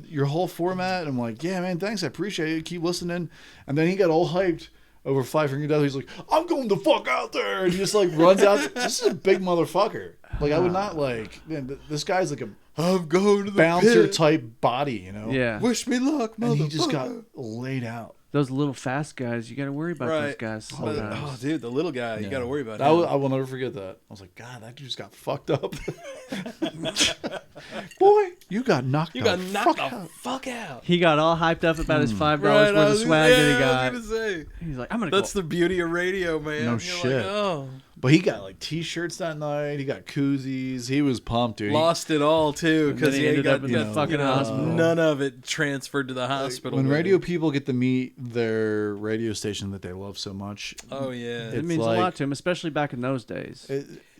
[SPEAKER 2] your whole format. I'm like, yeah, man, thanks. I appreciate it. Keep listening. And then he got all hyped over Five Finger Death. He's like, I'm going the fuck out there. And he just like runs out. This is a big motherfucker. Like, I would not like, man, this guy's like I'm going to the bouncer pit type body, you know?
[SPEAKER 1] Yeah.
[SPEAKER 8] Wish me luck, motherfucker.
[SPEAKER 2] And he just got laid out.
[SPEAKER 1] Those little fast guys, you got to worry about those guys.
[SPEAKER 8] Oh, dude, the little guy, you got to worry about him.
[SPEAKER 2] I will never forget that. I was like, God, that dude just got fucked up. Boy, you got knocked the
[SPEAKER 8] fuck out.
[SPEAKER 1] He got all hyped up about his $5 worth of swag that he got.
[SPEAKER 8] I was gonna say.
[SPEAKER 1] He's like, I'm gonna
[SPEAKER 8] That's
[SPEAKER 1] go.
[SPEAKER 8] the beauty of radio, man.
[SPEAKER 2] No
[SPEAKER 8] You're
[SPEAKER 2] shit.
[SPEAKER 8] Like, oh.
[SPEAKER 2] But he got like T-shirts that night. He got koozies. He was pumped, dude.
[SPEAKER 8] Lost it all too because
[SPEAKER 1] he
[SPEAKER 8] he
[SPEAKER 1] ended
[SPEAKER 8] got
[SPEAKER 1] up in the fucking hospital.
[SPEAKER 8] None of it transferred to the hospital.
[SPEAKER 2] When radio people get to meet their radio station that they love so much.
[SPEAKER 8] Oh yeah,
[SPEAKER 1] it means a lot to him, especially back in those days.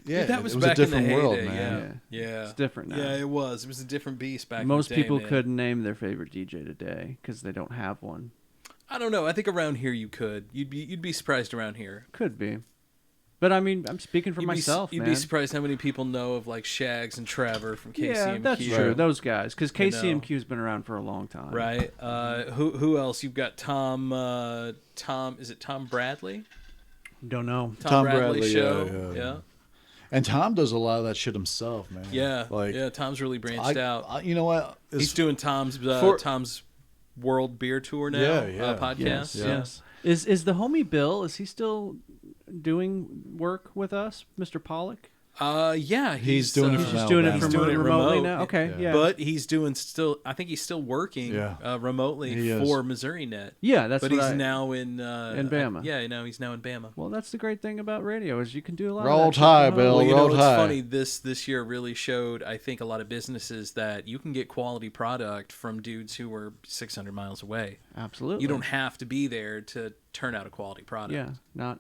[SPEAKER 2] Yeah,
[SPEAKER 8] that was
[SPEAKER 2] it
[SPEAKER 8] back
[SPEAKER 2] a different
[SPEAKER 8] in the
[SPEAKER 2] world,
[SPEAKER 8] heyday,
[SPEAKER 2] man.
[SPEAKER 8] Yeah,
[SPEAKER 1] it's different now.
[SPEAKER 8] Yeah, it was. It was a different beast back.
[SPEAKER 1] Most
[SPEAKER 8] in the day,
[SPEAKER 1] people
[SPEAKER 8] man.
[SPEAKER 1] couldn't name their favorite DJ today because they don't have one.
[SPEAKER 8] I don't know. I think around here you could. You'd be surprised around here.
[SPEAKER 1] Could be. But I mean, I'm speaking for myself,
[SPEAKER 8] You'd
[SPEAKER 1] man.
[SPEAKER 8] be surprised how many people know of like Shags and Trevor from KCMQ.
[SPEAKER 1] Yeah, that's true. Those guys, because KCMQ's been around for a long time.
[SPEAKER 8] Right. Who else? You've got Tom. Is it Tom Bradley?
[SPEAKER 1] Don't know.
[SPEAKER 8] Tom Bradley show. Yeah.
[SPEAKER 2] And Tom does a lot of that shit himself, man.
[SPEAKER 8] Yeah.
[SPEAKER 2] Like,
[SPEAKER 8] yeah. Tom's really branched out.
[SPEAKER 2] You know what?
[SPEAKER 8] He's doing Tom's World Beer Tour now. Podcast.
[SPEAKER 1] Yes. Is the homie Bill? Is he still doing work with us, Mr. Pollock?
[SPEAKER 8] Yeah,
[SPEAKER 2] he's doing it.
[SPEAKER 1] He's just doing it remotely now. Okay, yeah.
[SPEAKER 8] But he's doing I think he's still working remotely for Missouri Net.
[SPEAKER 1] Yeah, that's.
[SPEAKER 8] But he's now in
[SPEAKER 1] Bama.
[SPEAKER 8] He's now in Bama.
[SPEAKER 1] Well, that's the great thing about radio is you can do a lot.
[SPEAKER 2] Roll Tide, Bill.
[SPEAKER 8] Well, you know,
[SPEAKER 2] Roll
[SPEAKER 8] it's
[SPEAKER 2] Tide.
[SPEAKER 8] funny. This year really showed, I think, a lot of businesses that you can get quality product from dudes who were 600 miles away.
[SPEAKER 1] Absolutely.
[SPEAKER 8] You don't have to be there to turn out a quality product.
[SPEAKER 1] Yeah,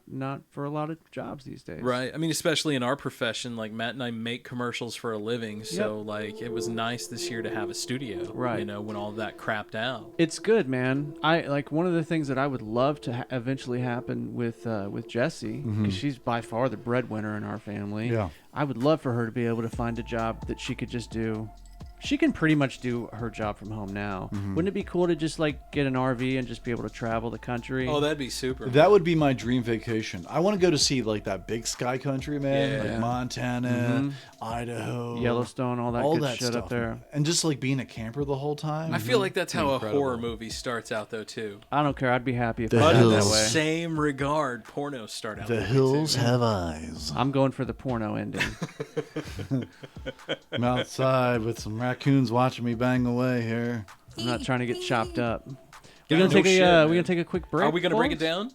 [SPEAKER 1] not for a lot of jobs these days.
[SPEAKER 8] Right. I mean, especially in our profession, like Matt and I make commercials for a living, so like it was nice this year to have a studio.
[SPEAKER 1] Right.
[SPEAKER 8] You know, when all that crapped out.
[SPEAKER 1] It's good, man. I like one of the things that I would love to eventually happen with Jessie, because she's by far the breadwinner in our family.
[SPEAKER 2] Yeah.
[SPEAKER 1] I would love for her to be able to find a job that she could just do. She can pretty much do her job from home now. Wouldn't it be cool to just like get an RV and just be able to travel the country?
[SPEAKER 8] Oh, that'd be super.
[SPEAKER 2] That would be my dream vacation. I want to go to see like that big sky country, man.
[SPEAKER 8] Yeah.
[SPEAKER 2] Like Montana, Idaho,
[SPEAKER 1] Yellowstone, all that shit
[SPEAKER 2] stuff,
[SPEAKER 1] up there.
[SPEAKER 2] man. And just like being a camper the whole time.
[SPEAKER 8] I feel like that's how
[SPEAKER 2] Incredible.
[SPEAKER 8] a horror movie starts out, though, too.
[SPEAKER 1] I don't care. I'd be happy if
[SPEAKER 2] The
[SPEAKER 1] it was
[SPEAKER 2] hills.
[SPEAKER 1] that way.
[SPEAKER 8] Same regard, pornos start out.
[SPEAKER 2] The
[SPEAKER 8] that way,
[SPEAKER 2] hills
[SPEAKER 8] too.
[SPEAKER 2] have eyes.
[SPEAKER 1] I'm going for the porno ending.
[SPEAKER 2] I'm outside with some raccoons watching me bang away here.
[SPEAKER 1] I'm not trying to get chopped up.
[SPEAKER 8] Yeah,
[SPEAKER 1] We're gonna
[SPEAKER 8] no
[SPEAKER 1] take a quick break.
[SPEAKER 8] Are we gonna break it
[SPEAKER 1] folks?
[SPEAKER 8] down?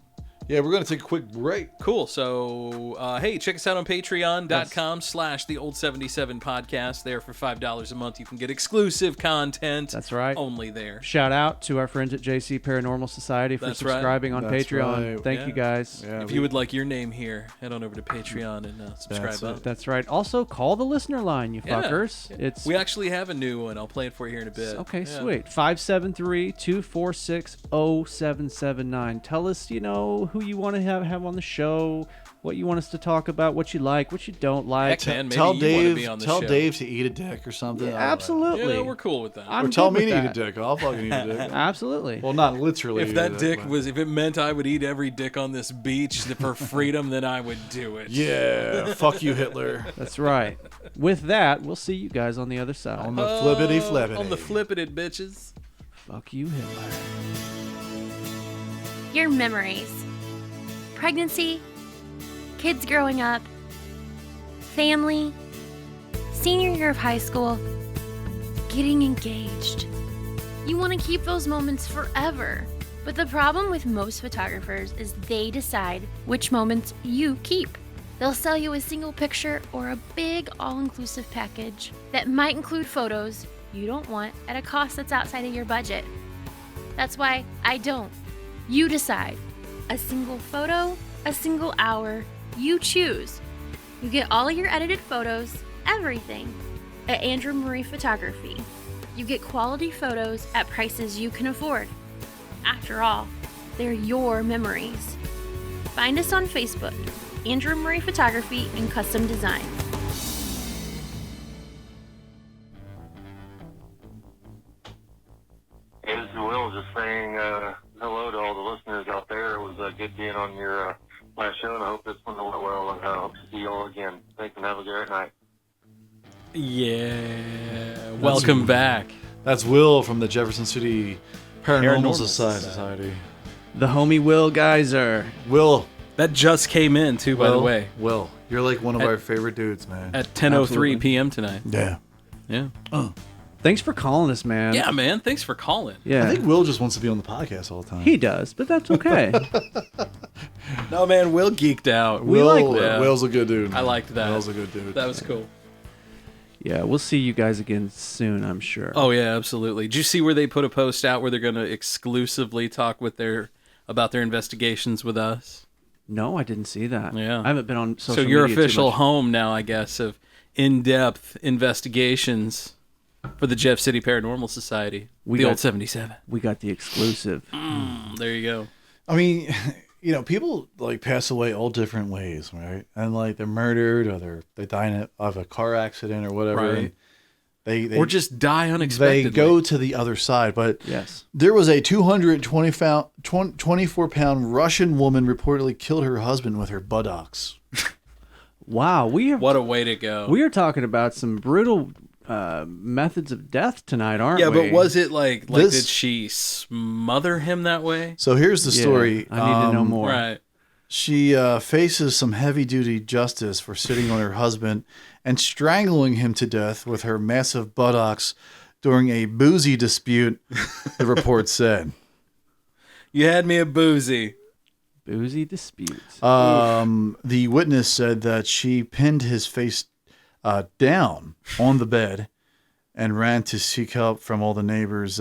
[SPEAKER 2] Yeah, we're going to take a quick break.
[SPEAKER 8] Cool. So, hey, check us out on patreon.com/the old77 podcast. There for $5 a month, you can get exclusive content.
[SPEAKER 1] That's right.
[SPEAKER 8] Only there.
[SPEAKER 1] Shout out to our friends at JC Paranormal Society for
[SPEAKER 8] That's right.
[SPEAKER 1] subscribing on
[SPEAKER 2] That's
[SPEAKER 1] Patreon.
[SPEAKER 2] right.
[SPEAKER 1] Thank you guys.
[SPEAKER 2] Yeah,
[SPEAKER 8] If you would like your name here, head on over to Patreon and subscribe up.
[SPEAKER 1] That's right. Also, call the listener line, you fuckers. It's
[SPEAKER 8] We actually have a new one. I'll play it for you here in a bit.
[SPEAKER 1] okay,
[SPEAKER 8] Yeah.
[SPEAKER 1] sweet. 573-246-0779. Tell us, who you want to have on the show, what you want us to talk about, what you like, what you don't like.
[SPEAKER 8] Heck, man, maybe
[SPEAKER 2] Tell
[SPEAKER 8] you want to
[SPEAKER 2] Dave,
[SPEAKER 8] be on the
[SPEAKER 2] tell
[SPEAKER 8] show.
[SPEAKER 2] Dave to eat a dick or something.
[SPEAKER 1] Yeah,
[SPEAKER 2] I don't know.
[SPEAKER 1] absolutely.
[SPEAKER 8] Yeah, we're cool with that.
[SPEAKER 1] I'm
[SPEAKER 2] Or tell
[SPEAKER 1] good
[SPEAKER 2] me
[SPEAKER 1] with
[SPEAKER 2] to eat a
[SPEAKER 1] that.
[SPEAKER 2] dick. I'll fucking eat a dick.
[SPEAKER 1] Absolutely.
[SPEAKER 2] Well, not literally.
[SPEAKER 8] If
[SPEAKER 2] eat
[SPEAKER 8] that
[SPEAKER 2] a
[SPEAKER 8] dick
[SPEAKER 2] but-
[SPEAKER 8] if it meant I would eat every dick on this beach for freedom, then I would do it.
[SPEAKER 2] Yeah, fuck you, Hitler.
[SPEAKER 1] That's right. With that, we'll see you guys on the other side.
[SPEAKER 2] On the flippity flippity.
[SPEAKER 8] On the flippited, bitches.
[SPEAKER 1] Fuck you, Hitler.
[SPEAKER 11] Your memories. Pregnancy, kids growing up, family, senior year of high school, getting engaged. You want to keep those moments forever. But the problem with most photographers is they decide which moments you keep. They'll sell you a single picture or a big all-inclusive package that might include photos you don't want at a cost that's outside of your budget. That's why I don't. You decide. A single photo, a single hour, you choose. You get all of your edited photos, everything, at Andrew Marie Photography. You get quality photos at prices you can afford. After all, they're your memories. Find us on Facebook, Andrew Marie Photography and Custom Design.
[SPEAKER 12] Hey, this is Will, just saying hello to all the listeners out there. It was good being on your last show, and I hope this one went well, and I hope to see you all again. Thanks, and have a great night.
[SPEAKER 8] Yeah. Welcome back.
[SPEAKER 2] That's Will from the Jefferson City Paranormal Society.
[SPEAKER 1] The homie Will Geyser.
[SPEAKER 2] Will.
[SPEAKER 8] That just came in, too, by the way.
[SPEAKER 2] Will. You're like one of our favorite dudes, man.
[SPEAKER 8] At 10:03 p.m. tonight.
[SPEAKER 2] Yeah.
[SPEAKER 8] Yeah.
[SPEAKER 1] Thanks for calling us, man.
[SPEAKER 8] Yeah, man. Thanks for calling.
[SPEAKER 1] Yeah.
[SPEAKER 2] I think Will just wants to be on the podcast all the time.
[SPEAKER 1] He does, but that's okay.
[SPEAKER 8] No, man. Will geeked out.
[SPEAKER 1] We like Will.
[SPEAKER 2] Will's a good dude. Man.
[SPEAKER 8] I liked that.
[SPEAKER 2] Will's a good dude.
[SPEAKER 8] That was cool.
[SPEAKER 1] Yeah, we'll see you guys again soon, I'm sure.
[SPEAKER 8] Oh, yeah, absolutely. Did you see where they put a post out where they're going to exclusively talk with about their investigations with us?
[SPEAKER 1] No, I didn't see that.
[SPEAKER 8] Yeah.
[SPEAKER 1] I haven't been on social media.
[SPEAKER 8] So your
[SPEAKER 1] too
[SPEAKER 8] official
[SPEAKER 1] much.
[SPEAKER 8] home now, I guess, of in-depth investigations for the Jeff City Paranormal Society. Old 77.
[SPEAKER 1] We got the exclusive.
[SPEAKER 8] There you go.
[SPEAKER 2] I mean, people like pass away all different ways, right? And like they're murdered or they die of a car accident or whatever.
[SPEAKER 8] Right.
[SPEAKER 2] And they
[SPEAKER 8] or just die unexpectedly.
[SPEAKER 2] They go to the other side. But
[SPEAKER 1] yes,
[SPEAKER 2] there was a 224-pound Russian woman reportedly killed her husband with her buttocks.
[SPEAKER 1] Wow,
[SPEAKER 8] what a way to go.
[SPEAKER 1] We are talking about some brutal methods of death tonight, aren't we?
[SPEAKER 8] Yeah, but was it like did she smother him that way?
[SPEAKER 2] So here's the story.
[SPEAKER 1] I need to know more.
[SPEAKER 8] Right.
[SPEAKER 2] She faces some heavy-duty justice for sitting on her husband and strangling him to death with her massive buttocks during a boozy dispute, the report said.
[SPEAKER 8] You had me a boozy.
[SPEAKER 1] Boozy dispute.
[SPEAKER 2] The witness said that she pinned his face down on the bed and ran to seek help from all the neighbors.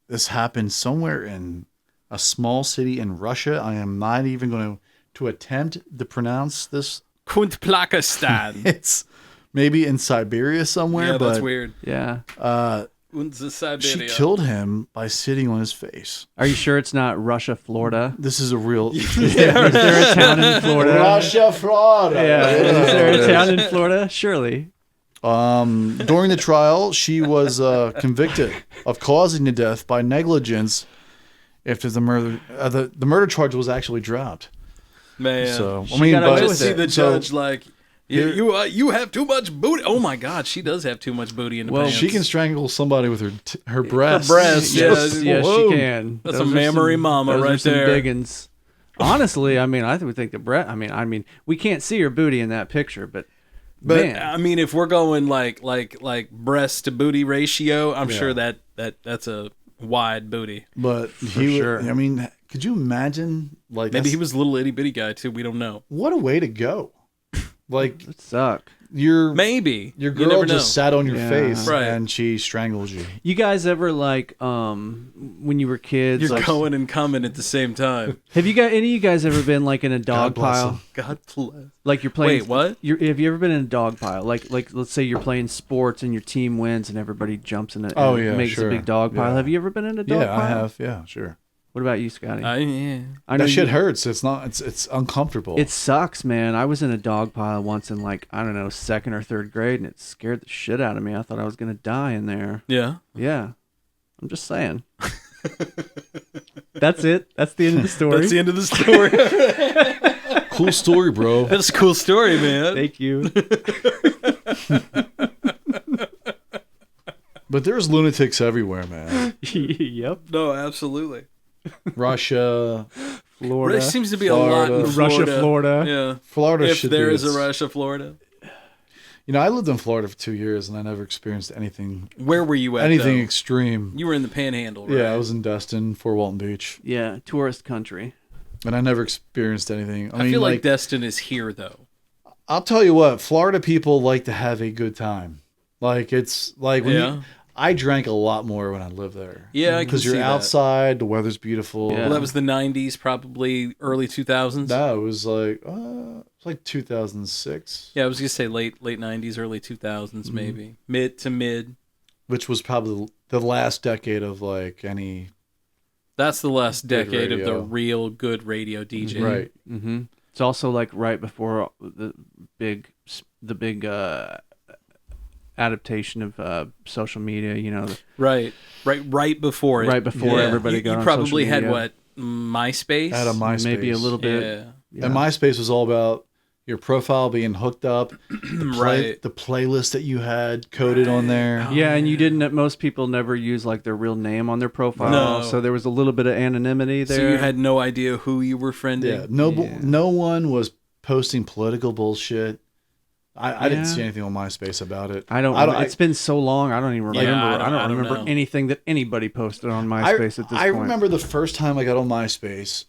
[SPEAKER 2] This happened somewhere in a small city in Russia. I am not even going to attempt to pronounce this.
[SPEAKER 8] Kuntplakistan.
[SPEAKER 2] It's maybe in Siberia somewhere.
[SPEAKER 8] Yeah,
[SPEAKER 2] but,
[SPEAKER 8] that's weird.
[SPEAKER 1] Yeah.
[SPEAKER 2] She killed him by sitting on his face.
[SPEAKER 1] Are you sure it's not Russia, Florida?
[SPEAKER 2] This is a real...
[SPEAKER 1] Is there a town in Florida?
[SPEAKER 2] Russia, Florida.
[SPEAKER 1] Yeah. Is there a town in Florida? Surely.
[SPEAKER 2] During the trial, she was convicted of causing the death by negligence after the murder. The murder charge was actually dropped.
[SPEAKER 8] Man,
[SPEAKER 2] so
[SPEAKER 8] I mean, I just see the judge like you have too much booty. Oh my God, she does have too much booty in the pants.
[SPEAKER 2] She can strangle somebody with her breasts.
[SPEAKER 8] Her breasts,
[SPEAKER 1] yes, she can.
[SPEAKER 8] That's a mammary mama
[SPEAKER 1] those
[SPEAKER 8] right
[SPEAKER 1] are some
[SPEAKER 8] there.
[SPEAKER 1] Biggins. Honestly, I mean, I would think the breast. I mean, we can't see her booty in that picture, but man.
[SPEAKER 8] I mean, if we're going like breast to booty ratio, I'm sure that's a wide booty.
[SPEAKER 2] But I mean, could you imagine? Like
[SPEAKER 8] maybe he was a little itty bitty guy too. We don't know.
[SPEAKER 2] What a way to go! Like
[SPEAKER 1] it suck.
[SPEAKER 2] Your
[SPEAKER 8] girl
[SPEAKER 2] just sat on your face
[SPEAKER 8] right.
[SPEAKER 2] and she strangled you.
[SPEAKER 1] You guys ever like when you were kids?
[SPEAKER 8] You're
[SPEAKER 1] like,
[SPEAKER 8] going and coming at the same time.
[SPEAKER 1] Have you got any of you guys ever been like in a dog pile?
[SPEAKER 8] God bless.
[SPEAKER 1] Like you're playing.
[SPEAKER 8] Wait, what?
[SPEAKER 1] Have you ever been in a dog pile? Like let's say you're playing sports and your team wins and everybody jumps in it.
[SPEAKER 2] Oh
[SPEAKER 1] and
[SPEAKER 2] yeah,
[SPEAKER 1] makes
[SPEAKER 2] sure.
[SPEAKER 1] a big dog pile.
[SPEAKER 2] Yeah.
[SPEAKER 1] Have you ever been in a dog pile?
[SPEAKER 2] Yeah, I have. Yeah, sure.
[SPEAKER 1] What about you, Scotty?
[SPEAKER 8] Yeah.
[SPEAKER 1] I know
[SPEAKER 2] that shit hurts. It's not. It's uncomfortable.
[SPEAKER 1] It sucks, man. I was in a dog pile once in like I don't know 2nd or 3rd grade, and it scared the shit out of me. I thought I was gonna die in there.
[SPEAKER 8] Yeah.
[SPEAKER 1] Yeah. I'm just saying. That's it. That's the end of the story.
[SPEAKER 8] That's the end of the story.
[SPEAKER 2] Cool story, bro.
[SPEAKER 8] That's a cool story, man.
[SPEAKER 1] Thank you.
[SPEAKER 2] But there's lunatics everywhere, man.
[SPEAKER 1] Yep.
[SPEAKER 8] No, absolutely.
[SPEAKER 2] Russia,
[SPEAKER 1] Florida.
[SPEAKER 8] There seems to be a lot in Florida.
[SPEAKER 1] Russia, Florida.
[SPEAKER 8] Yeah.
[SPEAKER 2] Florida.
[SPEAKER 8] If
[SPEAKER 2] should
[SPEAKER 8] there
[SPEAKER 2] do
[SPEAKER 8] is a Russia, Florida.
[SPEAKER 2] You know, I lived in Florida for 2 years, and I never experienced anything.
[SPEAKER 8] Where were you at?
[SPEAKER 2] Anything
[SPEAKER 8] though?
[SPEAKER 2] extreme.
[SPEAKER 8] You were in the Panhandle, right?
[SPEAKER 2] Yeah, I was in Destin, Fort Walton Beach.
[SPEAKER 1] Yeah, tourist country.
[SPEAKER 2] And I never experienced anything.
[SPEAKER 8] I feel like Destin is here, though.
[SPEAKER 2] I'll tell you what, Florida people like to have a good time. Like it's like when I drank a lot more when I lived there.
[SPEAKER 8] Yeah,
[SPEAKER 2] because you're outside, the weather's beautiful.
[SPEAKER 8] Well, that was the 90s, probably early 2000s.
[SPEAKER 2] No, it was like 2006.
[SPEAKER 8] Yeah, I was gonna say late 90s, early 2000s, maybe mid to mid.
[SPEAKER 2] Which was probably the last decade of like any.
[SPEAKER 8] That's the last decade of the real good radio DJ.
[SPEAKER 2] Right.
[SPEAKER 1] Mm-hmm. It's also like right before the big adaptation of social media, you know.
[SPEAKER 8] Right before it.
[SPEAKER 1] Right before everybody got on
[SPEAKER 8] You probably
[SPEAKER 1] social
[SPEAKER 8] had
[SPEAKER 1] media.
[SPEAKER 8] what, MySpace?
[SPEAKER 2] I had a MySpace.
[SPEAKER 1] Maybe a little bit.
[SPEAKER 8] Yeah.
[SPEAKER 2] And MySpace was all about your profile being hooked up,
[SPEAKER 8] Right.
[SPEAKER 2] the playlist that you had coded on there.
[SPEAKER 1] Yeah, and you didn't. Most people never use like their real name on their profile,
[SPEAKER 8] No.
[SPEAKER 1] so there was a little bit of anonymity there.
[SPEAKER 8] So you had no idea who you were friending.
[SPEAKER 2] Yeah, no one was posting political bullshit. I didn't see anything on MySpace about it.
[SPEAKER 1] It's been so long. I don't even remember.
[SPEAKER 8] Yeah,
[SPEAKER 1] I don't remember
[SPEAKER 8] know.
[SPEAKER 1] anything that anybody posted on MySpace at this
[SPEAKER 2] I
[SPEAKER 1] point.
[SPEAKER 2] remember the first time I got on MySpace,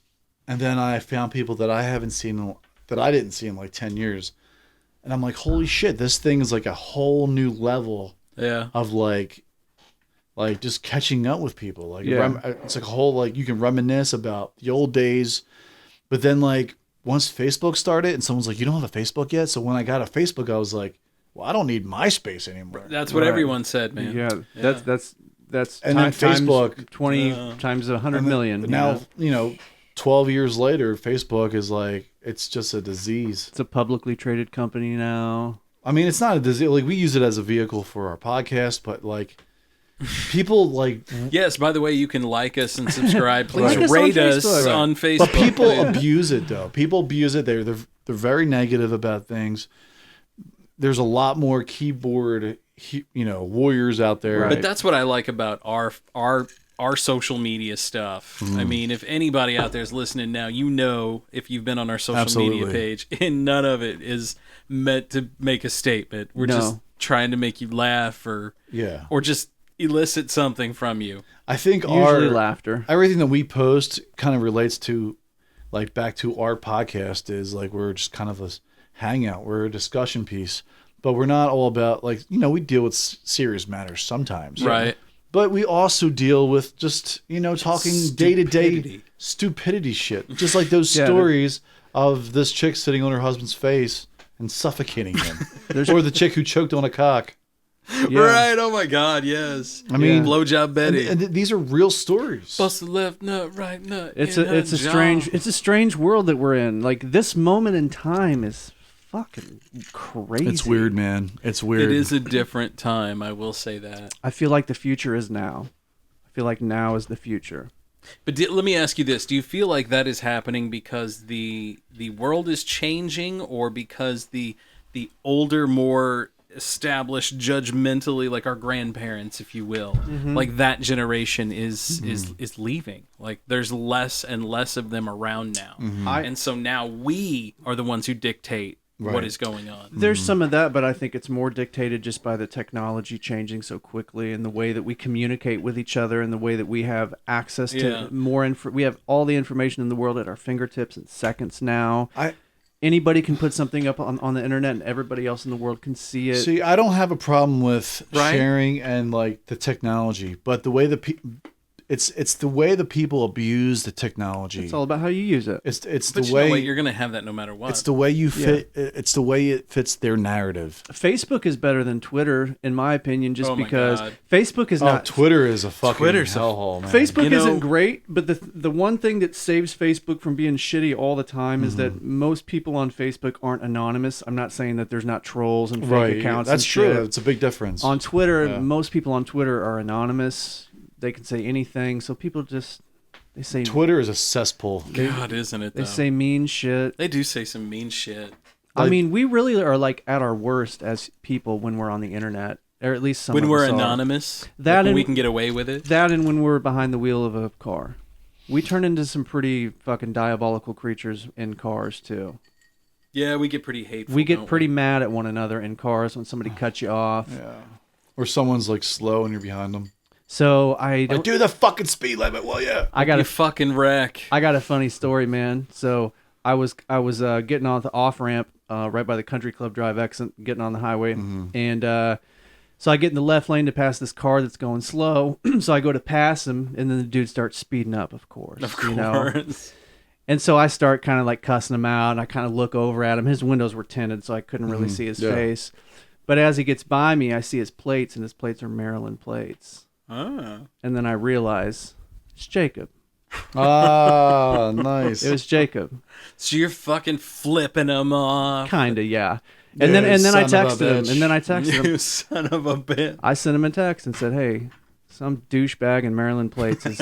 [SPEAKER 2] and then I found people that I didn't see in like 10 years, and I'm like, holy shit, this thing is like a whole new level.
[SPEAKER 8] Yeah.
[SPEAKER 2] Of like just catching up with people. Like it's like a whole like you can reminisce about the old days, but then like. Once Facebook started and someone's like, you don't have a Facebook yet? So when I got a Facebook, I was like, well, I don't need MySpace anymore.
[SPEAKER 8] That's what everyone said, man.
[SPEAKER 1] Yeah. That's
[SPEAKER 2] and then Facebook
[SPEAKER 1] times 20 times 100 million.
[SPEAKER 2] Now, 12 years later, Facebook is like, it's just a disease.
[SPEAKER 1] It's a publicly traded company now.
[SPEAKER 2] I mean, it's not a disease. Like we use it as a vehicle for our podcast, but like people like.
[SPEAKER 8] Yes, by the way, you can like us and subscribe. Please
[SPEAKER 1] Like us
[SPEAKER 8] rate
[SPEAKER 1] on
[SPEAKER 8] us
[SPEAKER 1] Facebook.
[SPEAKER 8] on Facebook.
[SPEAKER 2] But people abuse it though. People abuse it. They're very negative about things. There's a lot more keyboard, warriors out there.
[SPEAKER 8] But that's what I like about our social media stuff. I mean, if anybody out there is listening now, if you've been on our social media page, and none of it is meant to make a statement. We're just trying to make you laugh or just elicit something from you.
[SPEAKER 2] I think
[SPEAKER 1] Usually laughter.
[SPEAKER 2] Everything that we post kind of relates to, like back to our podcast is like we're just kind of a hangout. We're a discussion piece, but we're not all about like we deal with serious matters sometimes,
[SPEAKER 8] right?
[SPEAKER 2] But we also deal with just talking day to day stupidity shit, just like those stories of this chick sitting on her husband's face and suffocating him, or the chick who choked on a cock.
[SPEAKER 1] Yeah.
[SPEAKER 8] Right? Oh my God, yes.
[SPEAKER 2] I mean,
[SPEAKER 8] blowjob Betty.
[SPEAKER 2] And these are real stories.
[SPEAKER 8] Bust the left nut, right nut.
[SPEAKER 1] It's a strange world that we're in. Like this moment in time is fucking crazy.
[SPEAKER 2] It's weird, man. It's weird.
[SPEAKER 8] It is a different time. I will say that.
[SPEAKER 1] I feel like the future is now. I feel like now is the future.
[SPEAKER 8] But let me ask you this: do you feel like that is happening because the world is changing, or because the older, more established, judgmentally, like our grandparents, if you will, like that generation is leaving? Like there's less and less of them around now, and so now we are the ones who dictate what is going on.
[SPEAKER 1] There's some of that, but I think it's more dictated just by the technology changing so quickly and the way that we communicate with each other and the way that we have access to more we have all the information in the world at our fingertips in seconds now. Anybody can put something up on the internet and everybody else in the world can see it.
[SPEAKER 2] See, I don't have a problem with sharing and like the technology, but the way it's the way the people abuse the technology.
[SPEAKER 1] It's all about how you use it.
[SPEAKER 2] It's
[SPEAKER 8] But
[SPEAKER 2] the way
[SPEAKER 8] you're going to have that no matter what.
[SPEAKER 2] It's the way you fit. It's the way it fits their narrative.
[SPEAKER 1] Facebook is better than Twitter, in my opinion, just
[SPEAKER 8] Oh my
[SPEAKER 1] because
[SPEAKER 8] God.
[SPEAKER 1] Facebook is not.
[SPEAKER 2] Twitter is a fucking
[SPEAKER 8] Twitter's
[SPEAKER 2] hellhole, man.
[SPEAKER 1] Facebook isn't great, but the one thing that saves Facebook from being shitty all the time is that most people on Facebook aren't anonymous. I'm not saying that there's not trolls and fake accounts.
[SPEAKER 2] That's
[SPEAKER 1] and
[SPEAKER 2] true.
[SPEAKER 1] shit.
[SPEAKER 2] It's a big difference.
[SPEAKER 1] On Twitter, most people on Twitter are anonymous. They can say anything, so people they say
[SPEAKER 2] Twitter is a cesspool.
[SPEAKER 8] God, isn't it?
[SPEAKER 1] They
[SPEAKER 8] though?
[SPEAKER 1] say mean shit.
[SPEAKER 8] They do say some mean shit.
[SPEAKER 1] I mean, we really are like at our worst as people when we're on the internet, or at least some
[SPEAKER 8] When
[SPEAKER 1] of
[SPEAKER 8] we're
[SPEAKER 1] us are.
[SPEAKER 8] anonymous,
[SPEAKER 1] That
[SPEAKER 8] like when
[SPEAKER 1] and
[SPEAKER 8] we can get away with it.
[SPEAKER 1] That and when we're behind the wheel of a car, we turn into some pretty fucking diabolical creatures in cars too.
[SPEAKER 8] Yeah, we get pretty hateful.
[SPEAKER 1] We get
[SPEAKER 8] don't
[SPEAKER 1] pretty mad at one another in cars when somebody cuts you off.
[SPEAKER 2] Yeah. Or someone's like slow and you're behind them.
[SPEAKER 1] So I don't.
[SPEAKER 2] Do the fucking speed limit, will ya?
[SPEAKER 1] I got
[SPEAKER 8] You fucking wreck.
[SPEAKER 1] I got a funny story, man. So I was getting on the off ramp right by the Country Club Drive exit, getting on the highway. And so I get in the left lane to pass this car that's going slow. So I go to pass him, and then the dude starts speeding up, of course.
[SPEAKER 8] Of course.
[SPEAKER 1] You know? And so I start kind of like cussing him out, and I kind of look over at him. His windows were tinted, so I couldn't really see his face. But as he gets by me, I see his plates, and his plates are Maryland plates.
[SPEAKER 8] Ah.
[SPEAKER 1] And then I realize it's Jacob.
[SPEAKER 2] Ah, nice.
[SPEAKER 1] It was Jacob.
[SPEAKER 8] So you're fucking flipping him off.
[SPEAKER 1] Kinda, yeah. And then I texted him.
[SPEAKER 8] You son of a bitch.
[SPEAKER 1] I sent him a text and said, "Hey, some douchebag in Maryland plates is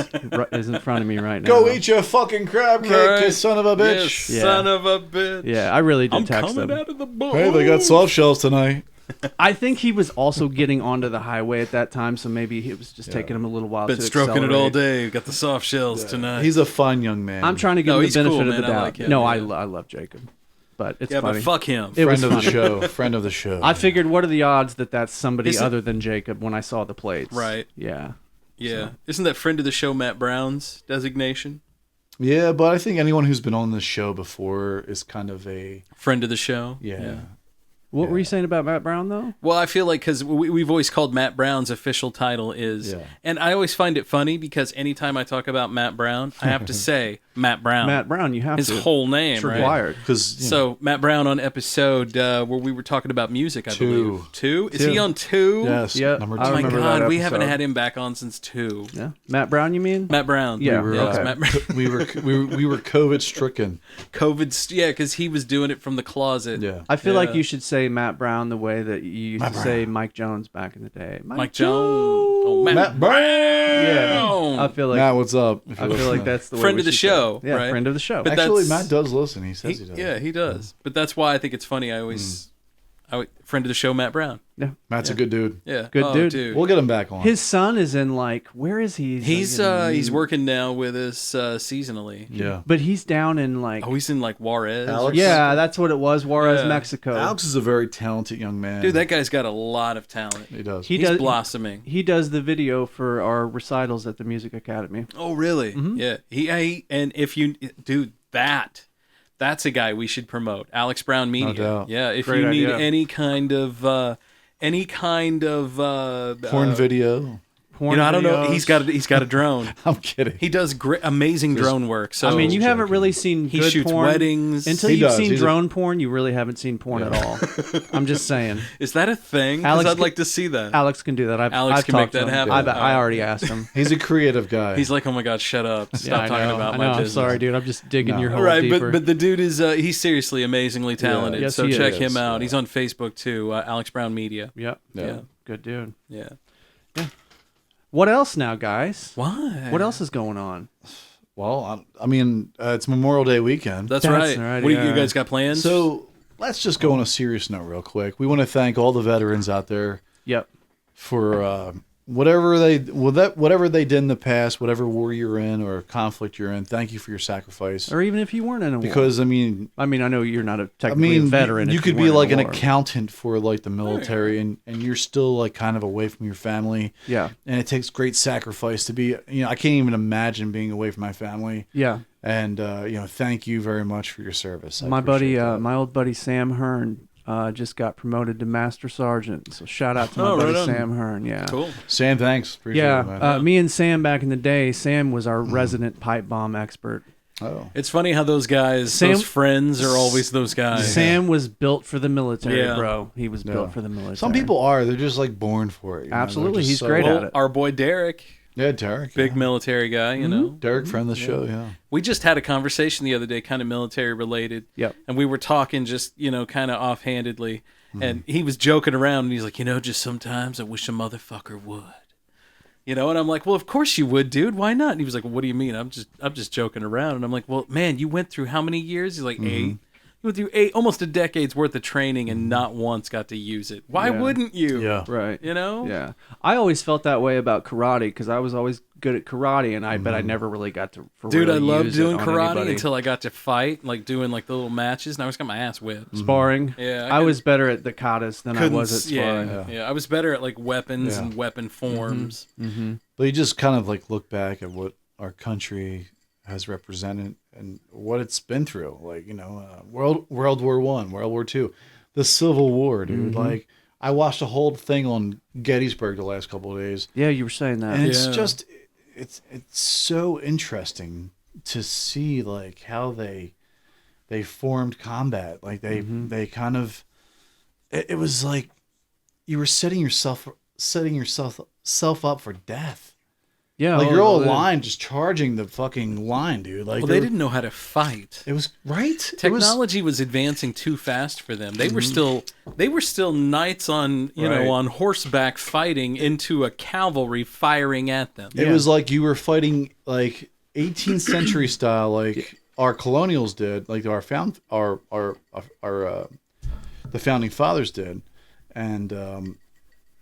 [SPEAKER 1] in front of me right now.
[SPEAKER 2] Go eat your fucking crab cake, you son of a bitch.
[SPEAKER 8] Yes, son of a bitch.
[SPEAKER 1] Yeah, I really did text him.
[SPEAKER 8] Out of the boat.
[SPEAKER 2] Hey, they got soft shells tonight.
[SPEAKER 1] I think he was also getting onto the highway at that time, so maybe it was just taking him a little while
[SPEAKER 8] Been
[SPEAKER 1] to
[SPEAKER 8] stroking
[SPEAKER 1] accelerate.
[SPEAKER 8] it all day. Got the soft shells tonight.
[SPEAKER 2] He's a fun young man.
[SPEAKER 1] I'm trying to give him the benefit of the
[SPEAKER 8] I
[SPEAKER 1] doubt.
[SPEAKER 8] like him,
[SPEAKER 1] no,
[SPEAKER 8] yeah.
[SPEAKER 1] I love Jacob. But it's
[SPEAKER 8] yeah,
[SPEAKER 1] funny.
[SPEAKER 8] but fuck him.
[SPEAKER 1] It
[SPEAKER 2] Friend
[SPEAKER 1] was
[SPEAKER 2] of the
[SPEAKER 1] funny.
[SPEAKER 2] show. Friend of the show.
[SPEAKER 1] I figured, what are the odds that that's somebody other than Jacob when I saw the plates?
[SPEAKER 8] Right.
[SPEAKER 1] Yeah.
[SPEAKER 8] Yeah.
[SPEAKER 1] So.
[SPEAKER 8] Isn't that friend of the show Matt Brown's designation?
[SPEAKER 2] Yeah, but I think anyone who's been on this show before is kind of a
[SPEAKER 8] friend of the show.
[SPEAKER 2] Yeah.
[SPEAKER 1] What were you saying about Matt Brown, though?
[SPEAKER 8] Well, I feel like because we've always called Matt Brown's official title is, and I always find it funny because anytime I talk about Matt Brown, I have to say Matt Brown.
[SPEAKER 1] Matt Brown, you have
[SPEAKER 8] his
[SPEAKER 1] to.
[SPEAKER 8] whole name,
[SPEAKER 1] It's
[SPEAKER 8] right?
[SPEAKER 1] required.
[SPEAKER 8] So Matt Brown on episode where we were talking about music, I believe. Two? Is he on 2?
[SPEAKER 2] Yes.
[SPEAKER 1] Yeah.
[SPEAKER 2] Number 2.
[SPEAKER 8] Oh my God, we haven't
[SPEAKER 1] episode.
[SPEAKER 8] had him back on since 2.
[SPEAKER 1] Yeah. Matt Brown, you mean?
[SPEAKER 8] Matt Brown.
[SPEAKER 1] Yeah.
[SPEAKER 2] We were,
[SPEAKER 1] okay.
[SPEAKER 8] Matt Brown.
[SPEAKER 2] we were COVID stricken.
[SPEAKER 8] Yeah, because he was doing it from the closet.
[SPEAKER 2] Yeah.
[SPEAKER 1] I feel like you should say Matt Brown the way that you used to say Mike Jones back in the day.
[SPEAKER 8] Mike Jones. Oh, Matt
[SPEAKER 2] Brown.
[SPEAKER 1] Yeah. I feel like
[SPEAKER 2] Matt, what's up?
[SPEAKER 1] I feel like that's the way
[SPEAKER 8] friend
[SPEAKER 1] we
[SPEAKER 8] of the
[SPEAKER 1] should
[SPEAKER 8] show.
[SPEAKER 1] say it. Yeah,
[SPEAKER 8] right?
[SPEAKER 1] friend of the show.
[SPEAKER 8] But
[SPEAKER 2] Actually,
[SPEAKER 8] that's-
[SPEAKER 2] Matt does listen. He says he does.
[SPEAKER 8] Yeah, he does. But that's why I think it's funny. Friend of the show, Matt Brown.
[SPEAKER 1] Yeah.
[SPEAKER 2] Matt's a good dude.
[SPEAKER 8] Yeah.
[SPEAKER 1] Good
[SPEAKER 8] Oh,
[SPEAKER 1] dude.
[SPEAKER 2] We'll get him back on.
[SPEAKER 1] His son is in where is he?
[SPEAKER 8] He's working now with us seasonally.
[SPEAKER 2] Yeah.
[SPEAKER 1] But he's down in
[SPEAKER 8] Oh, he's in Juarez.
[SPEAKER 2] Alex?
[SPEAKER 1] Yeah, that's what it was. Juarez,
[SPEAKER 8] Yeah.
[SPEAKER 1] Mexico.
[SPEAKER 2] Alex is a very talented young man.
[SPEAKER 8] Dude, that guy's got a lot of talent.
[SPEAKER 2] He does.
[SPEAKER 8] He's blossoming.
[SPEAKER 1] He does the video for our recitals at the Music Academy.
[SPEAKER 8] Oh, really?
[SPEAKER 1] Mm-hmm.
[SPEAKER 8] Yeah. And if you, dude, that's a guy we should promote. Alex Brown Media.
[SPEAKER 2] doubt.
[SPEAKER 8] Yeah. If
[SPEAKER 1] Great
[SPEAKER 8] you need
[SPEAKER 1] idea.
[SPEAKER 8] any kind of
[SPEAKER 2] Porn video.
[SPEAKER 8] You know, I don't know. He's got a drone.
[SPEAKER 2] I'm kidding.
[SPEAKER 8] He does amazing drone work. So
[SPEAKER 1] I mean, you haven't really seen
[SPEAKER 8] he
[SPEAKER 1] good
[SPEAKER 8] shoots
[SPEAKER 1] porn.
[SPEAKER 8] weddings.
[SPEAKER 1] Until
[SPEAKER 2] He
[SPEAKER 1] you've
[SPEAKER 2] does.
[SPEAKER 1] seen
[SPEAKER 2] He's
[SPEAKER 1] drone porn, you really haven't seen porn at all. I'm just saying.
[SPEAKER 8] Is that a thing? 'Cause
[SPEAKER 1] Alex
[SPEAKER 8] I'd
[SPEAKER 1] can-
[SPEAKER 8] like to see that.
[SPEAKER 1] Alex can do that.
[SPEAKER 8] Alex can make
[SPEAKER 1] talked to
[SPEAKER 8] that
[SPEAKER 1] him.
[SPEAKER 8] happen.
[SPEAKER 1] I already asked him.
[SPEAKER 2] He's a creative guy.
[SPEAKER 8] He's like, oh my God, shut up. Stop
[SPEAKER 1] I
[SPEAKER 8] talking
[SPEAKER 1] know,
[SPEAKER 8] about
[SPEAKER 1] I
[SPEAKER 8] my
[SPEAKER 1] know, I'm
[SPEAKER 8] business.
[SPEAKER 1] sorry, dude. I'm just digging your hole
[SPEAKER 8] Right,
[SPEAKER 1] deeper.
[SPEAKER 8] but the dude is he's seriously amazingly talented.
[SPEAKER 1] Yes,
[SPEAKER 8] so
[SPEAKER 1] he
[SPEAKER 8] check
[SPEAKER 1] is.
[SPEAKER 8] him out. He's on Facebook too, Alex Brown Media.
[SPEAKER 1] Yep.
[SPEAKER 8] Yeah.
[SPEAKER 1] Good dude.
[SPEAKER 8] Yeah.
[SPEAKER 1] What else now, guys?
[SPEAKER 8] Why?
[SPEAKER 1] What else is going on?
[SPEAKER 2] Well, I mean, it's Memorial Day weekend.
[SPEAKER 8] That's right. What do you guys got plans?
[SPEAKER 2] So let's just go on a serious note real quick. We want to thank all the veterans out there.
[SPEAKER 1] Yep.
[SPEAKER 2] For whatever they did in the past, whatever war you're in or conflict you're in. Thank you for your sacrifice.
[SPEAKER 1] Or even if you weren't in a war.
[SPEAKER 2] Because I mean,
[SPEAKER 1] I know you're not technically a veteran.
[SPEAKER 2] You
[SPEAKER 1] if
[SPEAKER 2] could be
[SPEAKER 1] weren't in
[SPEAKER 2] like
[SPEAKER 1] a
[SPEAKER 2] an
[SPEAKER 1] war.
[SPEAKER 2] accountant for like the military, and you're still like kind of away from your family.
[SPEAKER 1] Yeah.
[SPEAKER 2] And it takes great sacrifice to be. I can't even imagine being away from my family.
[SPEAKER 1] Yeah.
[SPEAKER 2] And thank you very much for your service.
[SPEAKER 1] My buddy, my old buddy Sam Hearn, just got promoted to Master Sergeant. So shout out to my buddy Sam Hearn. Yeah.
[SPEAKER 8] Cool.
[SPEAKER 2] Sam, thanks. Appreciate it, man.
[SPEAKER 1] Me and Sam back in the day, Sam was our resident pipe bomb expert.
[SPEAKER 2] Oh.
[SPEAKER 8] It's funny how those guys, those friends are always those guys.
[SPEAKER 1] Sam was built for the military,
[SPEAKER 8] Yeah.
[SPEAKER 1] bro. He was built for the military.
[SPEAKER 2] Some people are. They're just like born for it.
[SPEAKER 1] Absolutely. He's great at it.
[SPEAKER 8] Our boy Derek.
[SPEAKER 2] Yeah, Derek.
[SPEAKER 8] Big military guy, you know.
[SPEAKER 2] Derek, friend of the show, yeah.
[SPEAKER 8] We just had a conversation the other day, kind of military related.
[SPEAKER 1] Yep.
[SPEAKER 8] And we were talking just, kind of offhandedly. And he was joking around, and he's like, just sometimes I wish a motherfucker would. And I'm like, well, of course you would, dude. Why not? And he was like, well, what do you mean? I'm just joking around. And I'm like, well, man, you went through how many years? He's like, 8. You went through almost a decade's worth of training and not once got to use it. Why wouldn't you?
[SPEAKER 2] Yeah.
[SPEAKER 1] Right.
[SPEAKER 8] Yeah.
[SPEAKER 1] I always felt that way about karate because I was always good at karate, and but I never really got to.
[SPEAKER 8] Dude,
[SPEAKER 1] really
[SPEAKER 8] I loved
[SPEAKER 1] use
[SPEAKER 8] doing
[SPEAKER 1] it on
[SPEAKER 8] karate
[SPEAKER 1] anybody.
[SPEAKER 8] until I got to fight, like doing like the little matches, and I always got my ass whipped.
[SPEAKER 1] Sparring.
[SPEAKER 8] Yeah,
[SPEAKER 1] I was better at the katas than I was at
[SPEAKER 8] Yeah,
[SPEAKER 1] sparring.
[SPEAKER 8] yeah, I was better at like weapons and weapon forms.
[SPEAKER 2] But you just kind of like look back at what our country has represented and what it's been through. Like, World War I, World War II, the Civil War, dude. Like, I watched a whole thing on Gettysburg the last couple of days.
[SPEAKER 1] Yeah, you were saying that.
[SPEAKER 2] And it's just, it's so interesting to see like how they formed combat. Like they kind of, it was like you were setting yourself up for death.
[SPEAKER 1] Yeah,
[SPEAKER 2] like you're all aligned, just charging the fucking line, dude. Like,
[SPEAKER 8] well, they didn't know how to fight.
[SPEAKER 2] It was right.
[SPEAKER 8] Technology was advancing too fast for them. They were still knights on on horseback fighting into a cavalry firing at them.
[SPEAKER 2] It was like you were fighting like 18th century style, like our colonials did, like the founding fathers did, and.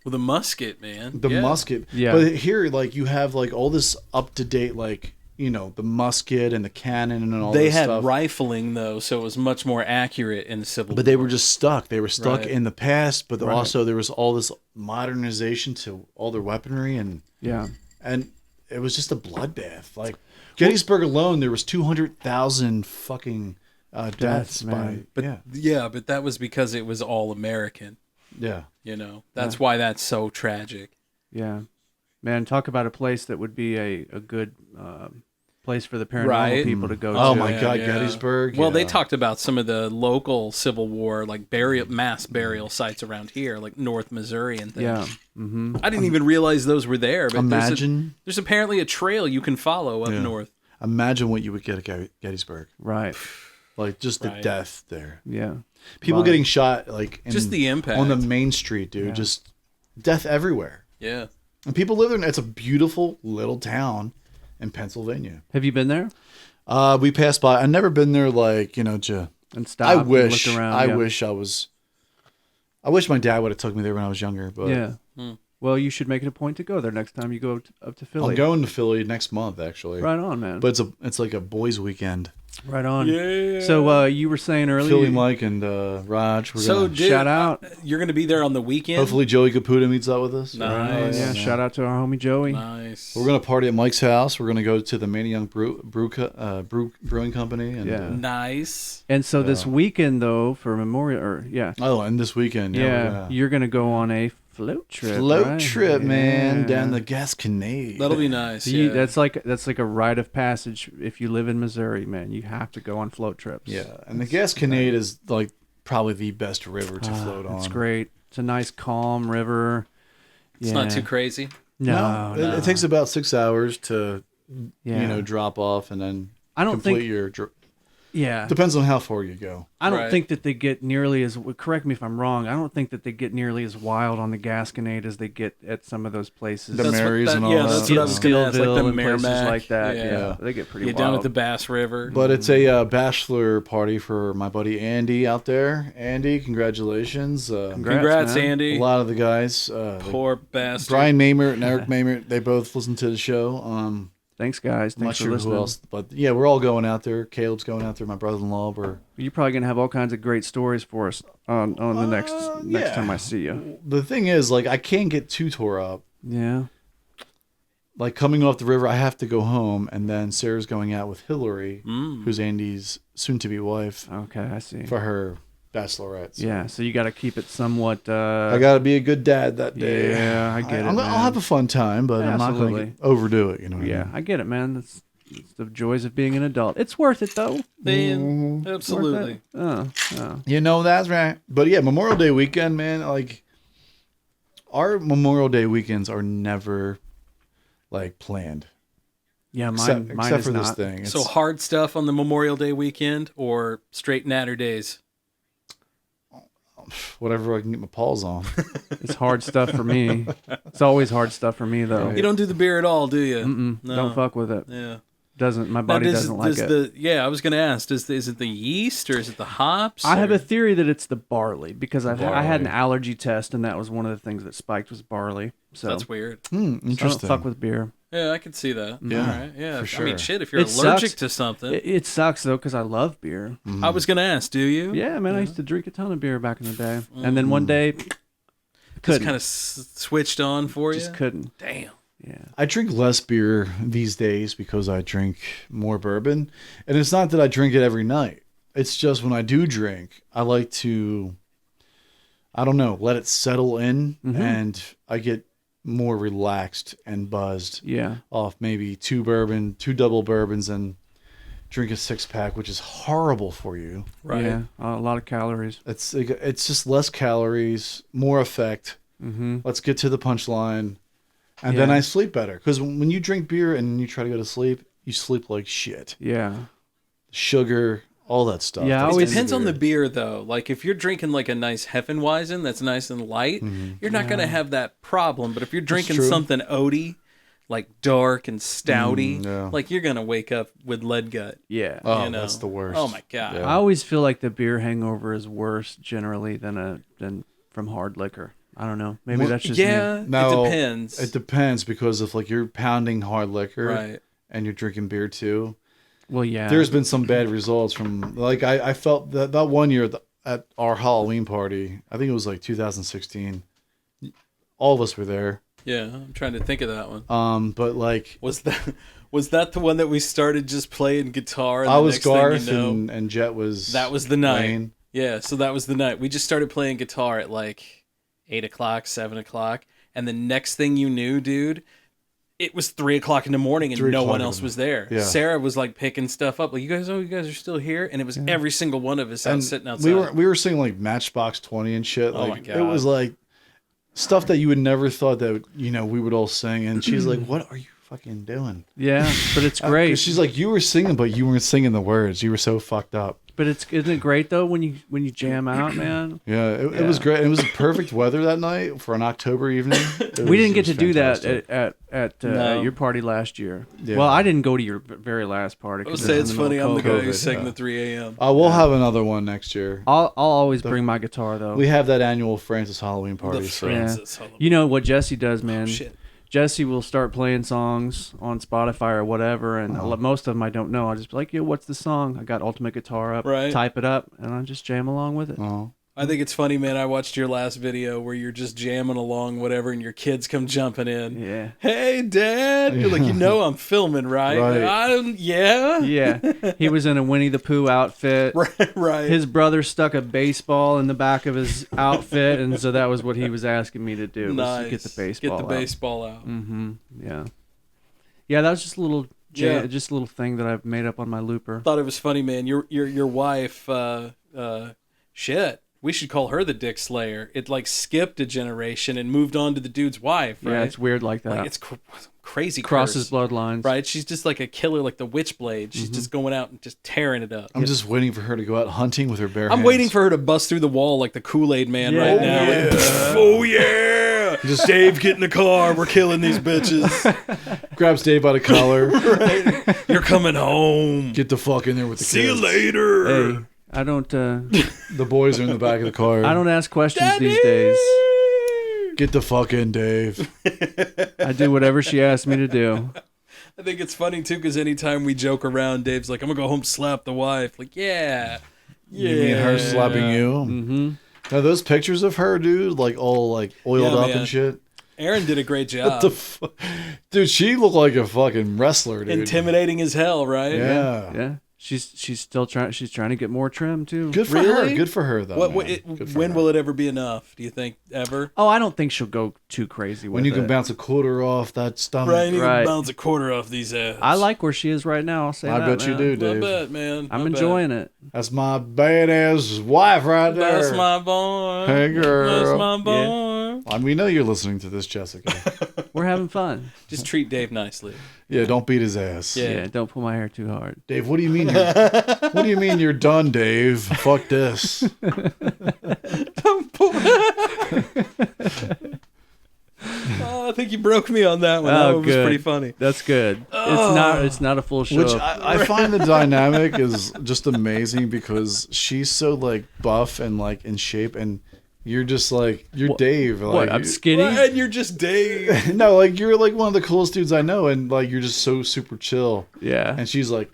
[SPEAKER 8] With a musket, man.
[SPEAKER 2] The musket.
[SPEAKER 1] Yeah.
[SPEAKER 2] But here, like, you have, like, all this up-to-date, like, the musket and the cannon and all this stuff.
[SPEAKER 8] They had rifling, though, so it was much more accurate in the Civil War.
[SPEAKER 2] But they were just stuck. They were stuck in the past, but also there was all this modernization to all their weaponry. And it was just a bloodbath. Like, Gettysburg alone, there was 200,000 fucking deaths.
[SPEAKER 8] But that was because it was all American.
[SPEAKER 2] Yeah.
[SPEAKER 8] That's why that's so tragic.
[SPEAKER 1] Yeah. Man, talk about a place that would be a good place for the paranormal people to go to.
[SPEAKER 2] Oh my God, Gettysburg.
[SPEAKER 8] Well, they talked about some of the local Civil War, like mass burial sites around here, like North Missouri and things.
[SPEAKER 1] Yeah.
[SPEAKER 8] I didn't even realize those were there. But
[SPEAKER 2] imagine.
[SPEAKER 8] There's apparently a trail you can follow up north.
[SPEAKER 2] Imagine what you would get at Gettysburg.
[SPEAKER 1] Right.
[SPEAKER 2] Like just the death there.
[SPEAKER 1] Yeah.
[SPEAKER 2] People getting shot, like
[SPEAKER 8] just the impact
[SPEAKER 2] on the main street, dude. Yeah. Just death everywhere.
[SPEAKER 8] Yeah.
[SPEAKER 2] And people live there. It's a beautiful little town in Pennsylvania.
[SPEAKER 1] Have you been there?
[SPEAKER 2] We passed by. I've never been there, like,
[SPEAKER 1] and stopped.
[SPEAKER 2] I wish.
[SPEAKER 1] And looked around,
[SPEAKER 2] I wish I was. I wish my dad would have took me there when I was younger. But
[SPEAKER 1] yeah. Well, you should make it a point to go there next time you go up to Philly.
[SPEAKER 2] I'm going to Philly next month, actually.
[SPEAKER 1] Right on, man.
[SPEAKER 2] But it's like a boys' weekend.
[SPEAKER 1] Right on.
[SPEAKER 8] Yeah.
[SPEAKER 1] So you were saying earlier,
[SPEAKER 2] Philly Mike and Raj. We're gonna
[SPEAKER 1] shout out.
[SPEAKER 8] You're going to be there on the weekend.
[SPEAKER 2] Hopefully Joey Caputa meets up with us.
[SPEAKER 8] Nice.
[SPEAKER 1] Yeah. Shout out to our homie Joey.
[SPEAKER 8] Nice.
[SPEAKER 2] We're gonna party at Mike's house. We're gonna go to the Manny Young Brewing Company. And,
[SPEAKER 8] nice.
[SPEAKER 1] And so this weekend though for Memorial,
[SPEAKER 2] Oh, and this weekend.
[SPEAKER 1] You're gonna go on a float trip.
[SPEAKER 2] Man, down the Gasconade.
[SPEAKER 8] That'll be nice.
[SPEAKER 1] That's like a rite of passage if you live in Missouri, man. You have to go on float trips.
[SPEAKER 2] Yeah, and the Gasconade is like probably the best river to float on.
[SPEAKER 1] It's great. It's a nice, calm river.
[SPEAKER 8] It's not too crazy.
[SPEAKER 1] No.
[SPEAKER 2] It takes about 6 hours to drop off and then complete your.
[SPEAKER 1] Yeah.
[SPEAKER 2] Depends on how far you go.
[SPEAKER 1] I don't think that they get nearly as, correct me if I'm wrong, I don't think that they get nearly as wild on the Gasconade as they get at some of those places.
[SPEAKER 2] The Marys and all that.
[SPEAKER 8] Yeah, that's what I was going to ask, like the
[SPEAKER 1] places
[SPEAKER 8] Merrimack.
[SPEAKER 1] like that. Yeah. They get pretty wild.
[SPEAKER 8] Down at the Bass River.
[SPEAKER 2] But it's a bachelor party for my buddy Andy out there. Andy, congratulations.
[SPEAKER 8] Congrats, Andy.
[SPEAKER 2] A lot of the guys.
[SPEAKER 8] Poor bastard.
[SPEAKER 2] Brian Maymert and Eric Maymert, they both listen to the show.
[SPEAKER 1] Thanks, guys. Thanks for listening.
[SPEAKER 2] Who else, but yeah, we're all going out there. Caleb's going out there. My brother-in-law.
[SPEAKER 1] You're probably gonna have all kinds of great stories for us on the next time I see you.
[SPEAKER 2] The thing is, like, I can't get too tore up.
[SPEAKER 1] Yeah.
[SPEAKER 2] Like coming off the river, I have to go home, and then Sarah's going out with Hillary, who's Andy's soon-to-be wife.
[SPEAKER 1] Okay, I see.
[SPEAKER 2] For her bachelorette. So.
[SPEAKER 1] Yeah, so you got to keep it somewhat.
[SPEAKER 2] I got to be a good dad that day.
[SPEAKER 1] Yeah, I get it.
[SPEAKER 2] I'll have a fun time, but I'm not going to overdo it. You know. What I mean?
[SPEAKER 1] I get it, man. It's the joys of being an adult. It's worth it, though.
[SPEAKER 8] Man, absolutely.
[SPEAKER 2] You know, that's right. But yeah, Memorial Day weekend, man. Like, our Memorial Day weekends are never like planned.
[SPEAKER 1] Yeah, mine
[SPEAKER 2] except
[SPEAKER 1] is
[SPEAKER 2] for
[SPEAKER 1] not.
[SPEAKER 2] this thing.
[SPEAKER 8] So hard stuff on the Memorial Day weekend or straight natter days?
[SPEAKER 2] Whatever I can get my paws on.
[SPEAKER 1] It's hard stuff for me. It's always hard stuff for me, though.
[SPEAKER 8] You don't do the beer at all, do you?
[SPEAKER 1] No. Don't fuck with it.
[SPEAKER 8] Yeah.
[SPEAKER 1] My body doesn't like it.
[SPEAKER 8] I was going to ask, is it the yeast or is it the hops?
[SPEAKER 1] I have a theory that it's the barley because I had an allergy test and that was one of the things that spiked was barley. So
[SPEAKER 8] that's weird.
[SPEAKER 2] Interesting.
[SPEAKER 1] So I don't fuck with beer.
[SPEAKER 8] Yeah, I could see that.
[SPEAKER 2] Yeah,
[SPEAKER 8] all right. Yeah,
[SPEAKER 2] for sure.
[SPEAKER 8] I mean, shit, if you're allergic to something.
[SPEAKER 1] It sucks, though, because I love beer.
[SPEAKER 8] I was going to ask, do you?
[SPEAKER 1] Yeah, man, I used to drink a ton of beer back in the day. And then one day,
[SPEAKER 8] just kind of switched on for you?
[SPEAKER 1] Just couldn't.
[SPEAKER 8] Damn.
[SPEAKER 2] I drink less beer these days because I drink more bourbon. And it's not that I drink it every night. It's just when I do drink, I like to, I don't know, let it settle in, and I get more relaxed and buzzed off maybe 2 double bourbons, and drink a 6-pack, which is horrible for you.
[SPEAKER 1] Right. Yeah, a lot of calories.
[SPEAKER 2] It's just less calories, more effect. Let's get to the punchline. And then I sleep better. Because when you drink beer and you try to go to sleep, you sleep like shit.
[SPEAKER 1] Yeah.
[SPEAKER 2] Sugar, all that stuff.
[SPEAKER 8] Yeah, it depends on the beer, though. Like, if you're drinking like a nice Hefeweizen that's nice and light, you're not going to have that problem. But if you're drinking something oaty, like dark and stouty, like you're going to wake up with lead gut.
[SPEAKER 1] Yeah.
[SPEAKER 2] Oh,
[SPEAKER 8] you know?
[SPEAKER 2] That's the worst.
[SPEAKER 8] Oh, my God.
[SPEAKER 1] I always feel like the beer hangover is worse generally than from hard liquor. I don't know. Maybe that's just me.
[SPEAKER 2] No,
[SPEAKER 8] it depends.
[SPEAKER 2] It depends because if like you're pounding hard liquor
[SPEAKER 8] Right.
[SPEAKER 2] and you're drinking beer too.
[SPEAKER 1] Well, yeah.
[SPEAKER 2] There's been some bad results from like I felt that one year at our Halloween party. I think it was like 2016. All of us were there.
[SPEAKER 8] Yeah, I'm trying to think of that one.
[SPEAKER 2] But like
[SPEAKER 8] was that the one that we started just playing guitar? And
[SPEAKER 2] I
[SPEAKER 8] the
[SPEAKER 2] was
[SPEAKER 8] next
[SPEAKER 2] Garth
[SPEAKER 8] thing you know,
[SPEAKER 2] and Jet was.
[SPEAKER 8] That was the night.
[SPEAKER 2] Wayne.
[SPEAKER 8] Yeah, so that was the night. We just started playing guitar at like 8 o'clock, 7 o'clock. And the next thing you knew, dude, it was 3 o'clock in the morning and no one else was there.
[SPEAKER 2] Yeah.
[SPEAKER 8] Sarah was like picking stuff up. Like, you guys are still here? And it was every single one of us out sitting outside.
[SPEAKER 2] We were singing like Matchbox 20 and shit.
[SPEAKER 8] Oh
[SPEAKER 2] Like
[SPEAKER 8] my God.
[SPEAKER 2] it was like stuff that you would never thought that we would all sing. And she's like, "What are you fucking doing?"
[SPEAKER 1] Yeah, but it's great.
[SPEAKER 2] 'Cause she's like, "You were singing, but you weren't singing the words. You were so fucked up."
[SPEAKER 1] But isn't it great though when you jam out, man?
[SPEAKER 2] Yeah, it was great. It was perfect weather that night for an October evening.
[SPEAKER 1] We didn't get to do
[SPEAKER 2] fantastic.
[SPEAKER 1] that at
[SPEAKER 8] No.
[SPEAKER 1] your party last year.
[SPEAKER 2] Yeah.
[SPEAKER 1] Well, I didn't go to your very last party.
[SPEAKER 8] I'll
[SPEAKER 1] 'cause
[SPEAKER 8] say
[SPEAKER 1] it
[SPEAKER 8] it's
[SPEAKER 1] was in
[SPEAKER 8] funny.
[SPEAKER 1] middle
[SPEAKER 8] I'm
[SPEAKER 1] of
[SPEAKER 8] the guy
[SPEAKER 1] COVID.
[SPEAKER 8] who sang the 3 a.m.
[SPEAKER 2] We'll have another one next year.
[SPEAKER 1] I'll always bring my guitar though.
[SPEAKER 2] We have that annual Francis Halloween party. so-
[SPEAKER 1] You know what Jesse does, man?
[SPEAKER 8] shit.
[SPEAKER 1] Jesse will start playing songs on Spotify or whatever, and most of them I don't know. I'll just be like, "Yo, what's the song?" I got Ultimate Guitar up,
[SPEAKER 8] Right.
[SPEAKER 1] type it up, and I just jam along with it.
[SPEAKER 8] I think it's funny, man. I watched your last video where you're just jamming along, whatever, and your kids come jumping in.
[SPEAKER 1] Yeah.
[SPEAKER 8] Hey, Dad. You're like, I'm filming, right?
[SPEAKER 2] Right.
[SPEAKER 8] Yeah.
[SPEAKER 1] Yeah. He was in a Winnie the Pooh outfit.
[SPEAKER 8] Right.
[SPEAKER 1] His brother stuck a baseball in the back of his outfit, and so that was what he was asking me to do. Was
[SPEAKER 8] Nice.
[SPEAKER 1] to get the baseball.
[SPEAKER 8] Get the baseball out.
[SPEAKER 1] Mm-hmm. Yeah. Yeah, that was just a little, just a little thing that I've made up on my looper.
[SPEAKER 8] Thought it was funny, man. Your wife, shit. We should call her the Dick Slayer. It like skipped a generation and moved on to the dude's wife, right?
[SPEAKER 1] Yeah, it's weird like that.
[SPEAKER 8] Like, it's crazy.
[SPEAKER 1] Crosses
[SPEAKER 8] curse,
[SPEAKER 1] bloodlines.
[SPEAKER 8] right? She's just like a killer, like the Witchblade. She's just going out and just tearing it up.
[SPEAKER 2] I'm just waiting for her to go out hunting with her bare
[SPEAKER 8] I'm
[SPEAKER 2] hands.
[SPEAKER 8] waiting for her to bust through the wall like the Kool-Aid Man right now.
[SPEAKER 2] Yeah.
[SPEAKER 8] Oh yeah! Dave, get in the car. We're killing these bitches.
[SPEAKER 2] Grabs Dave by the collar.
[SPEAKER 8] Right. You're coming home.
[SPEAKER 2] Get the fuck in there with the
[SPEAKER 8] See
[SPEAKER 2] kids.
[SPEAKER 8] you later.
[SPEAKER 1] Hey, I don't.
[SPEAKER 2] The boys are in the back of the car.
[SPEAKER 1] I don't ask questions these days.
[SPEAKER 2] Get the fuck in, Dave.
[SPEAKER 1] I do whatever she asks me to do.
[SPEAKER 8] I think it's funny too because anytime we joke around, Dave's like, "I'm gonna go home slap the wife." Like, yeah.
[SPEAKER 2] You mean her slapping you?
[SPEAKER 1] Mm-hmm.
[SPEAKER 2] Now those pictures of her, dude, like all like oiled up
[SPEAKER 8] man.
[SPEAKER 2] and shit.
[SPEAKER 8] Aaron did a great job.
[SPEAKER 2] What the dude, she looked like a fucking wrestler, dude.
[SPEAKER 8] Intimidating as hell, right?
[SPEAKER 2] Yeah.
[SPEAKER 1] Yeah. She's still trying. She's trying to get more trim too.
[SPEAKER 2] Good for her. Good for her, though.
[SPEAKER 8] When will it ever be enough? Do you think ever?
[SPEAKER 1] Oh, I don't think she'll go too crazy with
[SPEAKER 2] When you
[SPEAKER 1] it.
[SPEAKER 2] can bounce a quarter off that stomach.
[SPEAKER 8] Right, you can bounce a quarter off these abs.
[SPEAKER 1] I like where she is right now. I'll say
[SPEAKER 2] I
[SPEAKER 1] that.
[SPEAKER 2] bet you
[SPEAKER 1] man.
[SPEAKER 2] do, Dave.
[SPEAKER 8] I bet, man.
[SPEAKER 1] I'm enjoying it.
[SPEAKER 2] That's my badass wife right there.
[SPEAKER 8] That's my boy.
[SPEAKER 2] Hey, girl.
[SPEAKER 8] That's my boy.
[SPEAKER 2] Yeah. We know you're listening to this, Jessica.
[SPEAKER 1] We're having fun.
[SPEAKER 8] Just treat Dave nicely.
[SPEAKER 2] Yeah, don't beat his ass.
[SPEAKER 1] Yeah, don't pull my hair too hard.
[SPEAKER 2] Dave, what do you mean what do you mean you're done, Dave? Fuck this.
[SPEAKER 8] Don't pull. I think you broke me on that one. That one was pretty funny.
[SPEAKER 1] That's good. It's not a full show.
[SPEAKER 2] Which I find the dynamic is just amazing because she's so like buff and like in shape, and you're just like Dave. Like,
[SPEAKER 1] what? I'm skinny,
[SPEAKER 8] and you're just Dave.
[SPEAKER 2] No, like you're like one of the coolest dudes I know, and like you're just so super chill.
[SPEAKER 1] Yeah.
[SPEAKER 2] And she's like,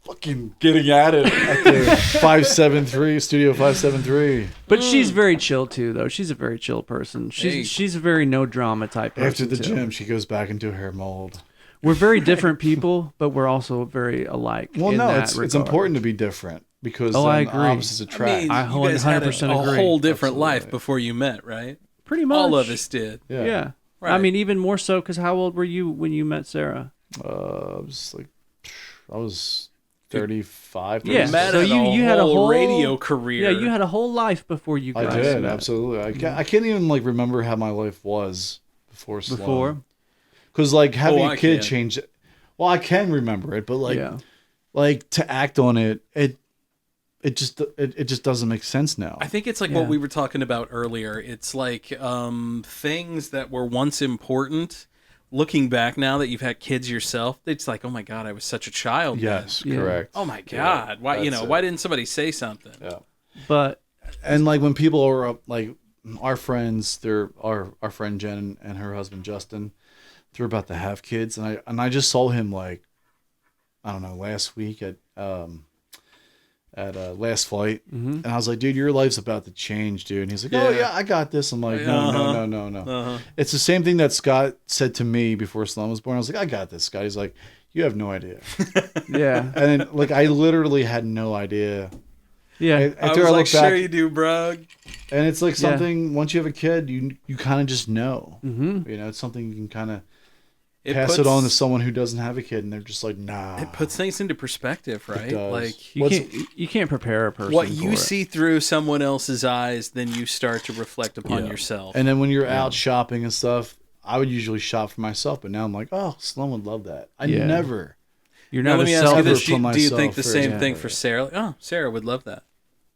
[SPEAKER 2] fucking getting at it at the 573 Studio 573.
[SPEAKER 1] But she's very chill too, though. She's a very chill person. She's a very no drama type person.
[SPEAKER 2] After the
[SPEAKER 1] too.
[SPEAKER 2] gym, she goes back into her mold.
[SPEAKER 1] We're very different people, but we're also very alike.
[SPEAKER 2] Well,
[SPEAKER 1] in
[SPEAKER 2] no,
[SPEAKER 1] that
[SPEAKER 2] it's important to be different because
[SPEAKER 1] I
[SPEAKER 2] then
[SPEAKER 1] agree.
[SPEAKER 2] opposites attract.
[SPEAKER 8] I mean, you guys had a whole different life before you met, right?
[SPEAKER 1] Pretty much.
[SPEAKER 8] All of us did.
[SPEAKER 1] Yeah.
[SPEAKER 8] Right.
[SPEAKER 1] I mean, even more so because how old were you when you met Sarah?
[SPEAKER 2] I was 35.
[SPEAKER 1] Yeah,
[SPEAKER 8] Matt
[SPEAKER 1] so
[SPEAKER 8] had
[SPEAKER 1] you had a whole
[SPEAKER 8] radio career.
[SPEAKER 1] Yeah, you had a whole life before you guys
[SPEAKER 2] I did,
[SPEAKER 1] met.
[SPEAKER 2] absolutely. I can't even like remember how my life was before Sloan.
[SPEAKER 1] Before?
[SPEAKER 2] Because like having
[SPEAKER 8] I
[SPEAKER 2] a kid
[SPEAKER 8] can.
[SPEAKER 2] changed it. Well, I can remember it, but like,
[SPEAKER 1] Yeah.
[SPEAKER 2] like to act on it, it just doesn't make sense now.
[SPEAKER 8] I think it's like what we were talking about earlier. It's like things that were once important. Looking back now that you've had kids yourself, it's like, oh my God, I was such a child.
[SPEAKER 2] Yes,
[SPEAKER 8] then.
[SPEAKER 2] correct.
[SPEAKER 8] Oh my God, why why didn't somebody say something?
[SPEAKER 2] Yeah.
[SPEAKER 1] But
[SPEAKER 2] and like when people are up, like our friends, our friend Jen and her husband Justin, they're about to have kids, and I just saw him like, I don't know, last week at Last Flight, and I was like, dude, your life's about to change, dude. And he's like, oh yeah, I got this. I'm like, no. It's the same thing that Scott said to me before Sloan was born. I was like, I got this, Scott. He's like, you have no idea.
[SPEAKER 1] Yeah.
[SPEAKER 2] And then, like, I literally had no idea.
[SPEAKER 1] Yeah.
[SPEAKER 8] I was like, sure you do, bro.
[SPEAKER 2] And it's like something, once you have a kid, you kind of just know.
[SPEAKER 1] Mm-hmm.
[SPEAKER 2] You know, it's something you can kind of pass it on to someone who doesn't have a kid, and they're just like, nah.
[SPEAKER 8] It puts things into perspective, right?
[SPEAKER 2] It does.
[SPEAKER 8] Like
[SPEAKER 1] you can't prepare a person.
[SPEAKER 8] What
[SPEAKER 1] for
[SPEAKER 8] you
[SPEAKER 1] it.
[SPEAKER 8] see through someone else's eyes, then you start to reflect upon yourself.
[SPEAKER 2] And then when you're out shopping and stuff, I would usually shop for myself, but now I'm like, oh, Sloan would love that. I never.
[SPEAKER 1] You're
[SPEAKER 8] now,
[SPEAKER 1] not
[SPEAKER 8] let me
[SPEAKER 1] a
[SPEAKER 8] ask you
[SPEAKER 1] selfish.
[SPEAKER 8] this: do you think the same thing for Sarah? Like, oh, Sarah would love that.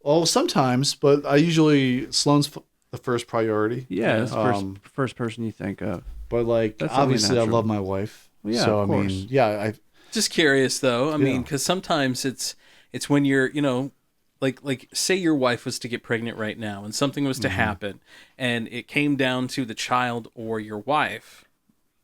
[SPEAKER 2] Well, sometimes, but I usually Sloan's the first priority.
[SPEAKER 1] Yeah, it's first person you think of.
[SPEAKER 2] But like,
[SPEAKER 1] That's only
[SPEAKER 2] obviously, I
[SPEAKER 1] natural.
[SPEAKER 2] love my wife.
[SPEAKER 1] Well, yeah,
[SPEAKER 2] so
[SPEAKER 1] of
[SPEAKER 2] I
[SPEAKER 1] course.
[SPEAKER 2] mean, yeah, I
[SPEAKER 8] Just curious though. I mean, because sometimes it's when you're, like say your wife was to get pregnant right now and something was to happen and it came down to the child or your wife.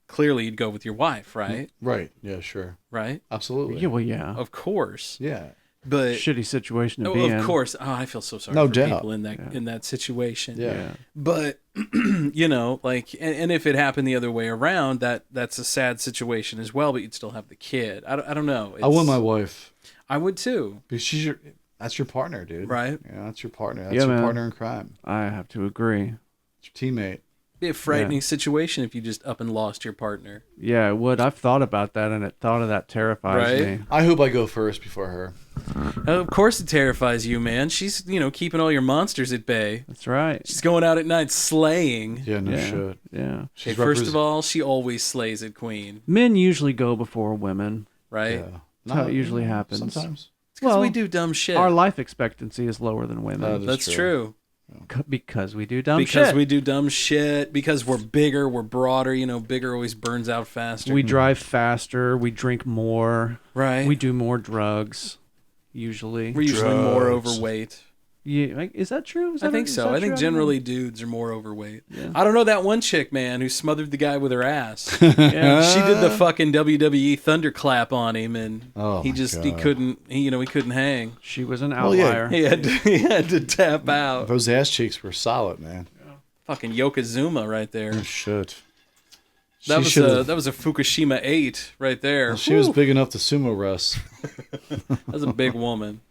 [SPEAKER 8] Clearly, you'd go with your wife, right?
[SPEAKER 2] Right. Yeah. Sure.
[SPEAKER 8] Right.
[SPEAKER 2] Absolutely.
[SPEAKER 1] Yeah. Well, yeah.
[SPEAKER 8] Of course.
[SPEAKER 2] Yeah.
[SPEAKER 8] But
[SPEAKER 1] shitty situation to be in.
[SPEAKER 8] Of course. Oh, I feel so sorry
[SPEAKER 2] No
[SPEAKER 8] for
[SPEAKER 2] doubt.
[SPEAKER 8] people in that situation.
[SPEAKER 2] Yeah.
[SPEAKER 8] But like, and if it happened the other way around, that's a sad situation as well. But you'd still have the kid. I don't know.
[SPEAKER 2] I want my wife.
[SPEAKER 8] I would too.
[SPEAKER 2] Because that's your partner, dude.
[SPEAKER 8] Right.
[SPEAKER 2] Yeah, that's your partner. That's your partner in crime.
[SPEAKER 1] I have to agree.
[SPEAKER 2] It's your teammate.
[SPEAKER 8] Be a frightening situation if you just up and lost your partner.
[SPEAKER 1] Yeah, it would. I've thought about that, and thought of that terrifies me.
[SPEAKER 2] I hope I go first before her.
[SPEAKER 8] Of course, it terrifies you, man. She's keeping all your monsters at bay.
[SPEAKER 1] That's right.
[SPEAKER 8] She's going out at night slaying.
[SPEAKER 2] Yeah, no shit.
[SPEAKER 1] Yeah.
[SPEAKER 8] Hey, first of all, she always slays at Queen.
[SPEAKER 1] Men usually go before women.
[SPEAKER 8] Right.
[SPEAKER 2] Yeah.
[SPEAKER 1] That's how it usually happens.
[SPEAKER 2] Sometimes.
[SPEAKER 8] It's because we do dumb shit.
[SPEAKER 1] Our life expectancy is lower than women.
[SPEAKER 8] That's true.
[SPEAKER 1] Because we do dumb shit.
[SPEAKER 8] Because we do dumb shit. Because we're bigger, we're broader. Bigger always burns out faster.
[SPEAKER 1] We drive faster. We drink more.
[SPEAKER 8] Right.
[SPEAKER 1] We do more drugs. Usually.
[SPEAKER 8] We're usually more overweight.
[SPEAKER 1] Yeah, is that true?
[SPEAKER 8] I think so. I think generally dudes are more overweight. Yeah. I don't know that one chick, man, who smothered the guy with her ass. Yeah. She did the fucking WWE thunderclap on him, and he couldn't hang.
[SPEAKER 1] She was an outlier.
[SPEAKER 8] He had to tap out.
[SPEAKER 2] Those ass cheeks were solid, man.
[SPEAKER 8] Yeah. Fucking Yokozuna right there.
[SPEAKER 2] Oh, shit.
[SPEAKER 8] That was a Fukushima 8 right there.
[SPEAKER 2] Well, she was big enough to sumo wrestle.
[SPEAKER 8] That was a big woman.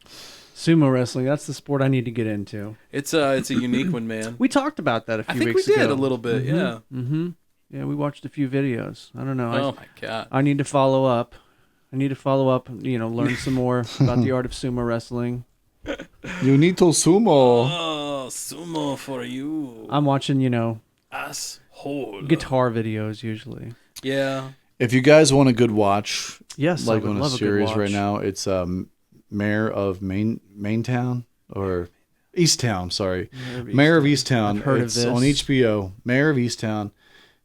[SPEAKER 1] Sumo wrestling, that's the sport I need to get into.
[SPEAKER 8] It's a unique one, man.
[SPEAKER 1] We talked about that a few weeks ago.
[SPEAKER 8] I think we did a little bit, yeah.
[SPEAKER 1] Mm-hmm. Yeah, we watched a few videos. I don't know.
[SPEAKER 8] Oh, my God.
[SPEAKER 1] I need to follow up. Learn some more about the art of sumo wrestling.
[SPEAKER 2] You need to sumo.
[SPEAKER 8] Oh, sumo for you.
[SPEAKER 1] I'm watching,
[SPEAKER 8] asshole
[SPEAKER 1] guitar videos usually.
[SPEAKER 8] Yeah.
[SPEAKER 2] If you guys want a good watch,
[SPEAKER 1] yes,
[SPEAKER 2] like on a series right now, it's Mayor of Maintown or Easttown. Sorry, Mayor of Easttown.
[SPEAKER 1] I've heard
[SPEAKER 2] it's
[SPEAKER 1] of this.
[SPEAKER 2] on HBO. Mayor of Easttown.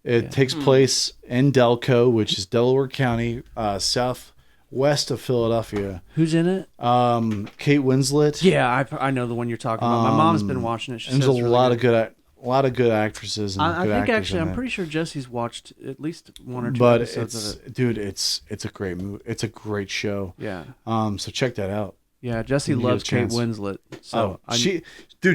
[SPEAKER 2] It takes place in Delco, which is Delaware County, southwest of Philadelphia.
[SPEAKER 1] Who's in it?
[SPEAKER 2] Kate Winslet.
[SPEAKER 1] Yeah, I know the one you're talking about. My mom's been watching it.
[SPEAKER 2] There's a lot of good A lot of good actresses and
[SPEAKER 1] I
[SPEAKER 2] good
[SPEAKER 1] think
[SPEAKER 2] actors
[SPEAKER 1] actually,
[SPEAKER 2] in
[SPEAKER 1] I'm
[SPEAKER 2] it.
[SPEAKER 1] pretty sure Jesse's watched at least one or two
[SPEAKER 2] But
[SPEAKER 1] episodes of it.
[SPEAKER 2] dude, it's a great movie. It's a great show.
[SPEAKER 1] Yeah.
[SPEAKER 2] So check that out.
[SPEAKER 1] Yeah, Jesse
[SPEAKER 2] When you get a
[SPEAKER 1] loves Kate
[SPEAKER 2] chance.
[SPEAKER 1] Winslet. So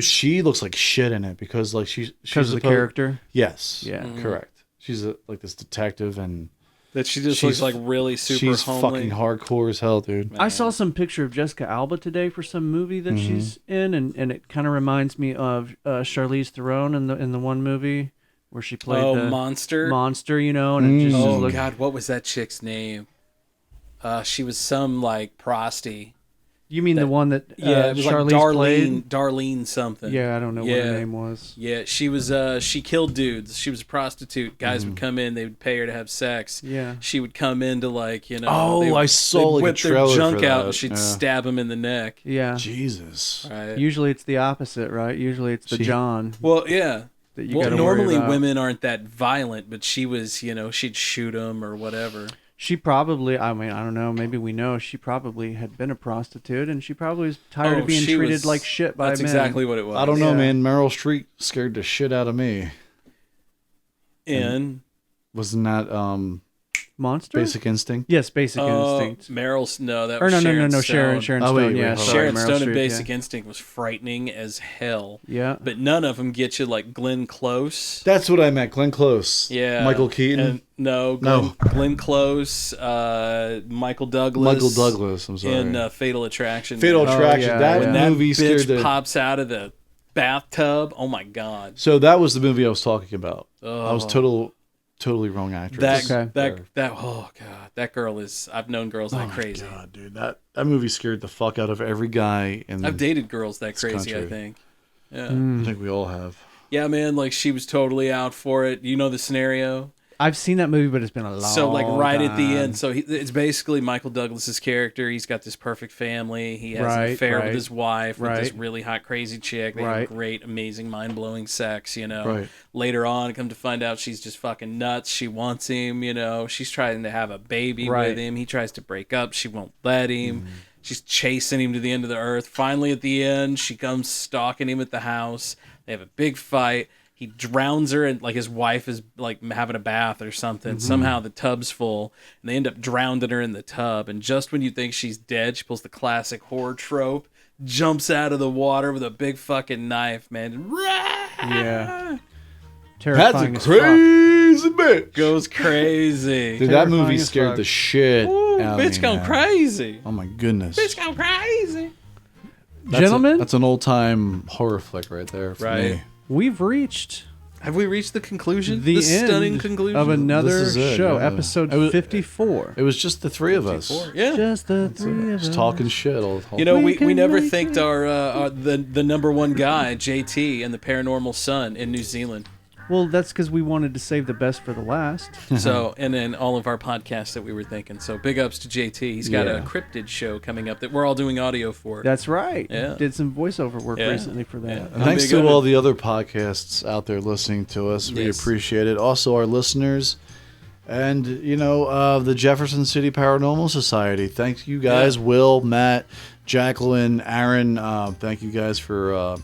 [SPEAKER 2] she looks like shit in it because like she's
[SPEAKER 1] because of the character.
[SPEAKER 2] Yes.
[SPEAKER 1] Yeah.
[SPEAKER 2] Correct. She's like this detective and
[SPEAKER 8] That she just looks like really super
[SPEAKER 2] she's
[SPEAKER 8] homely.
[SPEAKER 2] fucking hardcore as hell, dude.
[SPEAKER 1] I saw some picture of Jessica Alba today for some movie that she's in, and it kind of reminds me of Charlize Theron in the one movie where she played the
[SPEAKER 8] Monster.
[SPEAKER 1] you know, and it just
[SPEAKER 8] Oh
[SPEAKER 1] looked,
[SPEAKER 8] God, what was that chick's name? She was some like prosty.
[SPEAKER 1] You mean the one that
[SPEAKER 8] it was
[SPEAKER 1] Charlize
[SPEAKER 8] like
[SPEAKER 1] played?
[SPEAKER 8] Darlene something.
[SPEAKER 1] Yeah, I don't know what her name was.
[SPEAKER 8] Yeah, she was. She killed dudes. She was a prostitute. Guys would come in. They would pay her to have sex.
[SPEAKER 1] Yeah.
[SPEAKER 8] She would come in to like
[SPEAKER 2] Oh, I saw,
[SPEAKER 8] they'd
[SPEAKER 2] like, a
[SPEAKER 8] whip their
[SPEAKER 2] trailer
[SPEAKER 8] junk
[SPEAKER 2] for
[SPEAKER 8] out
[SPEAKER 2] that.
[SPEAKER 8] and she'd
[SPEAKER 2] Yeah.
[SPEAKER 8] stab him in the neck.
[SPEAKER 1] Yeah.
[SPEAKER 2] Jesus.
[SPEAKER 8] Right.
[SPEAKER 1] Usually it's the opposite, right? Usually it's the John.
[SPEAKER 8] Well, yeah.
[SPEAKER 1] That you
[SPEAKER 8] Well,
[SPEAKER 1] gotta
[SPEAKER 8] normally
[SPEAKER 1] worry about.
[SPEAKER 8] women aren't that violent, but she was. She'd shoot him or whatever.
[SPEAKER 1] She probably, I mean, I don't know, maybe we know, she probably had been a prostitute and she probably was tired of being treated like shit by men.
[SPEAKER 8] That's exactly what it was.
[SPEAKER 2] I don't know, man. Meryl Streep scared the shit out of me.
[SPEAKER 8] In
[SPEAKER 2] Wasn't that
[SPEAKER 1] Monster?
[SPEAKER 2] Basic Instinct?
[SPEAKER 1] Yes, Basic Instinct.
[SPEAKER 8] Meryl's no, that
[SPEAKER 1] Or
[SPEAKER 8] was
[SPEAKER 1] no,
[SPEAKER 8] Sharon
[SPEAKER 1] Sharon
[SPEAKER 8] Stone.
[SPEAKER 1] Stone, yeah. sorry,
[SPEAKER 8] Sharon
[SPEAKER 1] Meryl
[SPEAKER 8] Stone in
[SPEAKER 1] Streep,
[SPEAKER 8] Basic
[SPEAKER 1] yeah.
[SPEAKER 8] Instinct was frightening as hell.
[SPEAKER 1] Yeah.
[SPEAKER 8] But none of them get you like Glenn Close.
[SPEAKER 2] That's what I meant. Glenn Close.
[SPEAKER 8] Yeah.
[SPEAKER 2] Michael Keaton.
[SPEAKER 8] And Glenn Close, Michael Douglas.
[SPEAKER 2] Michael Douglas, I'm sorry.
[SPEAKER 8] In Fatal Attraction.
[SPEAKER 2] Fatal Attraction. That
[SPEAKER 8] when
[SPEAKER 2] movie
[SPEAKER 8] that bitch
[SPEAKER 2] scared the...
[SPEAKER 8] pops out of the bathtub. Oh my God.
[SPEAKER 2] So that was the movie I was talking about.
[SPEAKER 8] Oh.
[SPEAKER 2] I was totally wrong actress.
[SPEAKER 8] That oh God, that girl is. I've known girls that crazy.
[SPEAKER 2] Oh God, dude, that movie scared the fuck out of every guy in.
[SPEAKER 8] I've dated girls that
[SPEAKER 2] this
[SPEAKER 8] crazy.
[SPEAKER 2] country.
[SPEAKER 8] I think. Yeah.
[SPEAKER 2] I think we all have.
[SPEAKER 8] Yeah, man. Like she was totally out for it. You know the scenario.
[SPEAKER 1] I've seen that movie, but it's been a long
[SPEAKER 8] So like right at the
[SPEAKER 1] time.
[SPEAKER 8] end, so it's basically Michael Douglas's character. He's got this perfect family. He has an
[SPEAKER 1] Right,
[SPEAKER 8] affair
[SPEAKER 1] right.
[SPEAKER 8] with his wife, with this
[SPEAKER 1] Right.
[SPEAKER 8] really hot, crazy chick. They
[SPEAKER 1] Right.
[SPEAKER 8] have great, amazing, mind-blowing sex.
[SPEAKER 2] Right.
[SPEAKER 8] Later on, come to find out she's just fucking nuts. She wants him. She's trying to have a baby
[SPEAKER 1] Right.
[SPEAKER 8] with him. He tries to break up. She won't let him. She's chasing him to the end of the earth. Finally, at the end, she comes stalking him at the house. They have a big fight. He drowns her, and like his wife is like having a bath or something. Somehow the tub's full, and they end up drowning her in the tub. And just when you think she's dead, she pulls the classic horror trope, jumps out of the water with a big fucking knife, man.
[SPEAKER 1] Yeah.
[SPEAKER 2] That's a
[SPEAKER 1] Terrifying as fuck.
[SPEAKER 2] crazy bitch.
[SPEAKER 8] Goes crazy.
[SPEAKER 2] Dude, that movie
[SPEAKER 1] Terrifying as
[SPEAKER 2] scared
[SPEAKER 1] fuck.
[SPEAKER 2] the shit
[SPEAKER 8] Ooh,
[SPEAKER 2] out of
[SPEAKER 8] bitch
[SPEAKER 2] me,
[SPEAKER 8] gone
[SPEAKER 2] man.
[SPEAKER 8] crazy.
[SPEAKER 2] Oh my goodness.
[SPEAKER 8] Bitch gone crazy.
[SPEAKER 1] Gentlemen,
[SPEAKER 2] that's an old time horror flick right there for me.
[SPEAKER 1] we've reached
[SPEAKER 8] Have we reached the conclusion?
[SPEAKER 1] the
[SPEAKER 8] stunning
[SPEAKER 1] end
[SPEAKER 8] conclusion
[SPEAKER 1] of another
[SPEAKER 2] This is it,
[SPEAKER 1] show,
[SPEAKER 2] yeah.
[SPEAKER 1] episode
[SPEAKER 2] It was-
[SPEAKER 1] 54.
[SPEAKER 2] It was just the three of us.
[SPEAKER 8] Yeah.
[SPEAKER 1] Just the three of
[SPEAKER 2] Just
[SPEAKER 1] us.
[SPEAKER 2] talking shit all the time.
[SPEAKER 8] You know, we
[SPEAKER 1] can
[SPEAKER 8] never
[SPEAKER 1] make
[SPEAKER 8] thanked the number one guy, JT, and the Paranormal Sun in New Zealand.
[SPEAKER 1] Well, that's because we wanted to save the best for the last.
[SPEAKER 8] So, and then all of our podcasts that we were thinking. So, big ups to JT. He's got a
[SPEAKER 2] Yeah.
[SPEAKER 8] cryptid show coming up that we're all doing audio for.
[SPEAKER 1] That's right.
[SPEAKER 8] Yeah.
[SPEAKER 1] Did some voiceover work
[SPEAKER 8] Yeah.
[SPEAKER 1] recently for that.
[SPEAKER 8] Yeah.
[SPEAKER 2] And thanks
[SPEAKER 8] big
[SPEAKER 2] to
[SPEAKER 8] on
[SPEAKER 2] all
[SPEAKER 8] it.
[SPEAKER 2] the other podcasts out there listening to us. We
[SPEAKER 8] Yes.
[SPEAKER 2] appreciate it. Also, our listeners. And, the Jefferson City Paranormal Society. Thank you guys.
[SPEAKER 8] Yeah.
[SPEAKER 2] Will, Matt, Jacqueline, Aaron. Thank you guys for,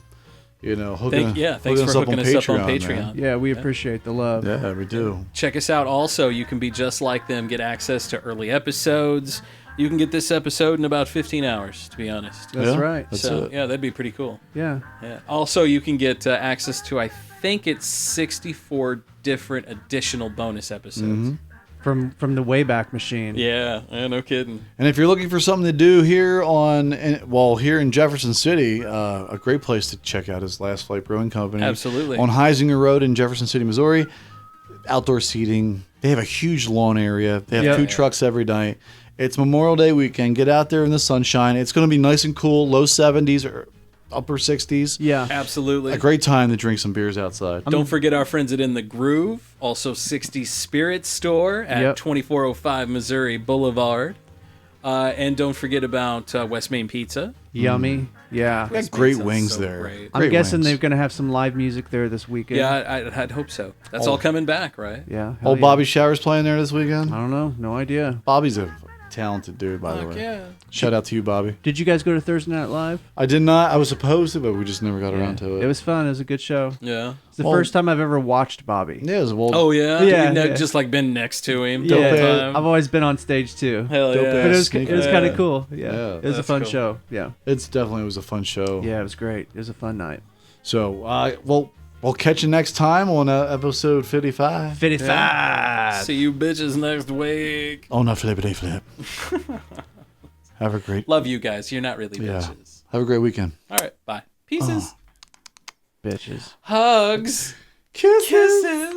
[SPEAKER 2] hooking,
[SPEAKER 8] Thanks
[SPEAKER 2] hooking
[SPEAKER 8] for
[SPEAKER 2] us up
[SPEAKER 8] hooking
[SPEAKER 2] on
[SPEAKER 8] us
[SPEAKER 2] Patreon.
[SPEAKER 8] up on Patreon.
[SPEAKER 2] Man.
[SPEAKER 1] Yeah, we appreciate the love.
[SPEAKER 2] Yeah, we do.
[SPEAKER 8] Check us out. Also, you can be just like them, get access to early episodes. You can get this episode in about 15 hours, to be honest.
[SPEAKER 1] That's
[SPEAKER 2] Yeah,
[SPEAKER 1] right.
[SPEAKER 2] that's
[SPEAKER 8] So,
[SPEAKER 2] it.
[SPEAKER 8] yeah, that'd be pretty cool.
[SPEAKER 1] Yeah.
[SPEAKER 8] Yeah. Also, you can get access to, I think it's 64 different additional bonus episodes.
[SPEAKER 1] From the Wayback Machine.
[SPEAKER 8] Yeah, no kidding.
[SPEAKER 2] And if you're looking for something to do here here in Jefferson City, a great place to check out is Last Flight Brewing Company.
[SPEAKER 8] Absolutely.
[SPEAKER 2] On Heisinger Road in Jefferson City, Missouri. Outdoor seating. They have a huge lawn area. They have
[SPEAKER 1] Yeah.
[SPEAKER 2] 2 trucks every night. It's Memorial Day weekend. Get out there in the sunshine. It's going to be nice and cool, low 70s or upper 60s.
[SPEAKER 1] Yeah.
[SPEAKER 8] Absolutely.
[SPEAKER 2] A great time to drink some beers outside.
[SPEAKER 8] Don't forget our friends at In the Groove, also 60 Spirit Store at
[SPEAKER 1] Yep.
[SPEAKER 8] 2405 Missouri Boulevard. And don't forget about West Main Pizza.
[SPEAKER 1] Yummy. Yeah.
[SPEAKER 2] They got great
[SPEAKER 8] Pizza's
[SPEAKER 2] wings
[SPEAKER 8] so
[SPEAKER 2] there.
[SPEAKER 8] great.
[SPEAKER 1] I'm
[SPEAKER 2] Great
[SPEAKER 1] guessing
[SPEAKER 2] wings.
[SPEAKER 1] they're going to have some live music there this weekend.
[SPEAKER 8] Yeah, I'd hope so. That's all coming back, right?
[SPEAKER 1] Yeah. hell
[SPEAKER 2] Old
[SPEAKER 1] yeah.
[SPEAKER 2] Bobby Showers playing there this weekend.
[SPEAKER 1] I don't know. No idea.
[SPEAKER 2] Bobby's a talented dude, by the way.
[SPEAKER 8] Yeah.
[SPEAKER 2] Shout out to you, Bobby.
[SPEAKER 1] Did you guys go to Thursday Night Live?
[SPEAKER 2] I did not. I was supposed to, but we just never got around to it.
[SPEAKER 1] It was fun. It was a good show.
[SPEAKER 8] Yeah.
[SPEAKER 1] It's the first time I've ever watched Bobby.
[SPEAKER 2] Yeah, it was well.
[SPEAKER 8] Oh yeah.
[SPEAKER 1] Yeah,
[SPEAKER 8] You've just like been next to him.
[SPEAKER 1] Yeah,
[SPEAKER 8] the whole time.
[SPEAKER 1] I've always been on stage too.
[SPEAKER 8] Hell
[SPEAKER 2] Dope
[SPEAKER 8] yeah.
[SPEAKER 1] But it was
[SPEAKER 2] Sneaker.
[SPEAKER 1] kind of cool. Yeah.
[SPEAKER 2] Yeah.
[SPEAKER 1] It was a
[SPEAKER 8] That's
[SPEAKER 1] fun
[SPEAKER 8] cool.
[SPEAKER 1] show. Yeah.
[SPEAKER 2] It's definitely was a fun show.
[SPEAKER 1] Yeah, it was great. It was a fun night.
[SPEAKER 2] So, we'll catch you next time on episode 55.
[SPEAKER 1] 55.
[SPEAKER 8] See you bitches next week.
[SPEAKER 2] Oh, not flippity flip. Have a great.
[SPEAKER 8] Love you guys. You're not really
[SPEAKER 2] Yeah.
[SPEAKER 8] bitches.
[SPEAKER 2] Have a great weekend.
[SPEAKER 8] All right. Bye. Pieces.
[SPEAKER 1] Bitches.
[SPEAKER 8] Hugs.
[SPEAKER 2] Kisses.